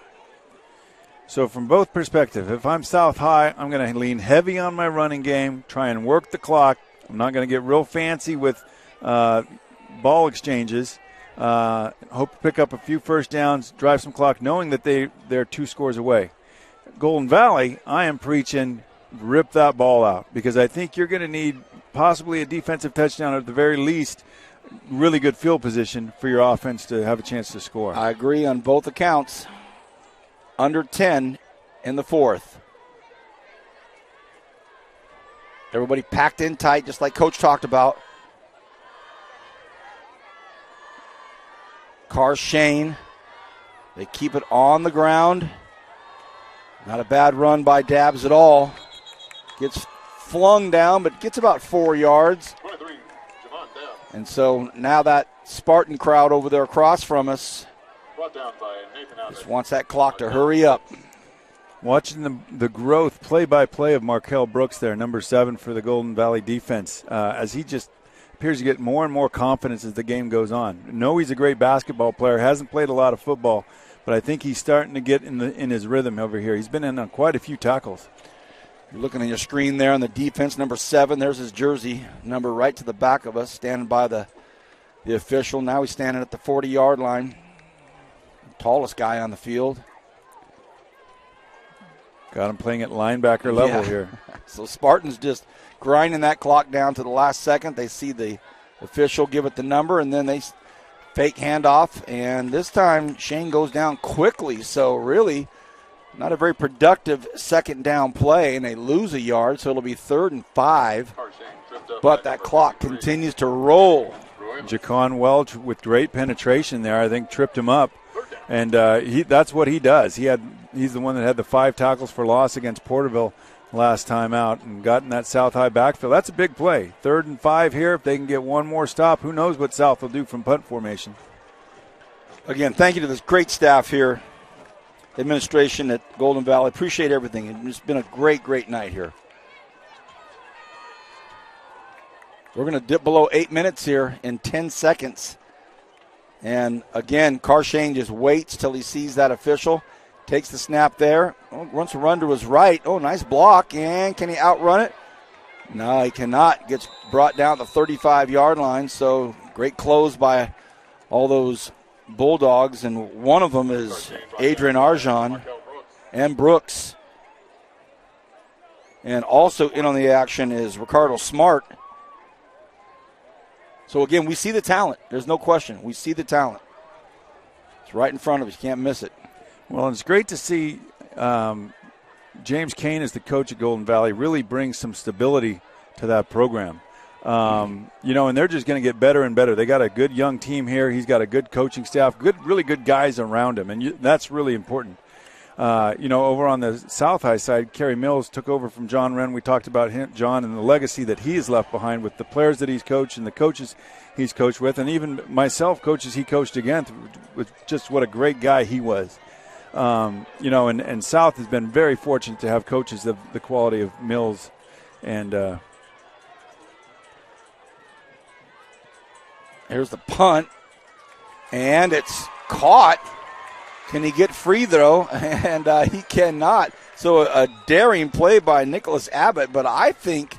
Speaker 3: So from both perspectives, if I'm South High, I'm going to lean heavy on my running game, try and work the clock. I'm not going to get real fancy with ball exchanges. Hope to pick up a few first downs, drive some clock, knowing that they're 2 scores away. Golden Valley, I am preaching rip that ball out, because I think you're going to need possibly a defensive touchdown, or at the very least really good field position for your offense to have a chance to score.
Speaker 1: I agree on both accounts. Under 10 in the fourth. Everybody packed in tight, just like Coach talked about. Carr Shane. They keep it on the ground. Not a bad run by Dabbs at all. Gets flung down, but gets about 4 yards. And so now that Spartan crowd over there across from us just wants that clock to hurry up.
Speaker 3: Watching the growth play-by-play of Markel Brooks there, number 7 for the Golden Valley defense, as he just appears to get more and more confidence as the game goes on. No, he's a great basketball player, hasn't played a lot of football, but I think he's starting to get in his rhythm over here. He's been in on quite a few tackles.
Speaker 1: You're looking at your screen there on the defense, number 7. There's his jersey number right to the back of us, standing by the official. Now he's standing at the 40-yard line. Tallest guy on the field.
Speaker 3: Got him playing at linebacker level here.
Speaker 1: So Spartans just grinding that clock down to the last second. They see the official give it the number, and then they fake handoff. And this time Shane goes down quickly. So really not a very productive second down play, and they lose a yard. So it'll be 3rd and 5. But that clock continues to roll.
Speaker 3: Jaquan Welch with great penetration there, I think, tripped him up. And that's what he does. He's the one that had the 5 tackles for loss against Porterville last time out and got in that South High backfield. That's a big play. 3rd and 5 here. If they can get one more stop, who knows what South will do from punt formation.
Speaker 1: Again, thank you to this great staff here, administration at Golden Valley. Appreciate everything. It's been a great, great night here. We're going to dip below 8 minutes here in 10 seconds. And, again, Carr Shane just waits till he sees that official. Takes the snap there. Wants to run to his right. Oh, nice block. And can he outrun it? No, he cannot. Gets brought down the 35-yard line. So great close by all those Bulldogs. And one of them is Adrian Arjan and Brooks. And also in on the action is Ricardo Smart. So, again, we see the talent. There's no question. We see the talent. It's right in front of us. You can't miss it.
Speaker 3: Well, it's great to see James Kane as the coach at Golden Valley really bring some stability to that program. And they're just going to get better and better. They got a good young team here. He's got a good coaching staff, really good guys around him, and that's really important. Over on the South High side, Kerry Mills took over from John Wren. We talked about John and the legacy that he has left behind with the players that he's coached and the coaches he's coached with, and even myself, coaches he coached again, with just what a great guy he was. And South has been very fortunate to have coaches of the quality of Mills and
Speaker 1: here's the punt, and it's caught. Can he get free throw? And he cannot. So a daring play by Nicholas Abbott, but I think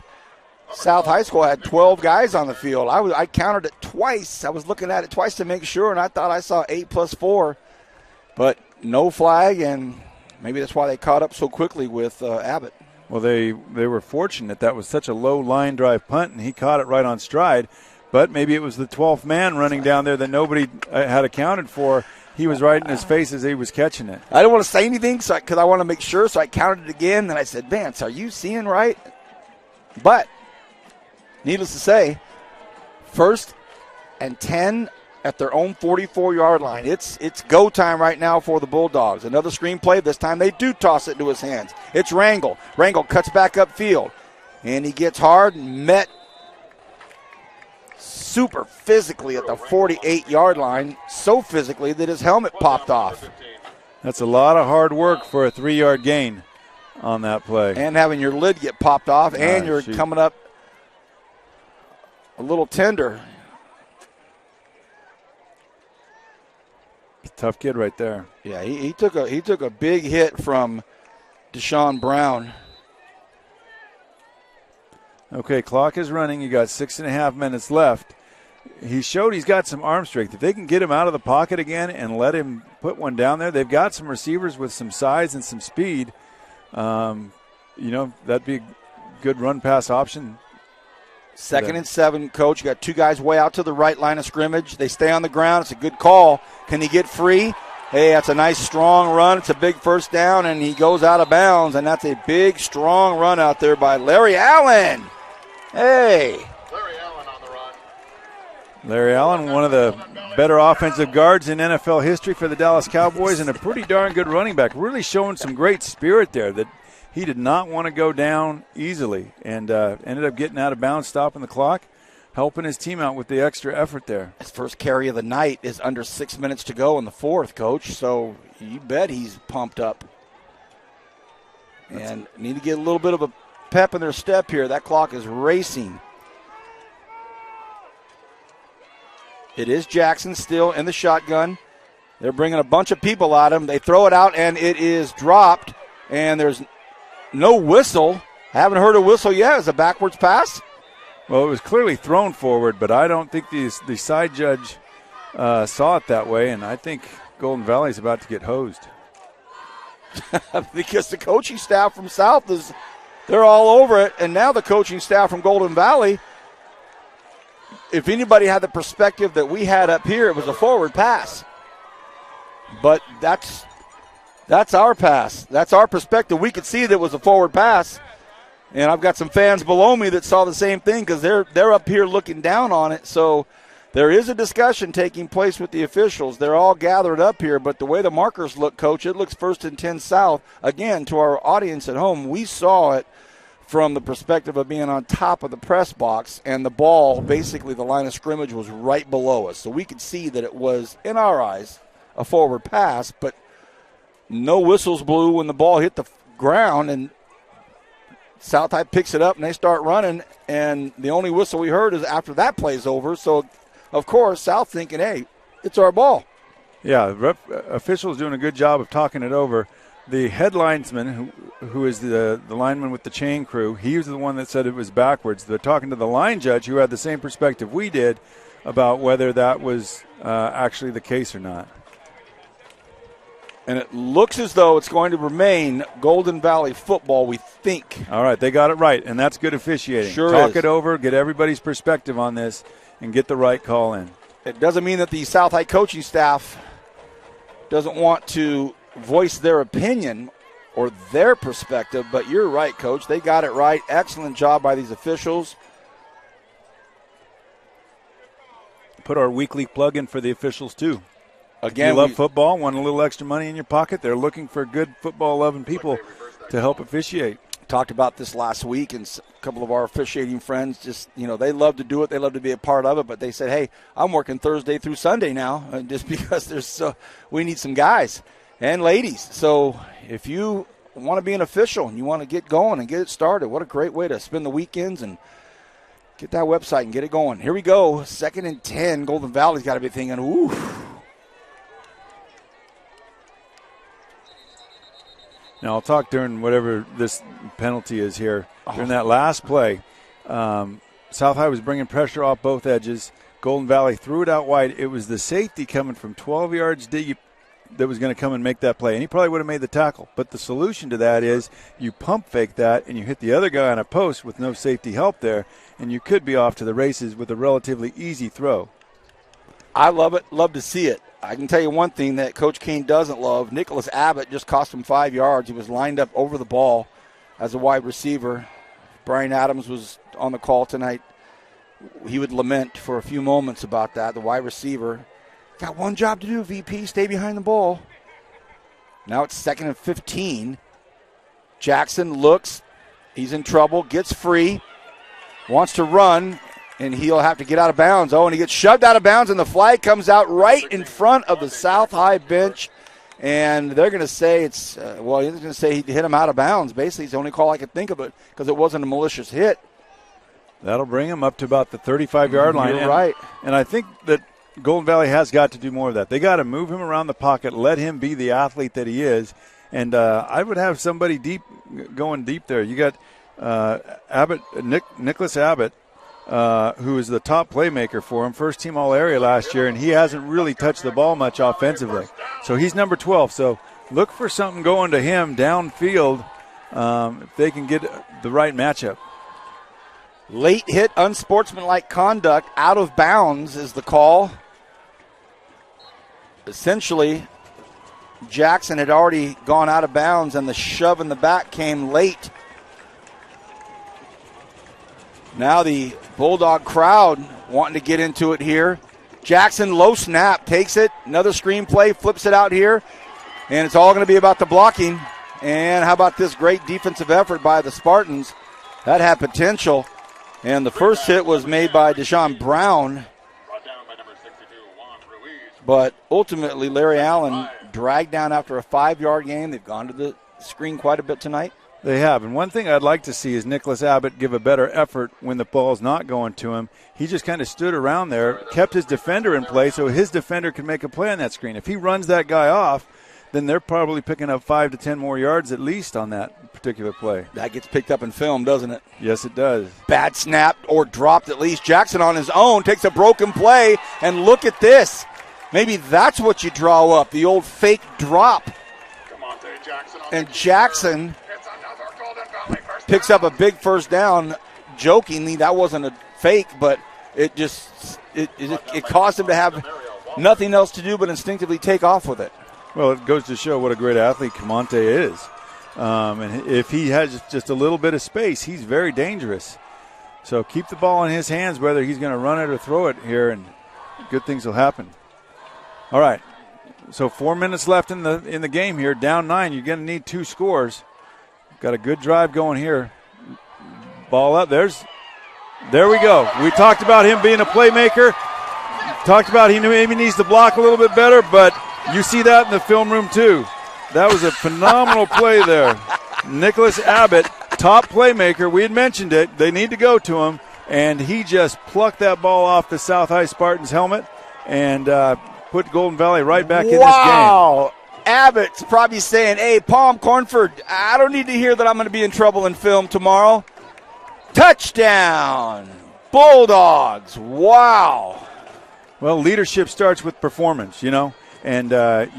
Speaker 1: South High School had 12 guys on the field. I counted it twice. I was looking at it twice to make sure, and I thought I saw 8 plus 4, but no flag, and maybe that's why they caught up so quickly with Abbott.
Speaker 3: Well, they were fortunate. That was such a low line drive punt, and he caught it right on stride. But maybe it was the 12th man running down there that nobody had accounted for. He was right in his face as he was catching it.
Speaker 1: I don't want to say anything because I want to make sure, so I counted it again. And I said, Vance, are you seeing right? But needless to say, 1st and 10 at their own 44-yard line. It's go time right now for the Bulldogs. Another screen play. This time they do toss it into his hands. It's Rangel. Rangel cuts back upfield, and he gets hard and met super physically at the 48-yard line, so physically that his helmet popped off.
Speaker 3: That's a lot of hard work for a 3-yard gain on that play.
Speaker 1: And having your lid get popped off, and you're coming up a little tender.
Speaker 3: Tough kid right there.
Speaker 1: Yeah, he took a big hit from Deshaun Brown.
Speaker 3: Okay, clock is running. You got 6.5 minutes left. He showed he's got some arm strength. If they can get him out of the pocket again and let him put one down there, they've got some receivers with some size and some speed. That'd be a good run-pass option.
Speaker 1: 2nd and 7, Coach. You got 2 guys way out to the right line of scrimmage. They stay on the ground. It's a good call. Can he get free? Hey, that's a nice, strong run. It's a big first down, and he goes out of bounds, and that's a big, strong run out there by Larry Allen. Hey.
Speaker 3: Larry Allen, one of the better offensive guards in NFL history for the Dallas Cowboys, and a pretty darn good running back. Really showing some great spirit there that he did not want to go down easily and ended up getting out of bounds, stopping the clock, helping his team out with the extra effort there.
Speaker 1: His first carry of the night is under 6 minutes to go in the 4th, Coach, so you bet he's pumped up. And need to get a little bit of a pep in their step here. That clock is racing. It is Jackson still in the shotgun. They're bringing a bunch of people at him. They throw it out, and it is dropped, and there's no whistle. I haven't heard a whistle yet. It's a backwards pass.
Speaker 3: Well, it was clearly thrown forward, but I don't think the side judge saw it that way, and I think Golden Valley is about to get hosed.
Speaker 1: Because the coaching staff from South they're all over it, and now the coaching staff from Golden Valley, if anybody had the perspective that we had up here, it was a forward pass. But that's our pass. That's our perspective. We could see that it was a forward pass. And I've got some fans below me that saw the same thing because they're up here looking down on it. So there is a discussion taking place with the officials. They're all gathered up here, but the way the markers look, Coach, it looks 1st and 10 South. Again, to our audience at home, we saw it from the perspective of being on top of the press box, and the ball, basically the line of scrimmage, was right below us. So we could see that it was, in our eyes, a forward pass, but no whistles blew when the ball hit the ground, and South High picks it up, and they start running, and the only whistle we heard is after that play's over. So, of course, South thinking, hey, it's our ball.
Speaker 3: Yeah, officials doing a good job of talking it over. The head linesman, who is the lineman with the chain crew, he was the one that said it was backwards. They're talking to the line judge, who had the same perspective we did about whether that was actually the case or not.
Speaker 1: And it looks as though it's going to remain Golden Valley football, we think.
Speaker 3: All right, they got it right, and that's good officiating.
Speaker 1: Sure
Speaker 3: Talk
Speaker 1: is.
Speaker 3: it over, get everybody's perspective on this, and get the right call in.
Speaker 1: It doesn't mean that the South High coaching staff doesn't want to voice their opinion or their perspective, but you're right, Coach. They got it right. Excellent job by these officials.
Speaker 3: Put our weekly plug in for the officials, too.
Speaker 1: Again,
Speaker 3: if you love football, want a little extra money in your pocket, they're looking for good football-loving people to help officiate.
Speaker 1: Talked about this last week, and a couple of our officiating friends just, they love to do it. They love to be a part of it, but they said, hey, I'm working Thursday through Sunday now just because we need some guys and ladies. So if you want to be an official and you want to get going and get it started, what a great way to spend the weekends and get that website and get it going. Here we go. 2nd and 10. Golden Valley's got to be thinking, ooh.
Speaker 3: Now, I'll talk during whatever this penalty is here. During that last play, South High was bringing pressure off both edges. Golden Valley threw it out wide. It was the safety coming from 12 yards deep that was going to come and make that play, and he probably would have made the tackle. But the solution to that is you pump fake that, and you hit the other guy on a post with no safety help there, and you could be off to the races with a relatively easy throw.
Speaker 1: I love it. Love to see it. I can tell you one thing that Coach Kane doesn't love. Nicholas Abbott just cost him 5 yards. He was lined up over the ball as a wide receiver. Brian Adams was on the call tonight. He would lament for a few moments about that. The wide receiver got one job to do, VP, stay behind the ball. Now it's 2nd and 15. Jackson looks. He's in trouble, gets free, wants to run, and he'll have to get out of bounds. Oh, and he gets shoved out of bounds, and the flag comes out right in front of the South High bench. And they're going to say he's going to say he hit him out of bounds. Basically, it's the only call I could think of it because it wasn't a malicious hit.
Speaker 3: That'll bring him up to about the 35-yard line.
Speaker 1: You're right.
Speaker 3: And I think that Golden Valley has got to do more of that. They got to move him around the pocket, let him be the athlete that he is. And I would have somebody going deep there. You got Nicholas Abbott, who is the top playmaker for him, first team all-area last year, and he hasn't really touched the ball much offensively. So he's number 12. So look for something going to him downfield if they can get the right matchup.
Speaker 1: Late hit, unsportsmanlike conduct, out of bounds is the call. Essentially, Jackson had already gone out of bounds, and the shove in the back came late. Now the Bulldog crowd wanting to get into it here. Jackson, low snap, takes it. Another screen play, flips it out here. And it's all going to be about the blocking. And how about this great defensive effort by the Spartans? That had potential. And the first hit was made by Deshaun Brown. But ultimately, Larry Allen dragged down after a 5-yard game. They've gone to the screen quite a bit tonight.
Speaker 3: They have. And one thing I'd like to see is Nicholas Abbott give a better effort when the ball's not going to him. He just kind of stood around there, kept his defender in play so his defender could make a play on that screen. If he runs that guy off, then they're probably picking up 5 to 10 more yards at least on that particular play.
Speaker 1: That gets picked up in film, doesn't it?
Speaker 3: Yes, it does.
Speaker 1: Bad snap or dropped at least. Jackson on his own takes a broken play, and look at this. Maybe that's what you draw up, the old fake drop. And Jackson picks up a big first down. Jokingly, that wasn't a fake, but it caused him to have nothing else to do but instinctively take off with it.
Speaker 3: Well, it goes to show what a great athlete Camonte is. And if he has just a little bit of space, he's very dangerous. So keep the ball in his hands, whether he's going to run it or throw it here, and good things will happen. All right, so 4 minutes left in the game here. Down 9, you're going to need 2 scores. Got a good drive going here. Ball up. There we go. We talked about him being a playmaker. Talked about he maybe needs to block a little bit better, but you see that in the film room too. That was a phenomenal play there. Nicholas Abbott, top playmaker. We had mentioned it. They need to go to him, and he just plucked that ball off the South High Spartans helmet and put Golden Valley right back in this game.
Speaker 1: Wow. Abbott's probably saying, hey, Palm Cornford, I don't need to hear that I'm going to be in trouble in film tomorrow. Touchdown. Bulldogs. Wow.
Speaker 3: Well, leadership starts with performance, And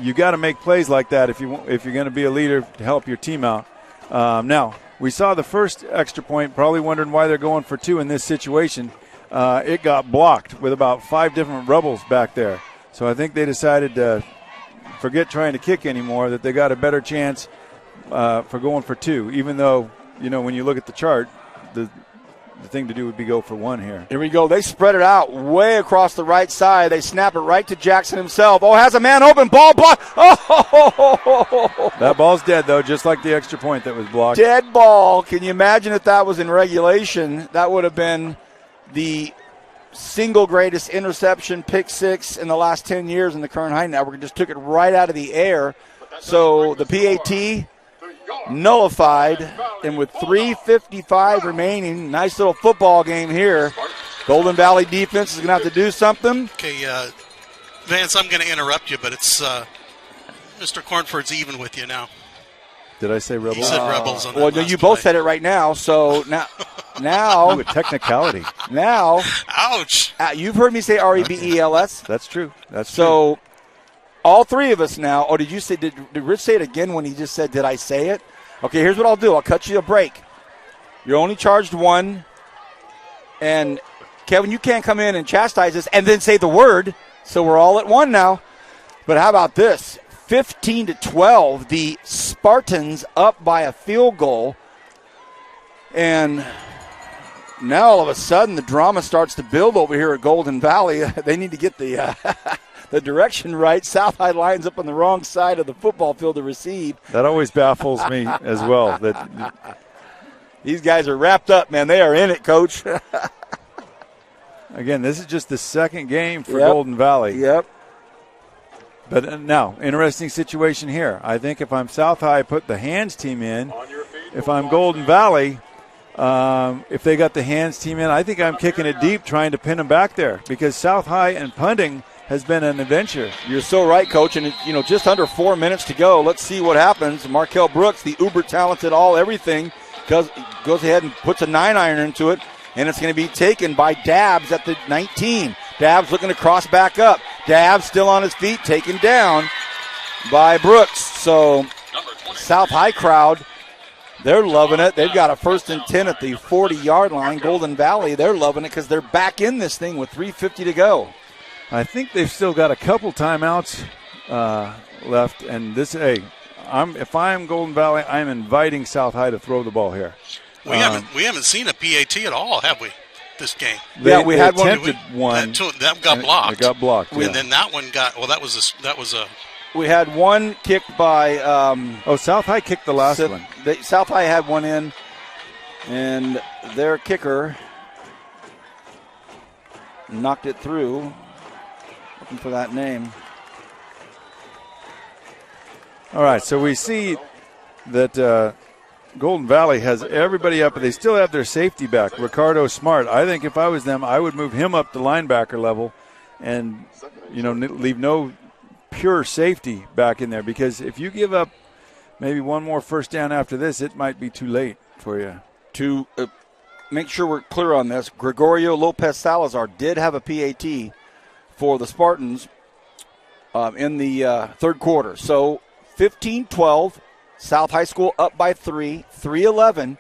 Speaker 3: you got to make plays like that if you're going to be a leader to help your team out. Now, we saw the first extra point, probably wondering why they're going for 2 in this situation. It got blocked with about 5 different Rebels back there. So I think they decided to forget trying to kick anymore, that they got a better chance for going for 2, even though, when you look at the chart, the thing to do would be go for 1 here.
Speaker 1: Here we go. They spread it out way across the right side. They snap it right to Jackson himself. Oh, has a man open. Ball blocked. Oh!
Speaker 3: That ball's dead, though, just like the extra point that was blocked.
Speaker 1: Dead ball. Can you imagine if that was in regulation? That would have been the single greatest interception, pick 6 in the last 10 years in the Kern High Network. Just took it right out of the air. So the PAT nullified, and with 3:55 remaining, nice little football game here. Golden Valley defense is going to have to do something.
Speaker 6: Okay, Vance, I'm going to interrupt you, but it's Mr. Cornford's even with you now.
Speaker 3: Did I say Rebels?
Speaker 6: He said Rebels on that.
Speaker 1: Well, no, you both said it right now, so now
Speaker 3: Ooh, a technicality.
Speaker 1: Now,
Speaker 6: ouch!
Speaker 1: You've heard me say REBELS.
Speaker 3: That's true. That's
Speaker 1: so. All 3 of us now. Oh, did you say? Did Rich say it again when he just said, "Did I say it?" Okay, here's what I'll do. I'll cut you a break. You're only charged 1, and Kevin, you can't come in and chastise us and then say the word. So we're all at 1 now. But how about this? 15-12. The Spartans up by a field goal, and now all of a sudden the drama starts to build over here at Golden Valley. They need to get the direction right. South High lines up on the wrong side of the football field to receive.
Speaker 3: That always baffles me as well.
Speaker 1: These guys are wrapped up, man. They are in it, Coach.
Speaker 3: Again, this is just the second game for Golden Valley.
Speaker 1: Yep.
Speaker 3: But now, interesting situation here. I think if I'm South High, I put the hands team in. If I'm Golden Valley, if they got the hands team in, I think I'm kicking it deep trying to pin them back there, because South High and punting has been an adventure.
Speaker 1: You're so right, Coach. And, just under 4 minutes to go. Let's see what happens. Markel Brooks, the uber-talented everything, goes ahead and puts a 9-iron into it, and it's going to be taken by Dabbs at the 19. Dabbs looking to cross back up. Dabbs still on his feet, taken down by Brooks. So South High crowd, they're loving it. They've got a 1st and 10 at the 40-yard line. Golden Valley, they're loving it because they're back in this thing with 3:50 to go.
Speaker 3: I think they've still got a couple timeouts left. And if I'm Golden Valley, I'm inviting South High to throw the ball here.
Speaker 6: We haven't seen a PAT at all, have we? This game.
Speaker 3: We had one.
Speaker 6: That got blocked.
Speaker 3: It got blocked.
Speaker 6: And then that one got. Well, that was a.
Speaker 1: We had one kicked by.
Speaker 3: South High kicked the last one.
Speaker 1: South High had one in, and their kicker knocked it through. Looking for that name.
Speaker 3: All right, so we see that Golden Valley has everybody up, but they still have their safety back, Ricardo Smart. I think if I was them, I would move him up to linebacker level and, leave no pure safety back in there, because if you give up maybe one more first down after this, it might be too late for you.
Speaker 1: To make sure we're clear on this, Gregorio Lopez Salazar did have a PAT for the Spartans in the third quarter. So 15-12, South High School up by 3, 3-11.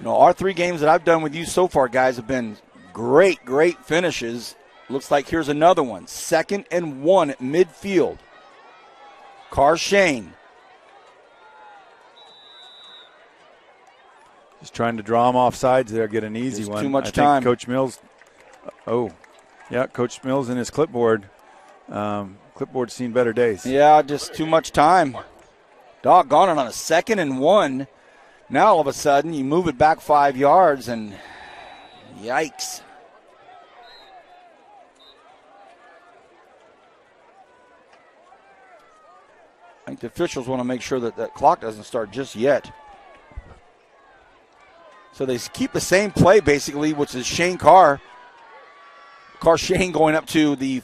Speaker 1: Our 3 games that I've done with you so far, guys, have been great finishes. Looks like here's another one. 2nd and 1 at midfield. Carr Shane.
Speaker 3: Just trying to draw them off sides there, get an easy one.
Speaker 1: Too much time.
Speaker 3: Coach Mills. Coach Mills and his clipboard. Clipboard's seen better days.
Speaker 1: Yeah, just too much time. Doggone it, on a 2nd and 1. Now all of a sudden you move it back 5 yards, and yikes. I think the officials want to make sure that that clock doesn't start just yet. So they keep the same play basically, which is Shane Carr. Carr Shane going up to the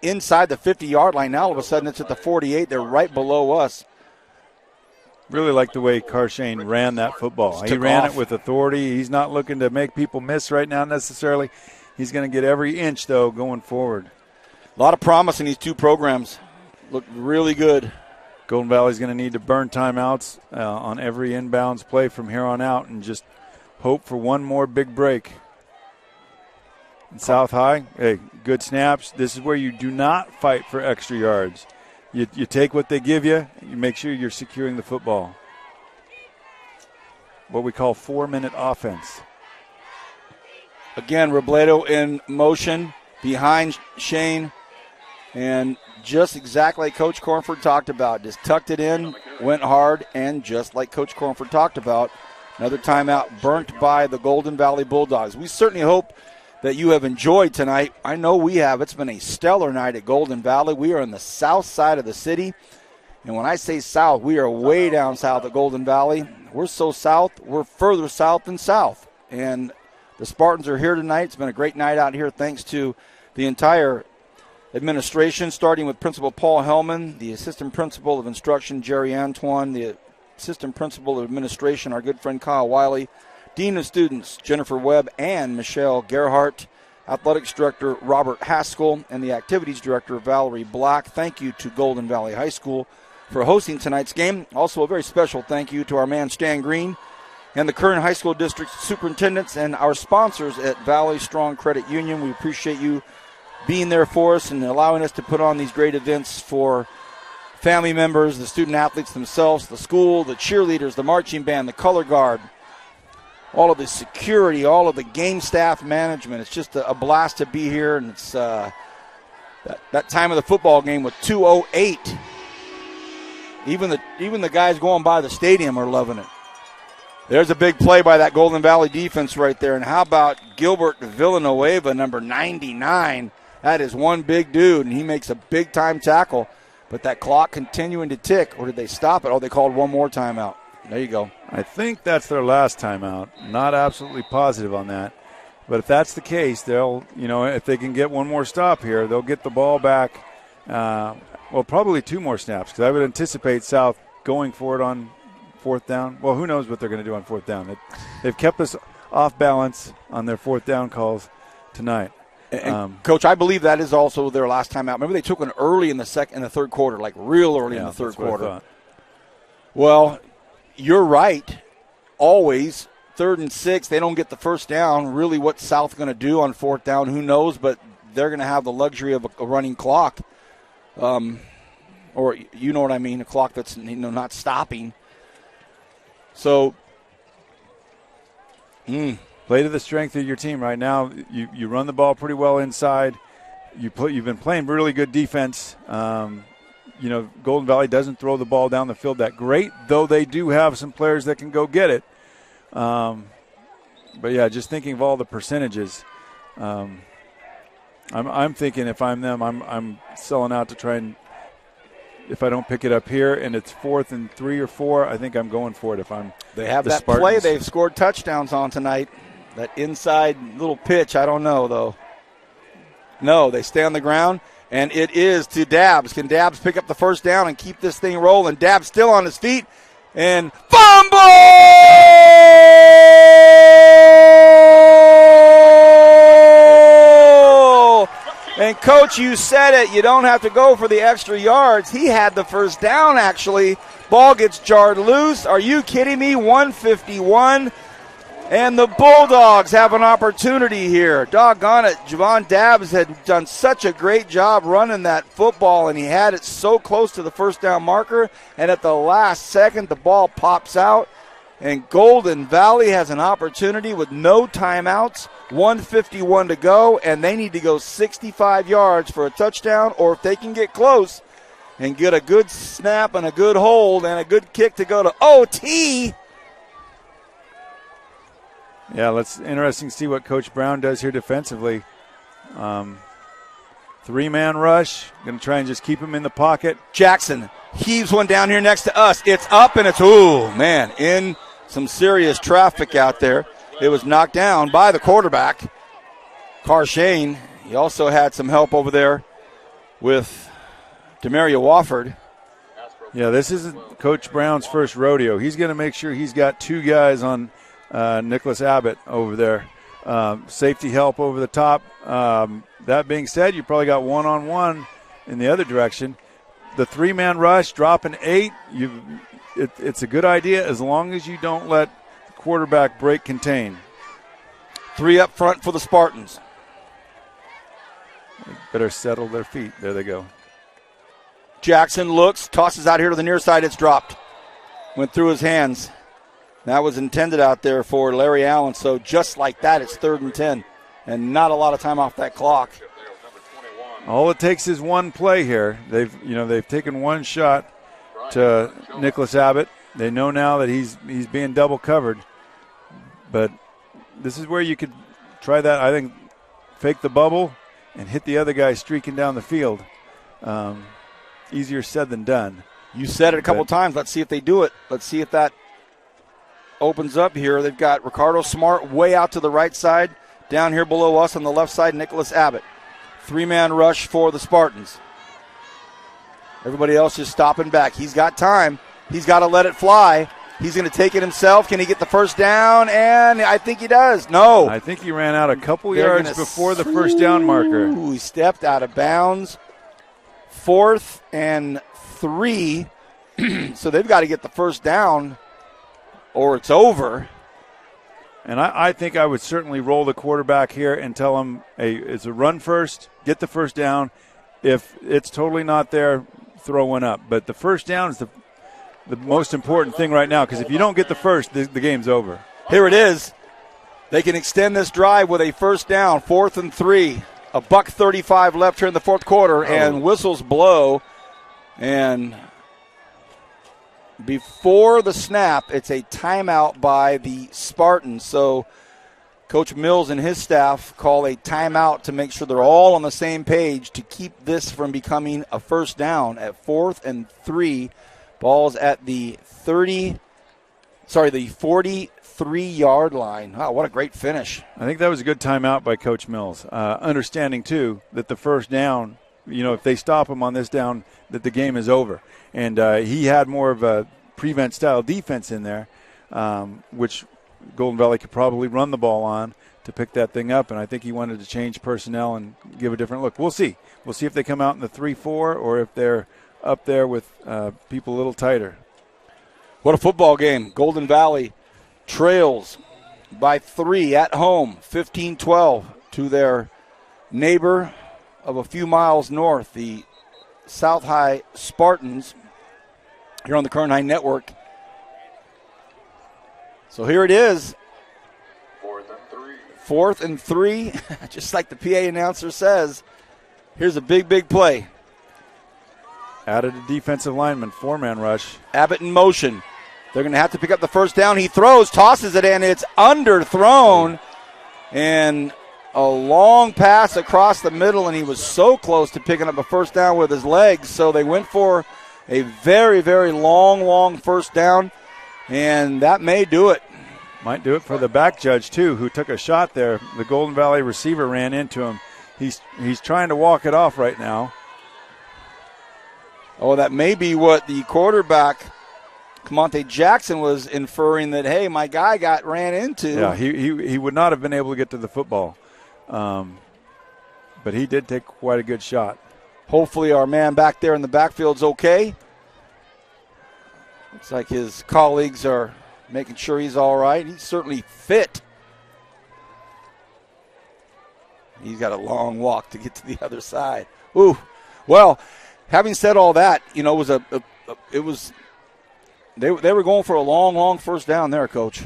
Speaker 1: inside the 50-yard line. Now all of a sudden it's at the 48. They're right below us.
Speaker 3: Really like the way Carr Shane ran that football. He ran it with authority. He's not looking to make people miss right now necessarily. He's going to get every inch, though, going forward.
Speaker 1: A lot of promise in these 2 programs. Looked really good.
Speaker 3: Golden Valley's going to need to burn timeouts on every inbounds play from here on out and just hope for one more big break. And South High, hey, good snaps. This is where you do not fight for extra yards. You take what they give you. You make sure you're securing the football. What we call 4-minute offense.
Speaker 1: Again, Robledo in motion behind Shane. And just exactly like Coach Cornford talked about. Just tucked it in, went hard, and just like Coach Cornford talked about, another timeout burnt by the Golden Valley Bulldogs. We certainly hope that you have enjoyed tonight. I know we have. It's been a stellar night at Golden Valley. We are on the south side of the city. And when I say south, we are way down south at Golden Valley. We're so south, we're further south than south. And the Spartans are here tonight. It's been a great night out here thanks to the entire administration, starting with Principal Paul Hellman, the Assistant Principal of Instruction, Jerry Antoine, the Assistant Principal of Administration, our good friend Kyle Wiley, Dean of Students, Jennifer Webb and Michelle Gerhardt, Athletics Director Robert Haskell, and the Activities Director Valerie Black. Thank you to Golden Valley High School for hosting tonight's game. Also a very special thank you to our man Stan Green and the Kern High School District Superintendents and our sponsors at Valley Strong Credit Union. We appreciate you being there for us and allowing us to put on these great events for family members, the student athletes themselves, the school, the cheerleaders, the marching band, the color guard, all of the security, all of the game staff management. It's just a blast to be here, and it's that time of the football game with 2:08. Even the guys going by the stadium are loving it. There's a big play by that Golden Valley defense right there, and how about Gilbert Villanueva, number 99? That is one big dude, and he makes a big-time tackle. But that clock continuing to tick, or did they stop it? Oh, they called one more timeout. There you go.
Speaker 3: I think that's their last timeout. Not absolutely positive on that. But if that's the case, they'll, if they can get one more stop here, they'll get the ball back. Probably two more snaps, because I would anticipate South going for it on fourth down. Well, who knows what they're going to do on fourth down. They've kept us off balance on their fourth down calls tonight.
Speaker 1: And Coach, I believe that is also their last time out. Remember, they took one early in the third quarter, like real early in the third quarter. Well, you're right. Always 3rd and 6, they don't get the first down. Really, what's South going to do on fourth down? Who knows? But they're going to have the luxury of a running clock, or you know what I mean, a clock that's not stopping. So.
Speaker 3: Play to the strength of your team right now. You run the ball pretty well inside. You've been playing really good defense. Golden Valley doesn't throw the ball down the field that great, though they do have some players that can go get it. But yeah, just thinking of all the percentages, I'm thinking if I'm them, I'm selling out to try and. If I don't pick it up here and it's 4th and 3 or 4, I think I'm going for it. If I'm
Speaker 1: they have
Speaker 3: the
Speaker 1: that
Speaker 3: Spartans.
Speaker 1: Play they've scored touchdowns on tonight. That inside little pitch, I don't know, though. No, they stay on the ground, and it is to Dabbs. Can Dabbs pick up the first down and keep this thing rolling? Dabbs still on his feet, and fumble! And, Coach, you said it. You don't have to go for the extra yards. He had the first down, actually. Ball gets jarred loose. Are you kidding me? 151. And the Bulldogs have an opportunity here. Doggone it. Javon Dabbs had done such a great job running that football, and he had it so close to the first down marker. And at the last second, the ball pops out. And Golden Valley has an opportunity with no timeouts, 1:51 to go, and they need to go 65 yards for a touchdown, or if they can get close and get a good snap and a good hold and a good kick to go to OT.
Speaker 3: Yeah, interesting to see what Coach Brown does here defensively. 3-man rush, going to try and just keep him in the pocket.
Speaker 1: Jackson heaves one down here next to us. It's up, and it's, in some serious traffic out there. It was knocked down by the quarterback, Carr Shane. He also had some help over there with Demaria Wofford.
Speaker 3: Yeah, this isn't Coach Brown's first rodeo. He's going to make sure he's got two guys on Nicholas Abbott over there. Safety help over the top. That being said, you probably got one-on-one in the other direction. the 3-man rush, dropping 8, it's a good idea as long as you don't let the quarterback break contain.
Speaker 1: 3 up front for the Spartans.
Speaker 3: They better settle their feet. There they go.
Speaker 1: Jackson looks, tosses out here to the near side. It's dropped. Went through his hands. That was intended out there for Larry Allen. So just like that, it's 3rd and 10. And not a lot of time off that clock.
Speaker 3: All it takes is one play here. They've taken one shot to Nicholas Abbott. They know now that he's being double covered. But this is where you could try that. I think fake the bubble and hit the other guy streaking down the field. Easier said than done.
Speaker 1: You said it a couple times. Let's see if they do it. Let's see if that opens up here. They've got Ricardo Smart way out to the right side. Down here below us on the left side, Nicholas Abbott. 3-man rush for the Spartans. Everybody else is stopping back. He's got time. He's got to let it fly. He's going to take it himself. Can he get the first down? And I think he does. No.
Speaker 3: I think he ran out a couple yards before the first down marker.
Speaker 1: He stepped out of bounds. 4th and 3. So they've got to get the first down or it's over.
Speaker 3: And I think I would certainly roll the quarterback here and tell him, hey, it's a run first, get the first down. If it's totally not there, throw one up. But the first down is the most important thing right now, because if you don't get the first, the game's over.
Speaker 1: Here it is. They can extend this drive with a first down, 4th and 3. $1:35 left here in the fourth quarter, and whistles blow. And before the snap, it's a timeout by the Spartans. So Coach Mills and his staff call a timeout to make sure they're all on the same page to keep this from becoming a first down at 4th and 3. Ball's at the 43-yard line. Wow, what a great finish.
Speaker 3: I think that was a good timeout by Coach Mills. Understanding, too, that the first down, if they stop him on this down, that the game is over. And he had more of a prevent-style defense in there, which Golden Valley could probably run the ball on to pick that thing up. And I think he wanted to change personnel and give a different look. We'll see. We'll see if they come out in the 3-4 or if they're up there with people a little tighter.
Speaker 1: What a football game. Golden Valley trails by 3 at home, 15-12 to their neighbor of a few miles north, the South High Spartans, here on the Kern High Network. So here it is. 4th and 3. Just like the PA announcer says, here's a big, big play.
Speaker 3: Added a defensive lineman, 4-man rush.
Speaker 1: Abbott in motion. They're going to have to pick up the first down. He throws, tosses it, and it's underthrown. And a long pass across the middle, and he was so close to picking up a first down with his legs. So they went for a very, very long first down, and that may do it.
Speaker 3: Might do it for the back judge, too, who took a shot there. The Golden Valley receiver ran into him. He's trying to walk it off right now.
Speaker 1: Oh, that may be what the quarterback, Camonte Jackson, was inferring, that, hey, my guy got ran into.
Speaker 3: Yeah, he would not have been able to get to the football. But he did take quite a good shot.
Speaker 1: Hopefully our man back there in the backfield's okay. Looks like his colleagues are making sure he's all right. He's certainly fit. He's got a long walk to get to the other side. Ooh, well, having said all that, they were going for a long first down there, Coach.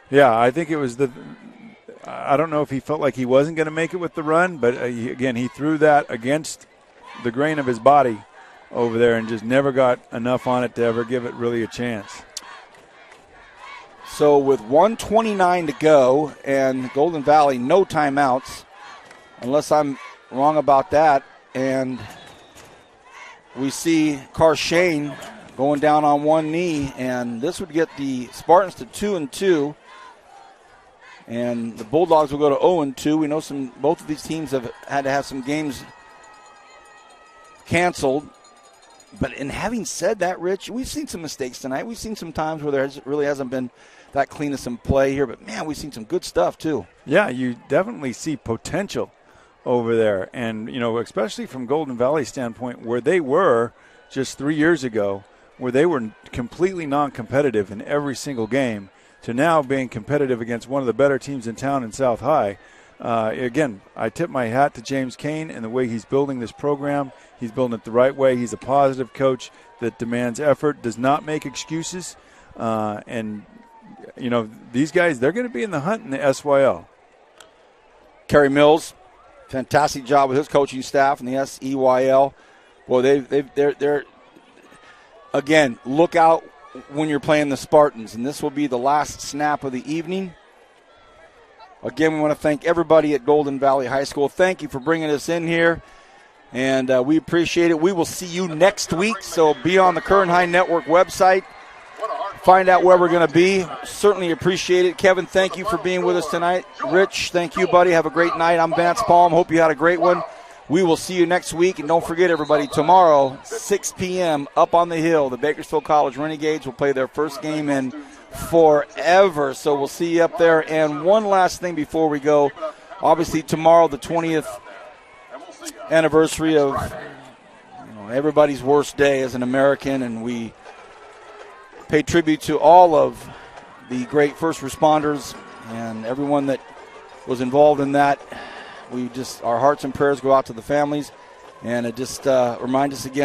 Speaker 3: Yeah, I think it was I don't know if he felt like he wasn't going to make it with the run, but again, he threw that against the grain of his body over there and just never got enough on it to ever give it really a chance.
Speaker 1: So with 1:29 to go and Golden Valley, no timeouts, unless I'm wrong about that. And we see Carshane going down on one knee, and this would get the Spartans to 2-2. And the Bulldogs will go to 0-2. We know both of these teams have had to have some games canceled. But in having said that, Rich, we've seen some mistakes tonight. We've seen some times where there really hasn't been that clean of some play here. But, man, we've seen some good stuff, too.
Speaker 3: Yeah, you definitely see potential over there. And, especially from Golden Valley standpoint, where they were just 3 years ago, where they were completely non-competitive in every single game, to now being competitive against one of the better teams in town in South High. Again, I tip my hat to James Kane and the way he's building this program. He's building it the right way. He's a positive coach that demands effort, does not make excuses. These guys, they're going to be in the hunt in the SYL.
Speaker 1: Kerry Mills, fantastic job with his coaching staff in the SEYL. Well, they're again, look out when you're playing the Spartans, and this will be the last snap of the evening. Again, we want to thank everybody at Golden Valley High School. Thank you for bringing us in here, and we appreciate it. We will see you next week, so be on the Kern High Network website. Find out where we're going to be. Certainly appreciate it. Kevin, thank you for being with us tonight. Rich, thank you, buddy. Have a great night. I'm Vance Palm. Hope you had a great one. We will see you next week. And don't forget, everybody, tomorrow, 6 p.m., up on the hill, the Bakersfield College Renegades will play their first game in forever. So we'll see you up there. And one last thing before we go. Obviously, tomorrow, the 20th anniversary of everybody's worst day as an American, and we pay tribute to all of the great first responders and everyone that was involved in that. Our hearts and prayers go out to the families, and it just reminds us again